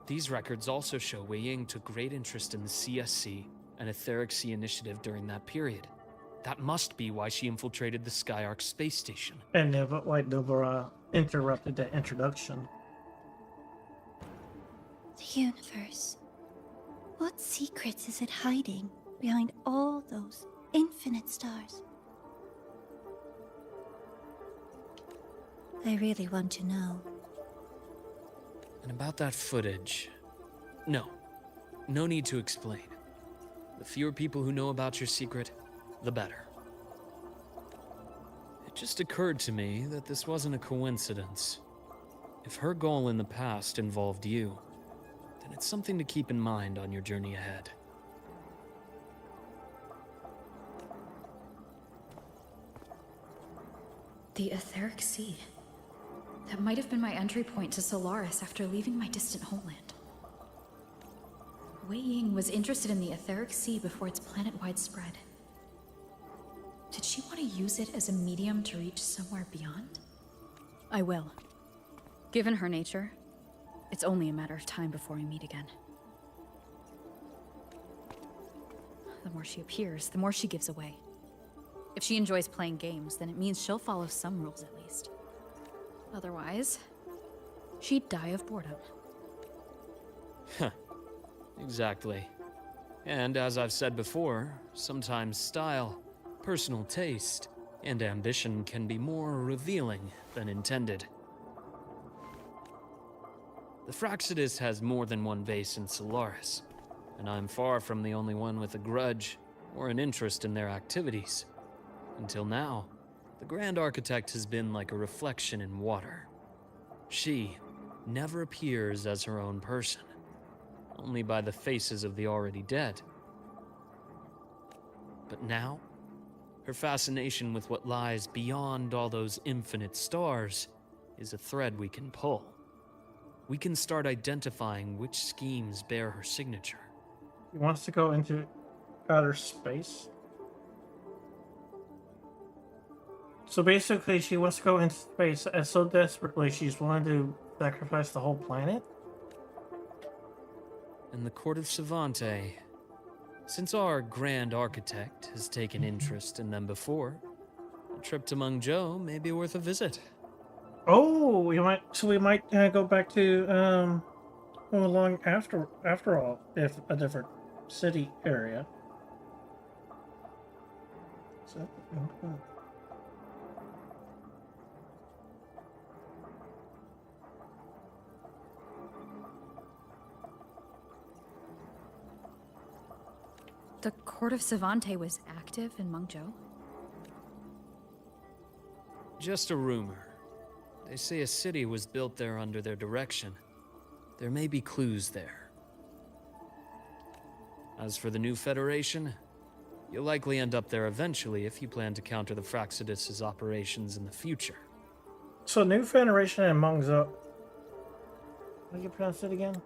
These records also show Wei Ying took great interest in the CSC and Etheric Sea Initiative during that period. That must be why she infiltrated the Skyark space station. And why Nova interrupted that introduction. The universe. What secrets is it hiding behind all those infinite stars? I really want to know. And about that footage... No need to explain. The fewer people who know about your secret, the better. It just occurred to me that this wasn't a coincidence. If her goal in the past involved you, then it's something to keep in mind on your journey ahead. The Etheric Sea. That might have been my entry point to Solaris after leaving my distant homeland. Wei Ying was interested in the Etheric Sea before its planet-wide spread. Did she want to use it as a medium to reach somewhere beyond? I will. Given her nature, it's only a matter of time before we meet again. The more she appears, the more she gives away. If she enjoys playing games, then it means she'll follow some rules at least. Otherwise, she'd die of boredom. Huh. Exactly. And as I've said before, sometimes style, personal taste, and ambition can be more revealing than intended. The Fraxidus has more than one base in Solaris, and I'm far from the only one with a grudge or an interest in their activities. Until now, the Grand Architect has been like a reflection in water. She never appears as her own person, only by the faces of the already dead. But now, her fascination with what lies beyond all those infinite stars is a thread we can pull. We can start identifying which schemes bear her signature. He wants to go into outer space. So basically, she wants to go into space and so desperately she's willing to sacrifice the whole planet? In the Court of Savante, since our Grand Architect has taken interest in them before, a trip to Mengzhou may be worth a visit. Oh, we might go back to go along after all, if a different city area. So, The Court of Savante was active in Mengzhou? Just a rumor. They say a city was built there under their direction. there may be clues there. As for the new Federation, you'll likely end up there eventually if you plan to counter the Fraxidus' operations in the future. So, New Federation and Mongzo. How do you pronounce it again?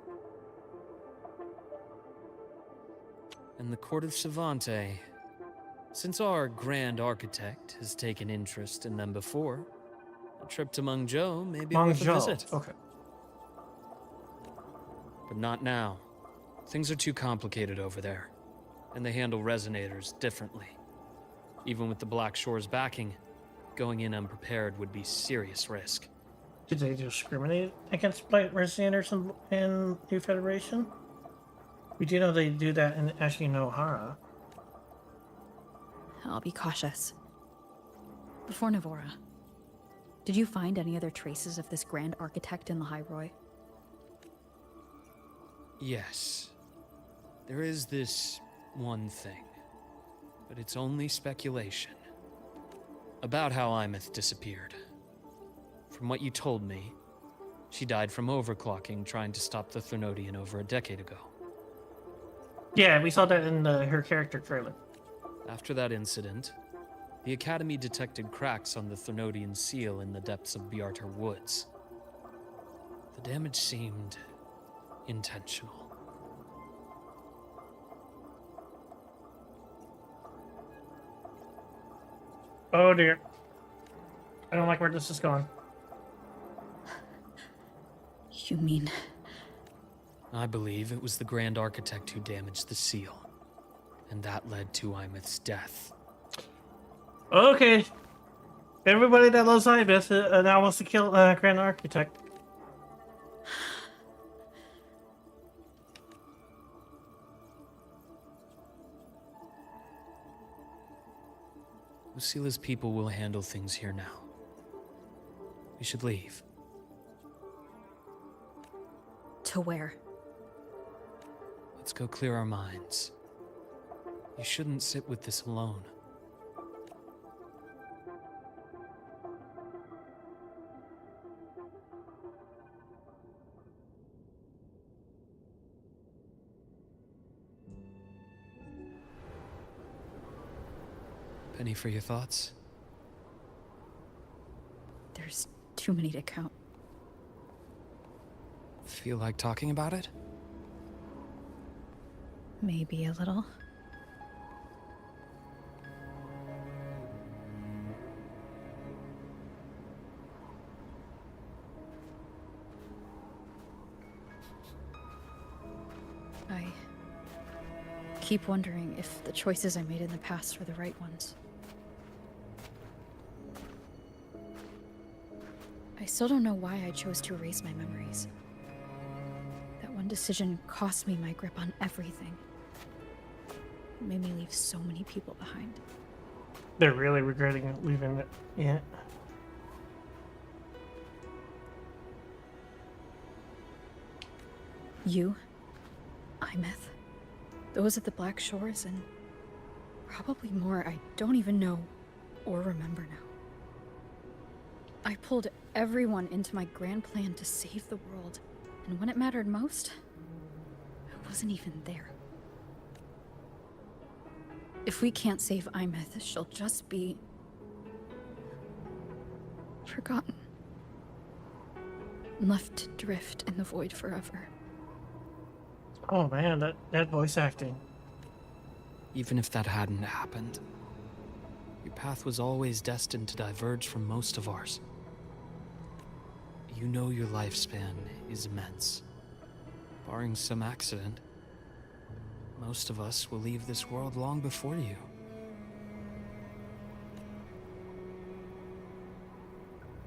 And the Court of Savante. Since our Grand Architect has taken interest in them before, a trip to Mengzhou may be worth a visit. Okay. But not now. Things are too complicated over there, and they handle resonators differently. Even with the Black Shore's backing, going in unprepared would be serious risk. Did they discriminate against Blight Resonators in New Federation? We do know they do that in Ashinohara. I'll be cautious. Before Navora, did you find any other traces of this Grand Architect in the High Roy? Yes. There is this one thing, but it's only speculation. About how Imeth disappeared. From what you told me, she died from overclocking trying to stop the Threnodian over a decade ago. Yeah, we saw that in her character trailer. After that incident, the Academy detected cracks on the Threnodian seal in the depths of Biartar Woods. The damage seemed intentional. Oh dear. I don't like where this is going. You mean... I believe it was the Grand Architect who damaged the seal, and that led to Imeth's death. Okay. Everybody that loves Ibis now wants to kill Grand Architect. Lucila's people will handle things here now. We should leave. To where? Let's go clear our minds. You shouldn't sit with this alone. Penny for your thoughts? There's too many to count. Feel like talking about it? Maybe a little. I keep wondering if the choices I made in the past were the right ones. I still don't know why I chose to erase my memories. That one decision cost me my grip on everything. It made me leave so many people behind. They're really regretting leaving it. Yeah. You, Imeth, those at the Black Shores, and probably more I don't even know or remember now. I pulled everyone into my grand plan to save the world, and when it mattered most, I wasn't even there. If we can't save Imeth, she'll just be... forgotten. Left to drift in the void forever. Oh man, that voice acting. Even if that hadn't happened, your path was always destined to diverge from most of ours. You know your lifespan is immense. Barring some accident, most of us will leave this world long before you.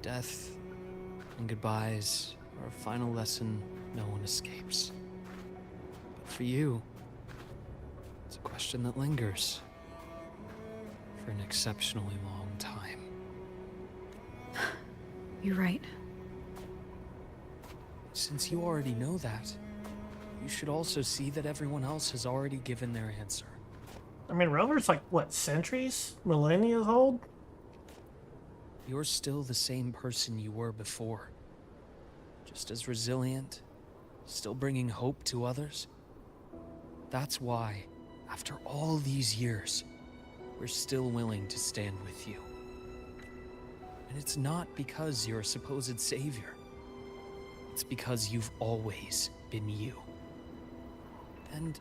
Death and goodbyes are a final lesson no one escapes. But for you, it's a question that lingers for an exceptionally long time. You're right. Since you already know that, you should also see that everyone else has already given their answer. I mean, Rover's like, what, centuries? Millennia old? You're still the same person you were before. Just as resilient, still bringing hope to others. That's why, after all these years, we're still willing to stand with you. And it's not because you're a supposed savior. It's because you've always been you. And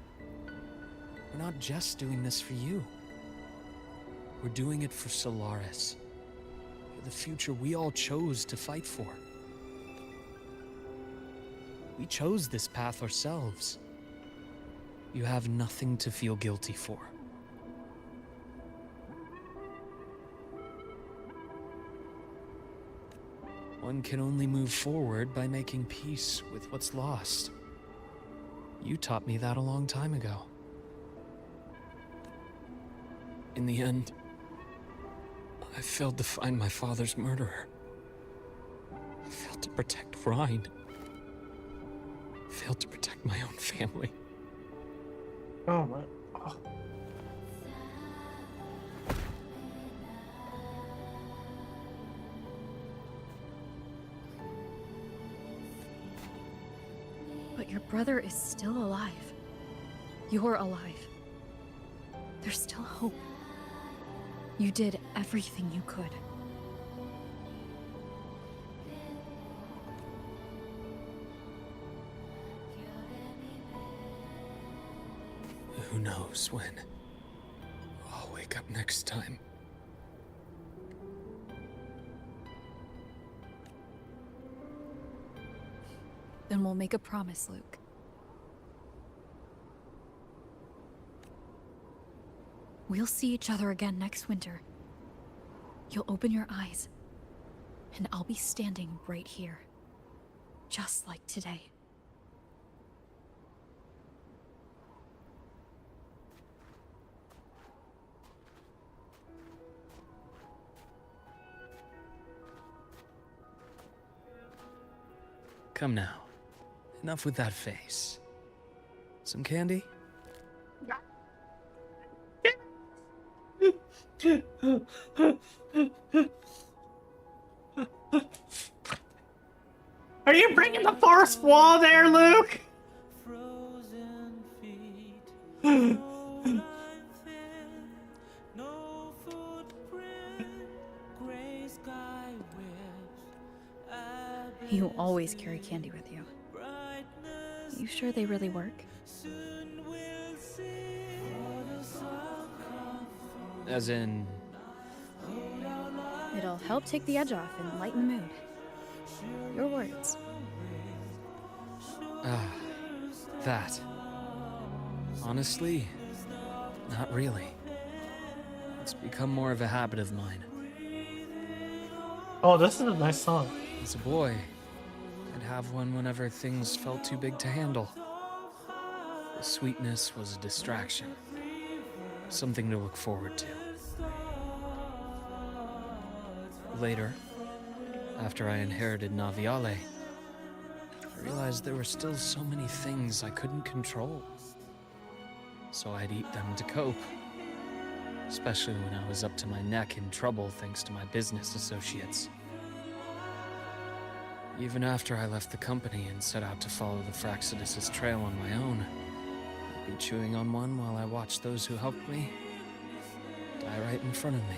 we're not just doing this for you. We're doing it for Solaris. For the future we all chose to fight for. We chose this path ourselves. You have nothing to feel guilty for. One can only move forward by making peace with what's lost. You taught me that a long time ago. In the end, I failed to find my father's murderer. I failed to protect Rhine. I failed to protect my own family. Oh my. Oh. But your brother is still alive. You're alive. There's still hope. You did everything you could. Who knows when I'll wake up next time. Then we'll make a promise, Luuk. We'll see each other again next winter. You'll open your eyes, and I'll be standing right here. Just like today. Come now. Enough with that face. Some candy? Are you bringing the forest wall there, Luuk? You always carry candy with you. You sure they really work? As in... It'll help take the edge off and lighten the mood. Your words. Ah, that. Honestly, not really. It's become more of a habit of mine. Oh, this is a nice song. As a boy, I'd have one whenever things felt too big to handle. The sweetness was a distraction. Something to look forward to. Later, after I inherited Naviale, I realized there were still so many things I couldn't control. So I'd eat them to cope. Especially when I was up to my neck in trouble thanks to my business associates. Even after I left the company and set out to follow the Fraxidus' trail on my own, I'd be chewing on one while I watched those who helped me die right in front of me.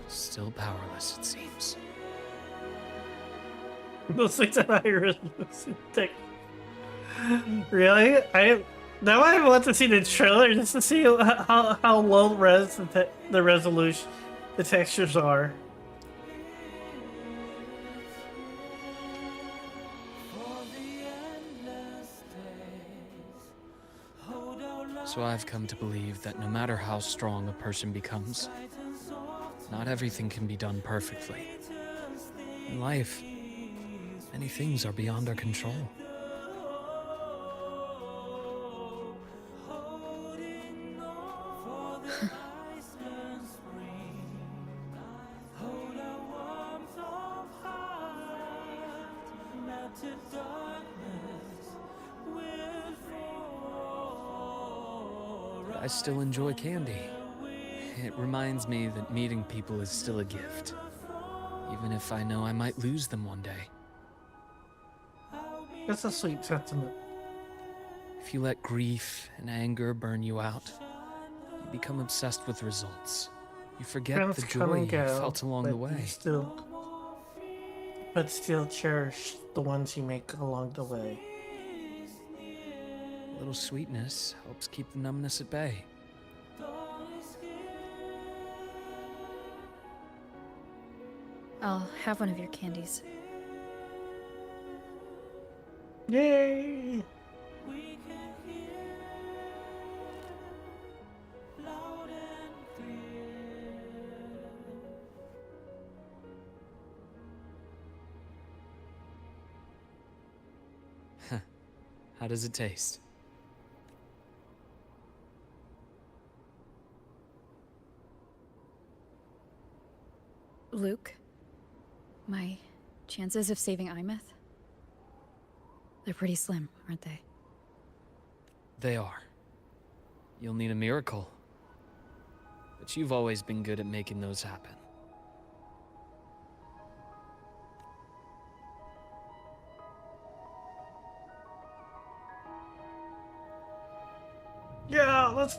Still powerless, it seems. Those things that I really Really? Now I want to see the trailer just to see how low res the resolution, the textures are. So I've come to believe that no matter how strong a person becomes, not everything can be done perfectly. In life, many things are beyond our control. I still enjoy candy. It reminds me that meeting people is still a gift, even if I know I might lose them one day. That's a sweet sentiment. If you let grief and anger burn you out, you become obsessed with results. You forget Friends the come joy and you go, felt along but the way. still cherish the ones you make along the way. A little sweetness helps keep the numbness at bay. I'll have one of your candies. Yay! How does it taste? Luuk, my chances of saving Imeth? They're pretty slim, aren't they? They are. You'll need a miracle. But you've always been good at making those happen. Yeah, let's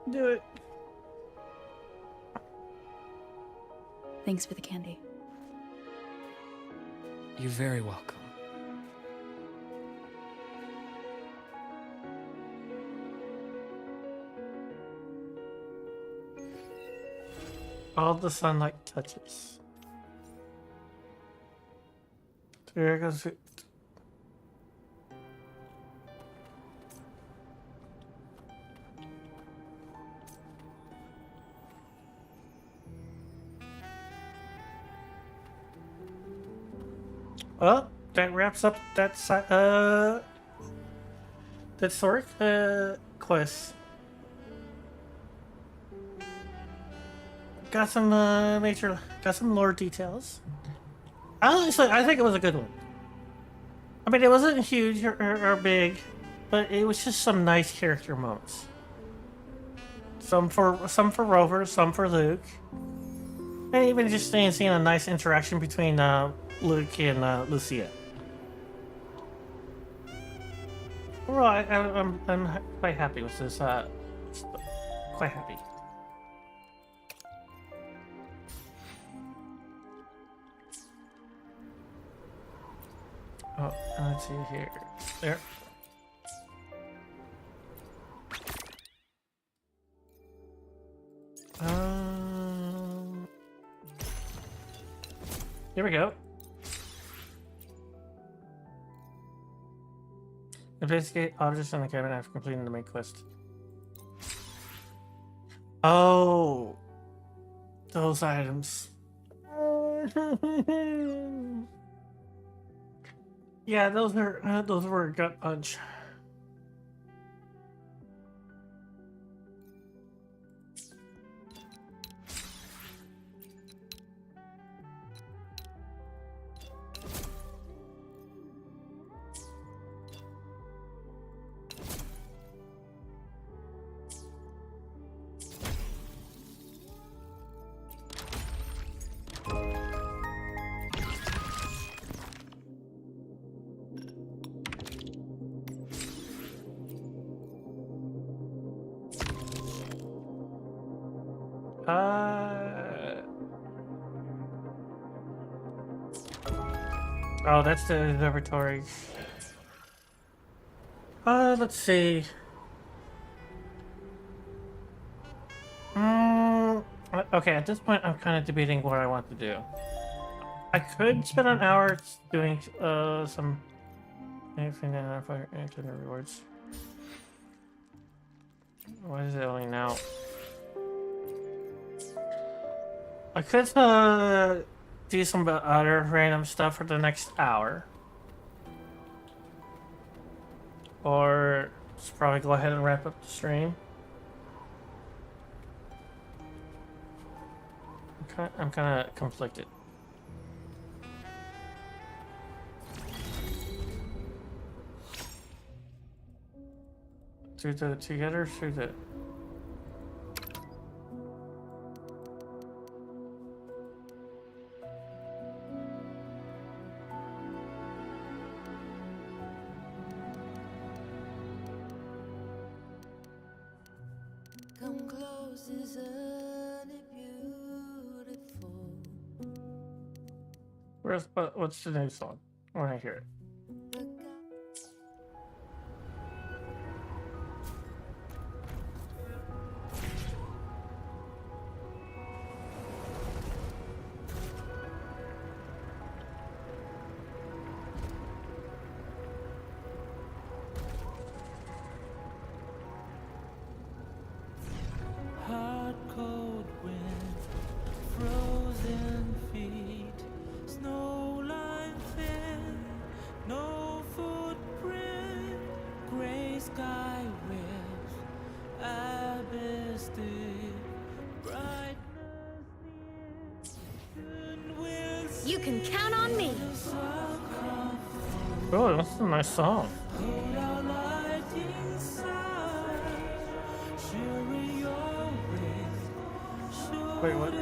do it. Thanks for the candy. You're very welcome. All the sunlight touches. There goes it. Well, that wraps up that Thoric quest. Got some got some lore details. Honestly, I think it was a good one. I mean, it wasn't huge or big, but it was just some nice character moments. Some for Rover, some for Luuk, and even just seeing a nice interaction between Luuk and Lucia. Overall, I'm quite happy with this. Quite happy. Oh, let's see here. There. Here we go. Investigate objects in the cabin after completing the main quest. Oh, those items. Yeah, those were a gut punch. Oh, that's the observatory. Let's see. Okay, at this point, I'm kind of debating what I want to do. I could spend an hour doing some anything that identify into the rewards. Why is it only now? I could do some other random stuff for the next hour, or just probably go ahead and wrap up the stream. I'm kind of conflicted. Do the together through the. Come close, isn't it beautiful? What's the new song? I want to hear it. Hard cold wind, frozen feet, snow line thin, no footprint, gray sky rips, abyss deep, brightness near, soon we'll You can count on me. Oh, that's a nice song. hold our light inside, sharing your wings, Wait, what?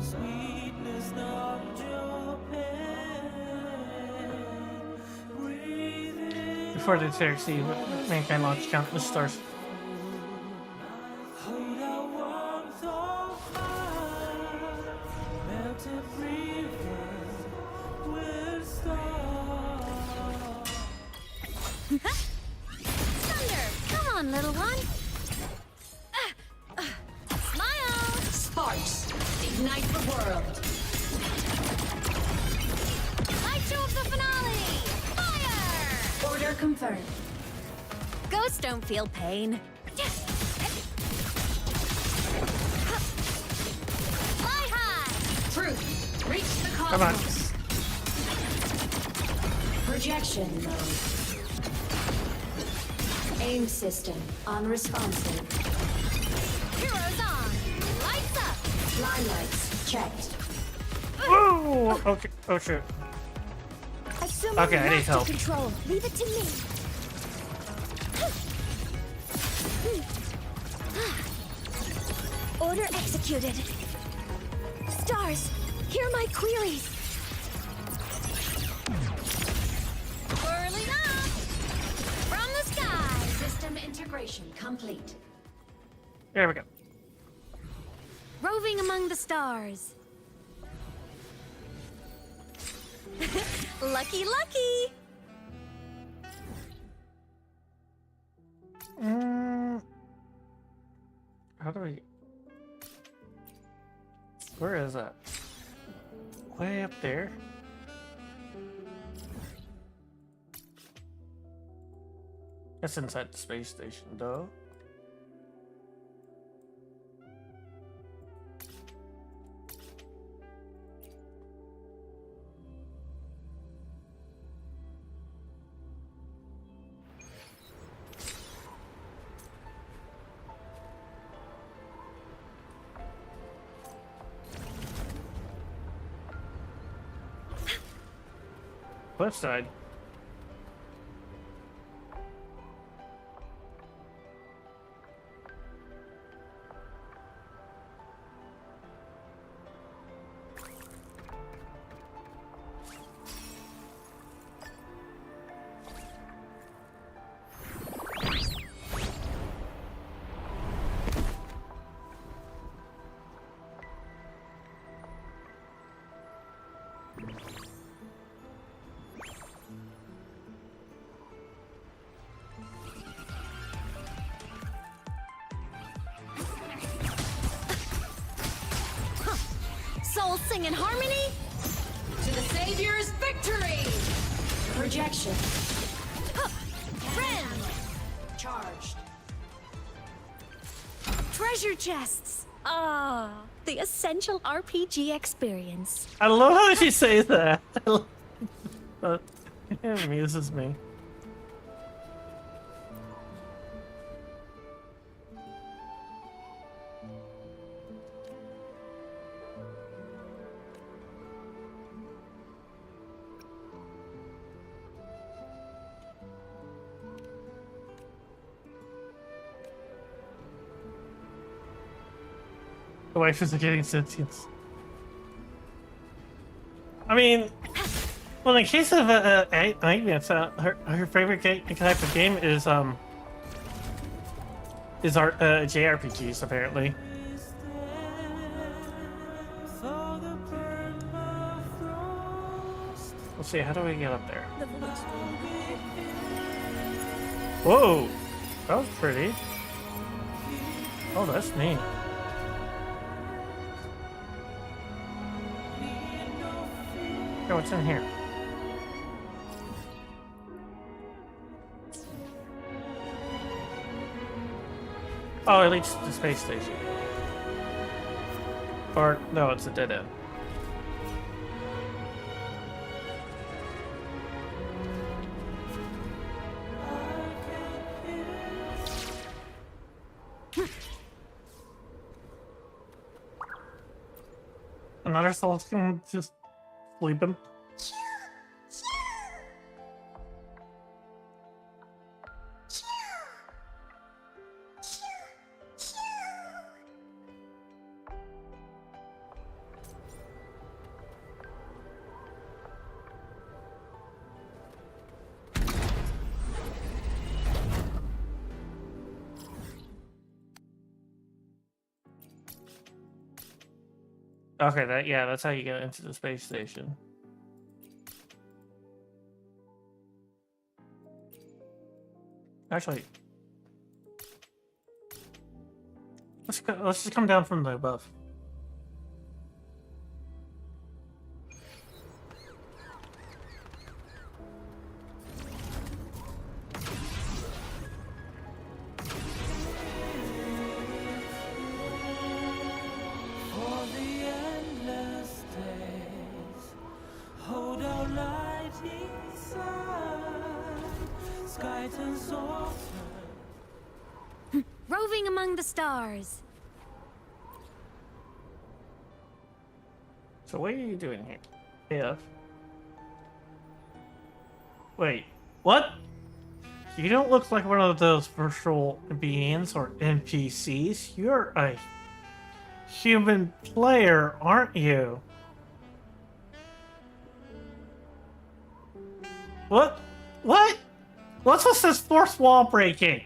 sweetness numbed your pain. Breathe Before the taxi, mankind launched countless stars. hold our warmth of heart, melted rivers will stop. Thunder, come on, little one. Smile. Sparks, ignite the world. Light show of the finale. Fire. Order confirmed. Ghosts don't feel pain. Fly high. Truth, reach the Come on. cosmos. Projection mode. Aim system unresponsive. Heroes on. Lights up. Line lights checked. Oh, okay. Oh shit. Assuming Okay, I need master help. control. Leave it to me. Order executed. Stars, hear my queries. Whirling up from the sky. System integration complete. There we go. Roving among the stars. Lucky, lucky. How do we? Where is that? Way up there. That's inside the space station, though. Left side. Souls sing in harmony. To the Savior's victory! Projection. Friend. Charged. Treasure chests. Ah, the essential RPG experience. I love how she says that. It amuses me. The wife is getting sentience. I mean, well, in the case of Agnes, her favorite type of game is is our JRPGs apparently. Let's see, how do we get up there? Whoa, that was pretty. Oh, that's neat. Oh, what's in here? Oh, it leads to the space station. Or, no, it's a dead end. Another soul's gonna just sleep him. Okay, that's how you get into the space station. Actually, let's just come down from the above. Roving among the stars. So what are you doing here? Yeah. Wait, what? You don't look like one of those virtual beings or NPCs. You're a human player, aren't you? What? What? What's with this fourth wall breaking?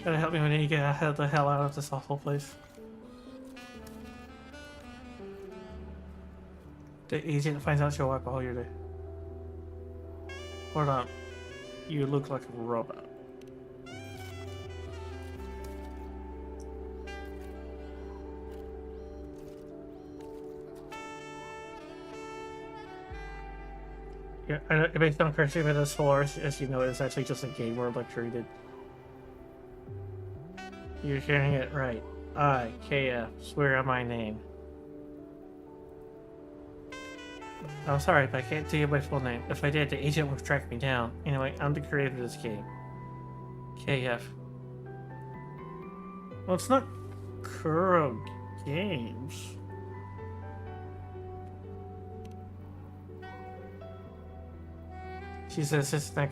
Gotta help me when you get the hell out of this awful place. The agent finds out your wipe all your day. Hold on. You look like a robot. Yeah, I know it may sound crazy, but as far as you know, it's actually just a game world like treated. You're hearing it right. I, KF, swear on my name. I'm sorry, but I can't tell you my full name. If I did, the agent would track me down. Anyway, I'm the creator of this game. KF. Well, it's not Kuro Games. She's an assistant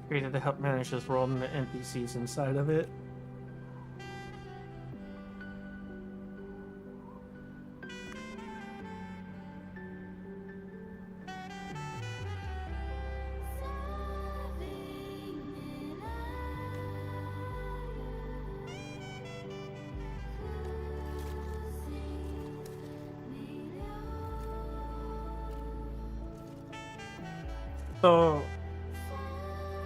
created to help manage this world and the NPCs inside of it. So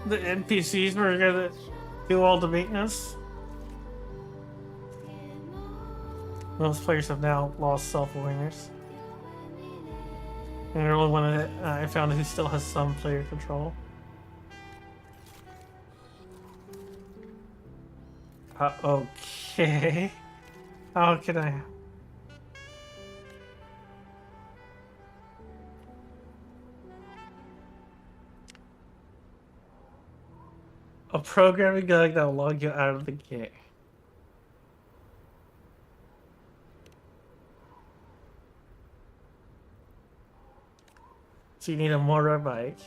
the NPCs were gonna do all the maintenance. Most players have now lost self-awareness. And the only one that I found who still has some player control. Okay. How can I? A programming guide that'll log you out of the game. So you need a motorbike.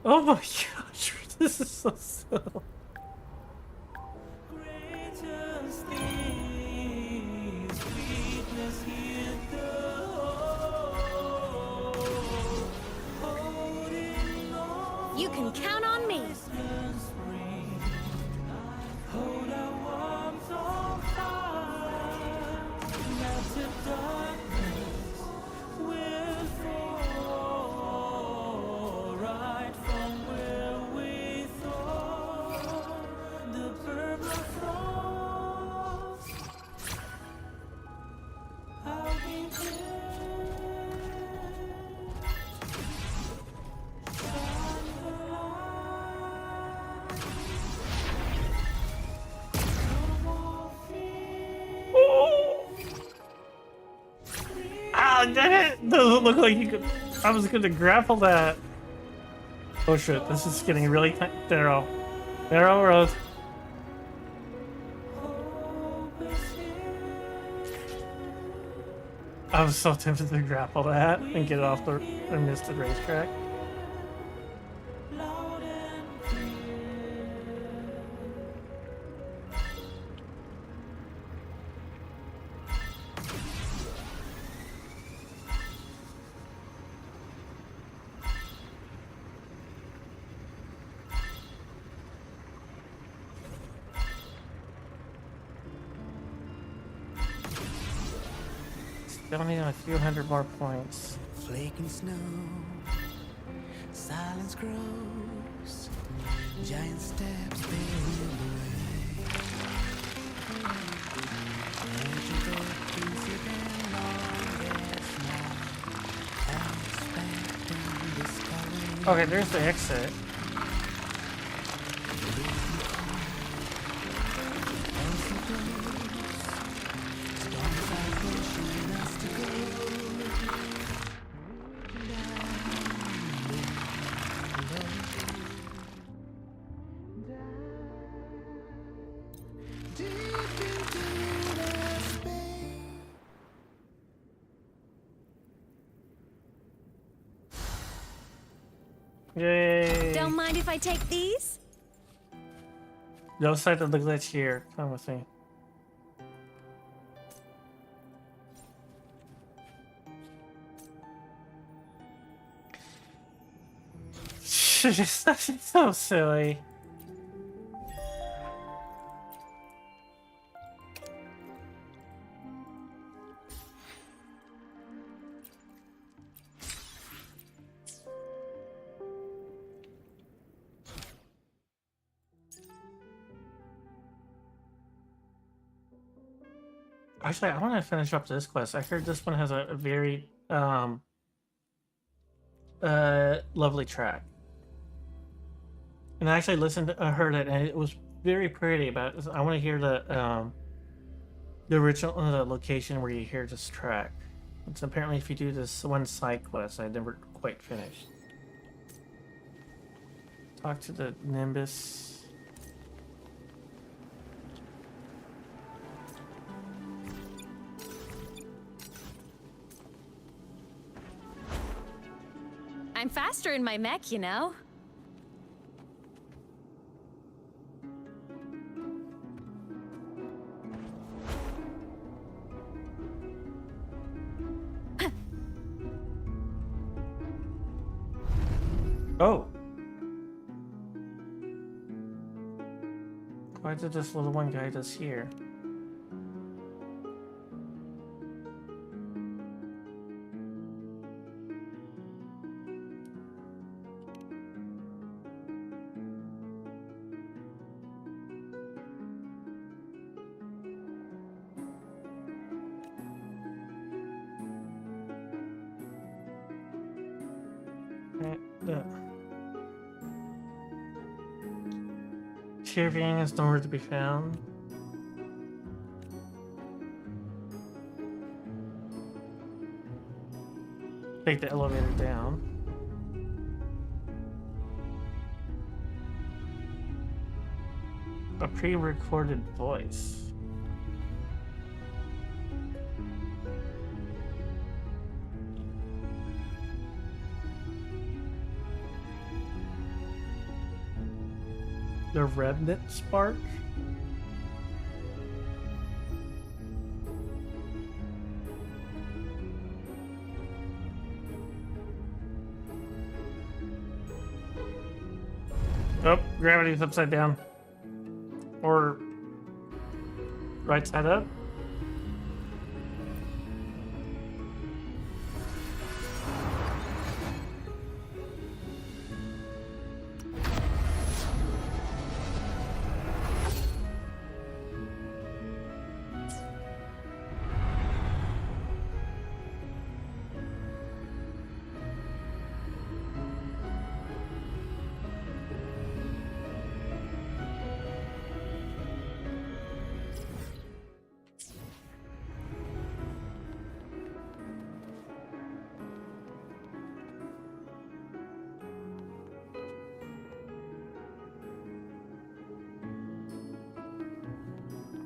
Oh my gosh, this is so silly. Greatest things, sweetness in the can count on me. Hold our warmth on fire. Melted darkness will fall right from where we thought the purple frost. I'll be Ah, dang it! Doesn't look like you could. I was going to grapple that. Oh shit! This is getting really narrow. Narrow road. I was so tempted to grapple that and get it off the misted racetrack. Still need a few hundred more points. flaking snow, silence grows, giant steps bearing the way. Ancient earth can sit down on their snow, outspent and discolored. Okay, there's the exit. Yay! Don't mind if I take these? No side of the glitch here. Come with me. That's so silly. Actually, I want to finish up this quest. I heard this one has a very lovely track. And I actually heard it, and it was very pretty. But I want to hear the original location where you hear this track. It's apparently if you do this one side quest, I never quite finished. Talk to the Nimbus. I'm faster in my mech, you know. Oh. Why did this little one guide us here? Cheering is nowhere to be found. Take the elevator down. A pre-recorded voice. The Remnant Spark? Oh, gravity's upside down. Or right side up.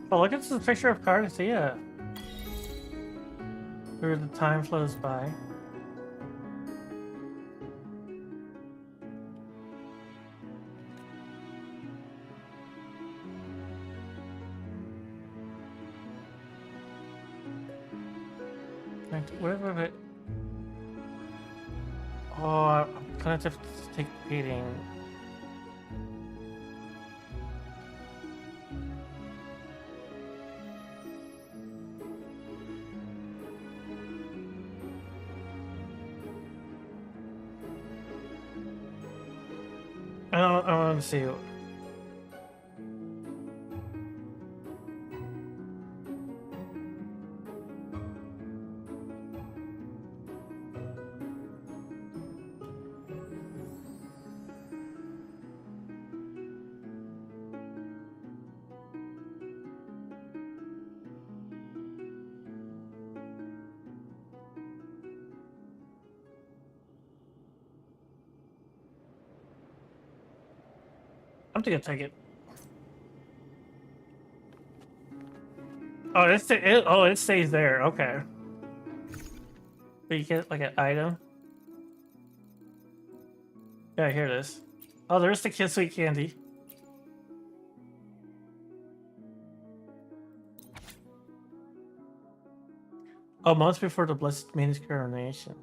Oh, look at this picture of Cardathea. Where the time flows by. Whatever it. Oh, I'm gonna have to take beating. I want to see. I'm gonna take it. Oh, it stays there. Okay. But you get like an item. Yeah, here it is. Oh, there's the Kiss Sweet Candy. Oh, months before the Blessed Maiden's coronation.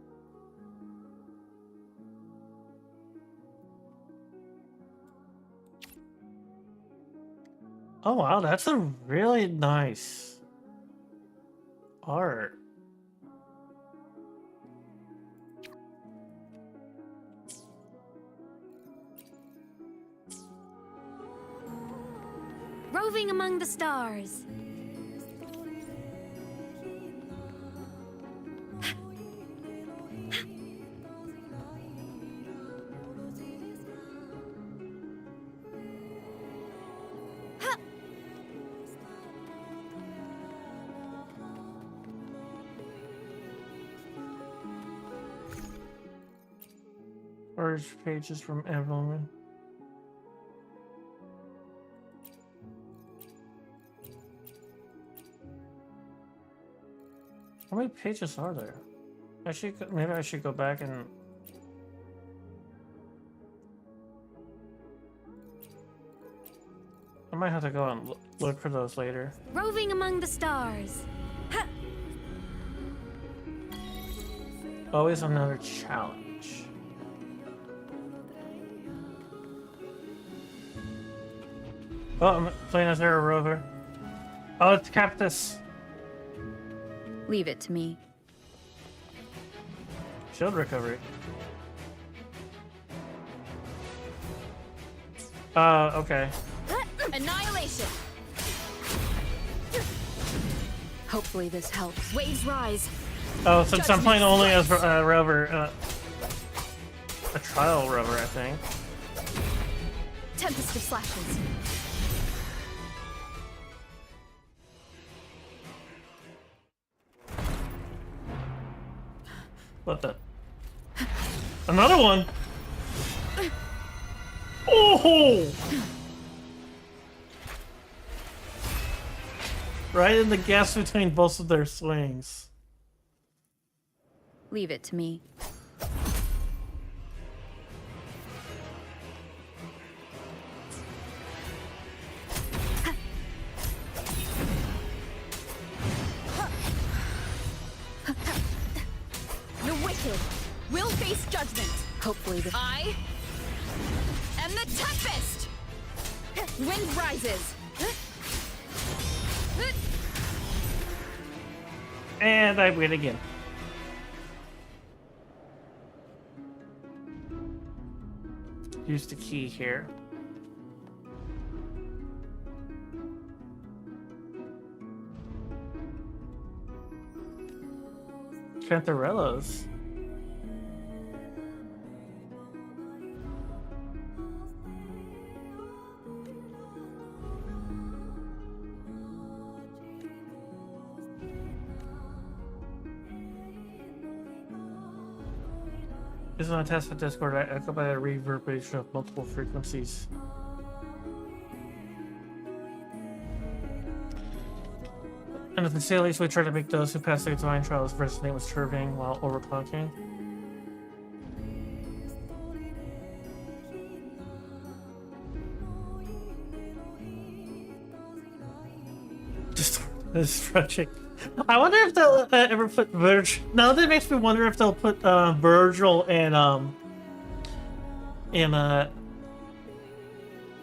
Oh wow, that's a really nice art. Roving among the stars. Orange pages from Evelyn. How many pages are there? Maybe I should go back and. I might have to go and look for those later. Roving among the stars. Always another challenge. Oh, I'm playing as Arrow Rover. Oh, it's Cactus. Leave it to me. Shield recovery. Okay. Annihilation. Hopefully this helps. Waves rise. Oh, since I'm playing only as Rover, a trial Rover, I think. Tempest of slashes. What the? Another one! Oh! Right in the gaps between both of their swings. Leave it to me. The wicked will face judgment. Hopefully I am the Tempest! Wind rises! And I win again. Use the key here. Cantarellos. This is on a test for Discord. I echo by a reverberation of multiple frequencies. And if the Salies would try to make those who pass the divine trials resonate with serving while overclocking. Just this tragic. I wonder if they'll ever put Virgil. Now that makes me wonder if they'll put Virgil and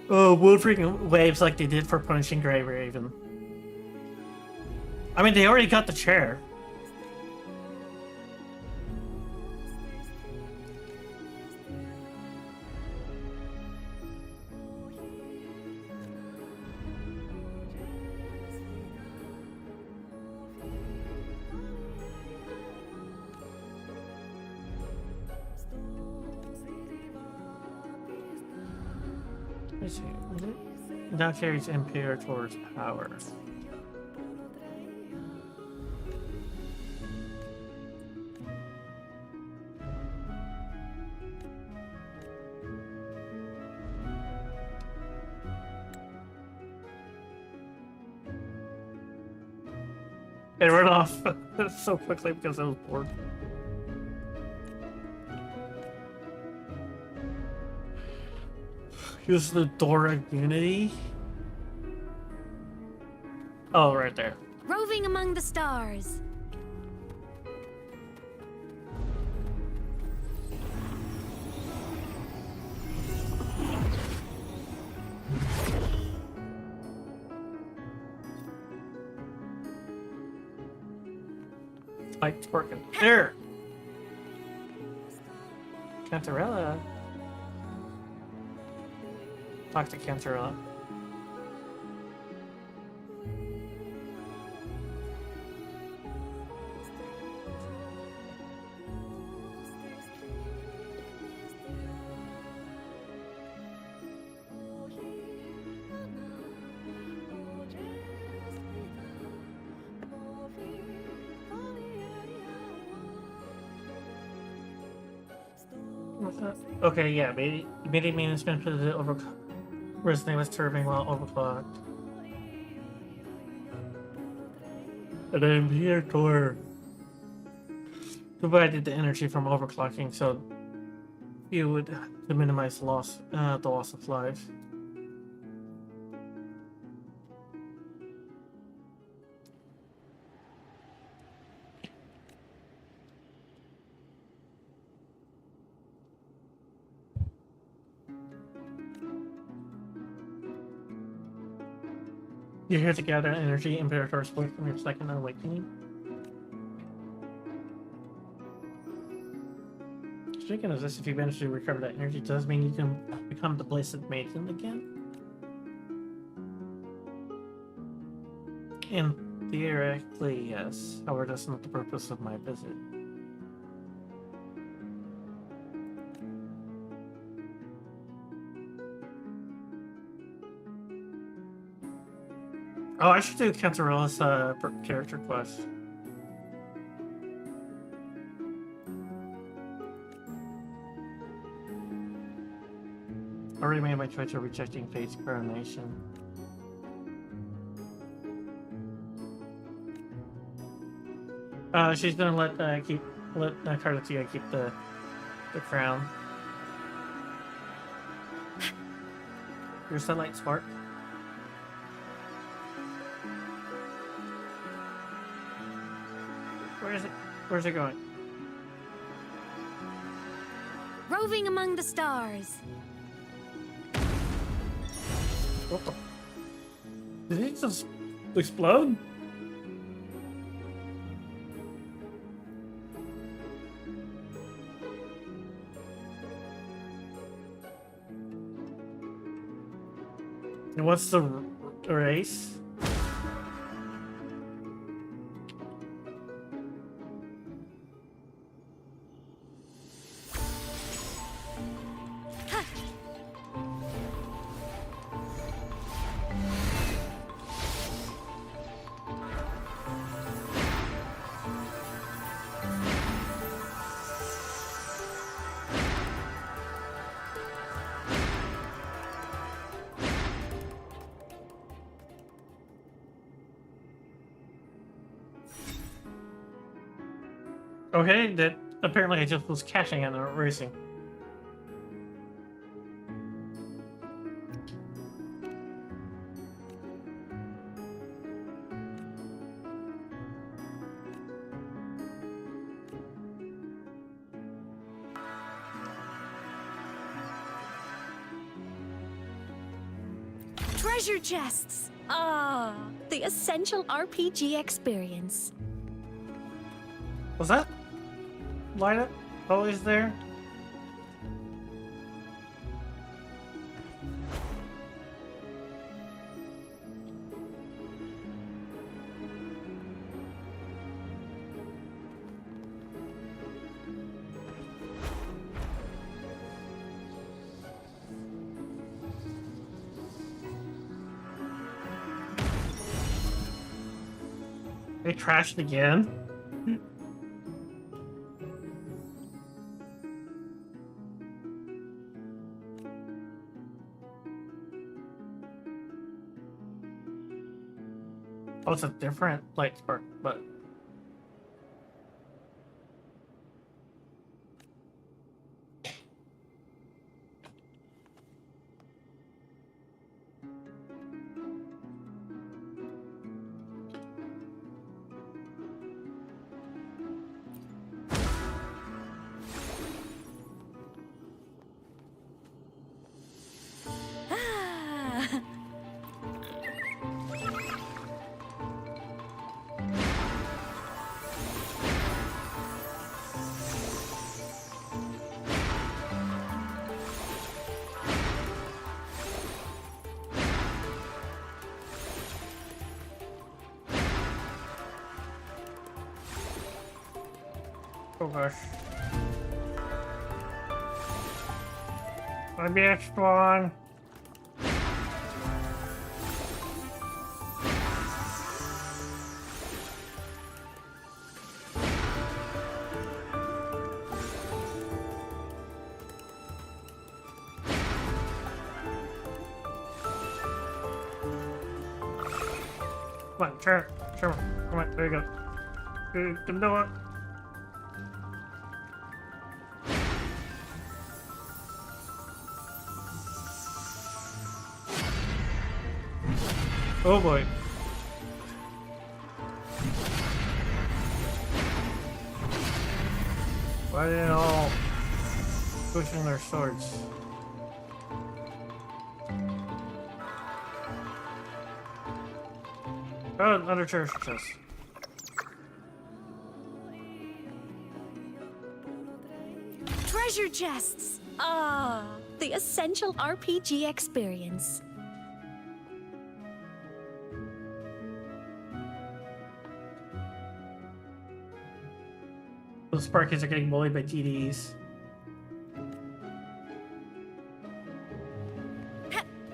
Wuthering waves like they did for punishing Grey Raven. I mean, they already got the chair. Let's see. Now carries Imperator's power. It ran off so quickly because I was bored. Use the Dora Unity. Oh, right there. Roving among the stars. Like twerking. There! Cantarella. Talk to Cantarella. Okay, yeah, maybe means been put it over. Resonate with serving while overclocked. And then Imperator divided the energy from overclocking, so you would to minimize the loss of life. You're here to gather energy, Imperator split from your second awakening. Speaking of this, if you manage to recover that energy, it does mean you can become the Blessed Maiden again. And theoretically, yes. However, that's not the purpose of my visit. Oh, I should do Cantarella's character quest. I already made my choice of rejecting Fate's coronation. She's gonna let Cardatia keep the crown. Your sunlight spark. Where is it? Where's it going? Roving among the stars. Oh. Did he just explode? And what's the race? Okay, that apparently I just was cashing and not racing. Treasure chests! Ah, the essential RPG experience. Was that light up always there? They trashed again? Oh, it's a different light spark, but Ah. oh gosh. Wanna be extra one? Come on, sure. Come on, there you go. You can do it. Oh boy. Why are they all pushing their swords? Oh, another treasure chest. Treasure chests! Ah, the essential RPG experience. Those Sparkies are getting bullied by TDs.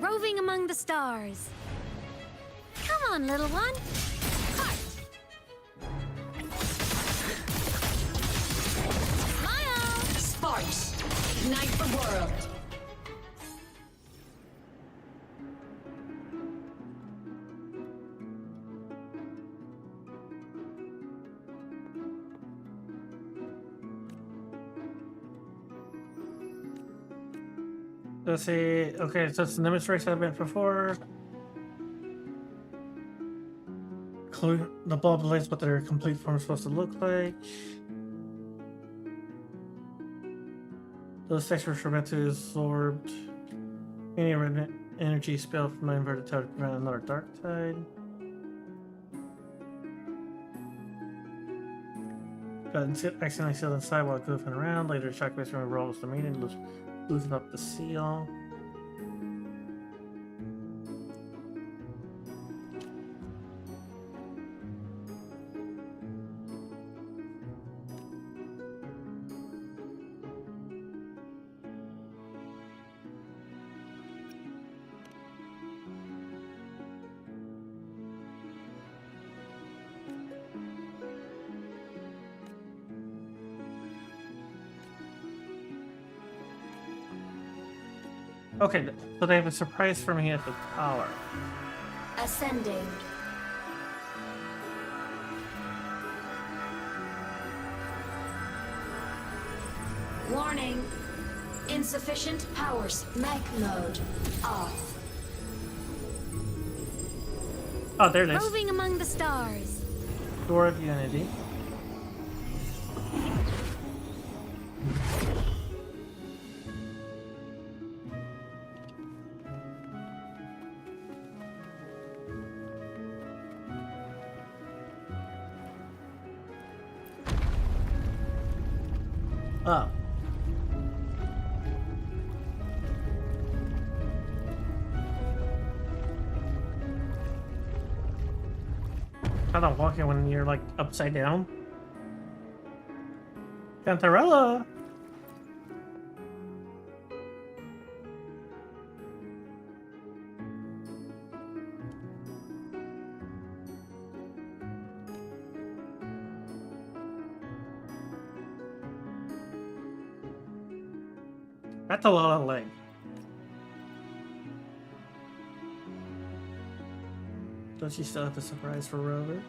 Roving among the stars. Come on, little one. Smile! Sparks, ignite the world. Let's see. Okay, so it's the Nimbus race I've been before. The bulb lights what their complete form is supposed to look like. Those textures were meant to be absorbed. Any Energy spell from my inverted tower to prevent another dark tide. Got accidentally sealed inside while goofing around. Later, shockwaves from a roll was the meaning, losing up the seal. Okay, so they have a surprise for me at the tower. Ascending. Warning. Insufficient powers. Mech mode. Off. Oh, there it is. Roving among the stars. Door of Unity. Oh. How to walk it when you're like upside down? Cantarella! That's a lot of leg. Does she still have the surprise for Rover?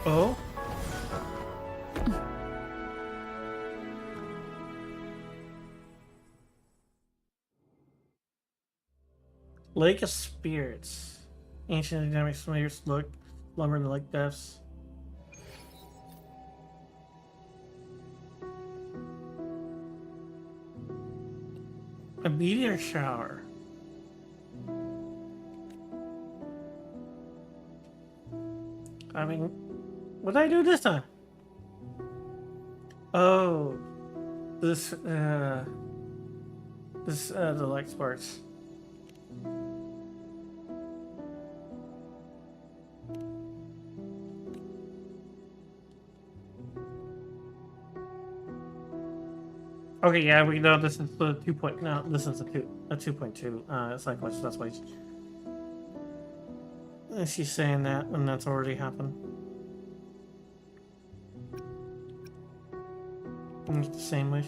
Oh? Lake of Spirits. Ancient dynamic familiars look lumber in the lake depths. A meteor shower. I mean, what did I do this time? Oh, the light sparks. Okay, yeah, we know this is the 2 point. No, this is a 2.2 cycle. So that's why she's saying that, and that's already happened. And it's the same wish.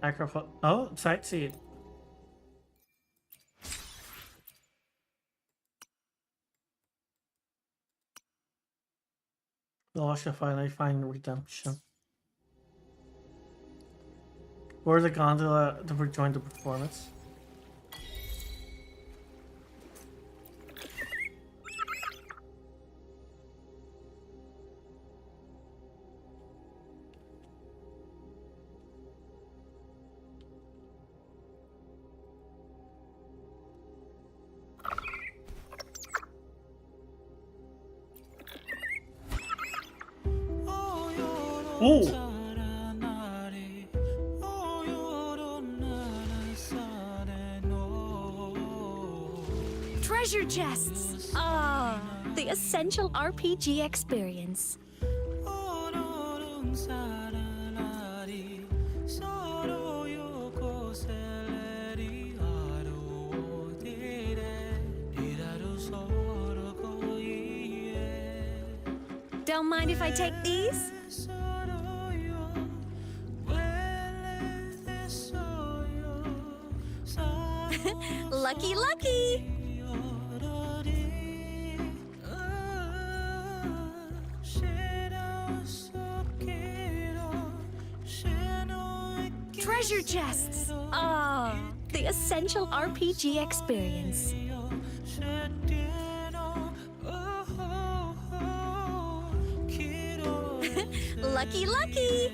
Microphone. Oh, sightseeing. I shall finally find redemption. Board the gondola to rejoin the performance. Ooh. Treasure chests. Ah, the essential RPG experience. Don't mind if I take these? Lucky, lucky! Treasure chests! Ah, the essential RPG experience. Lucky, lucky!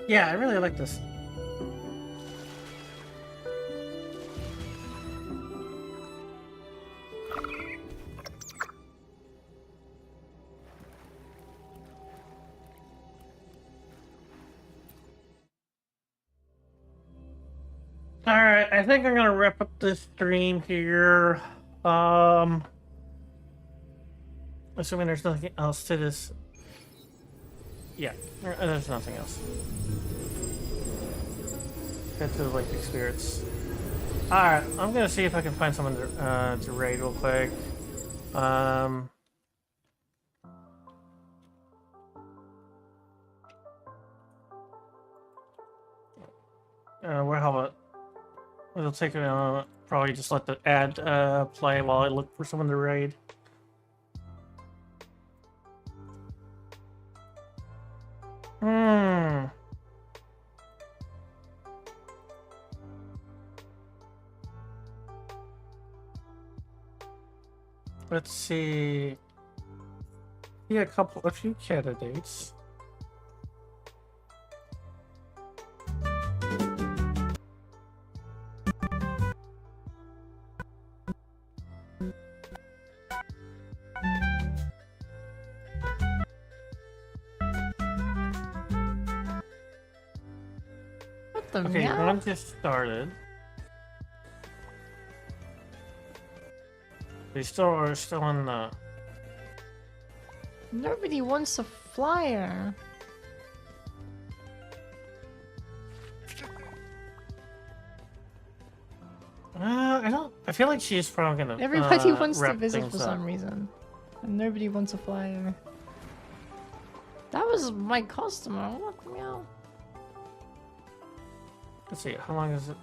Yeah, I really like this. Alright, I think I'm gonna wrap up this stream here. Assuming there's nothing else to this. Yeah, there's nothing else. Get to the Lake Experience. Alright, I'm gonna see if I can find someone to raid real quick. How about it'll take probably just let the ad play while I look for someone to raid. Let's see. Yeah, a few candidates. Okay, one just started. They are still on the. Nobody wants a flyer. I don't. I feel like she's probably gonna. Everybody wants to wrap visit things for up. some reason, and nobody wants a flyer. That was my customer. What the hell? Let's see. How long is it?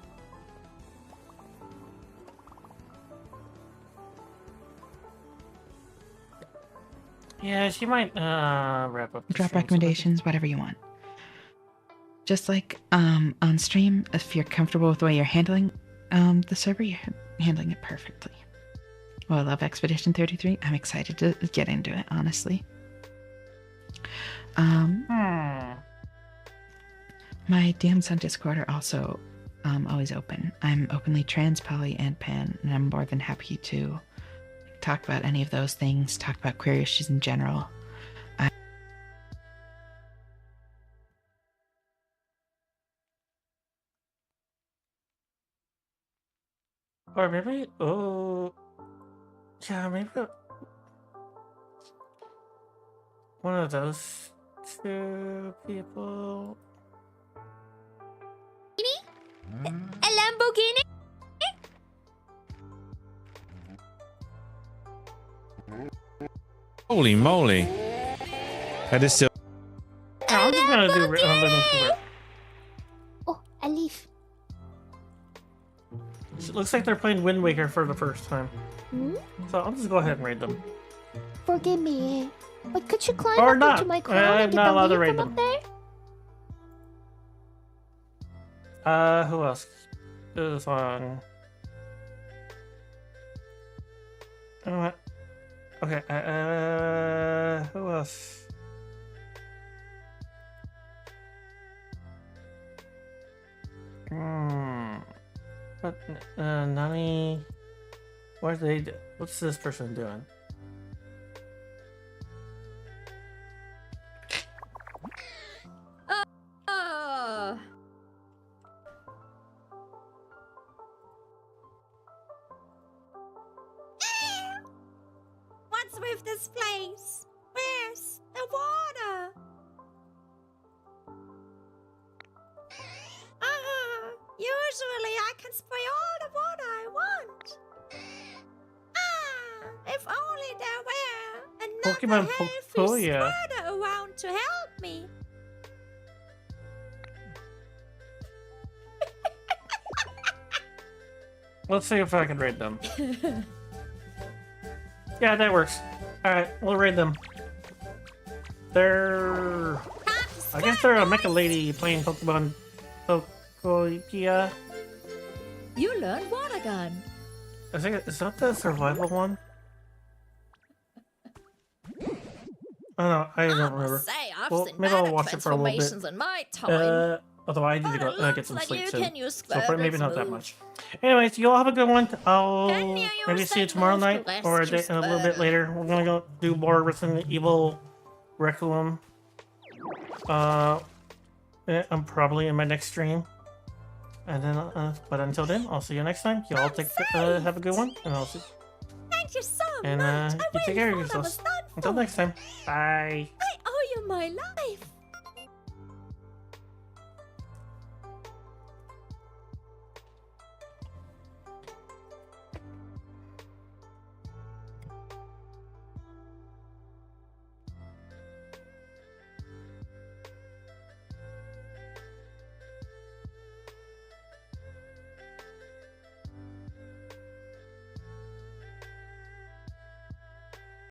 Yeah, she might wrap up. Drop recommendations, whatever you want. Just like on stream, if you're comfortable with the way you're handling the server, you're handling it perfectly. Well, I love Expedition 33. I'm excited to get into it, honestly. My DMs on Discord are also always open. I'm openly trans, poly, and pan, and I'm more than happy to talk about any of those things, talk about queer issues in general. Or maybe, yeah, maybe one of those two people. A Lamborghini? Holy moly. That is still. Yeah, I'm just gonna do living to work. Oh, a leaf. It looks like they're playing Wind Waker for the first time. So I'll just go ahead and raid them. Forgive me, but could you climb Or up not. into my crown and I'm get not the allowed to leaf raid from them. up there? Who else is on? What? Okay, who else? But, Nani... What are they do? What's this person doing? with this place? Where's the water? Usually I can spray all the water I want. If only there were Pokemon another healthy Portfolio. spider around to help me. Let's see if I can raid them. Yeah, that works. Alright, we'll raid them. They're... I guess they're a mecha lady playing Pokemon Pokokia. You learned water gun. Is that the survival one? Oh no, I don't remember. Say, I've Well, seen maybe I'll better watch it for a little transformations bit. in my time. Although I need to But go it get some looks sleep like you soon. can use So maybe not that squirrels much. Anyways, you all have a good one. I'll you maybe use see you that tomorrow move night to or rest a your little bit squirrel? later. We're gonna go do more Resident Evil Requiem. I'm probably in my next stream. And then, but until then, I'll see you next time. You all have a good one, and I'll see. Thank you so And much. you take care of yourselves. Until next time. Bye. I owe you my life.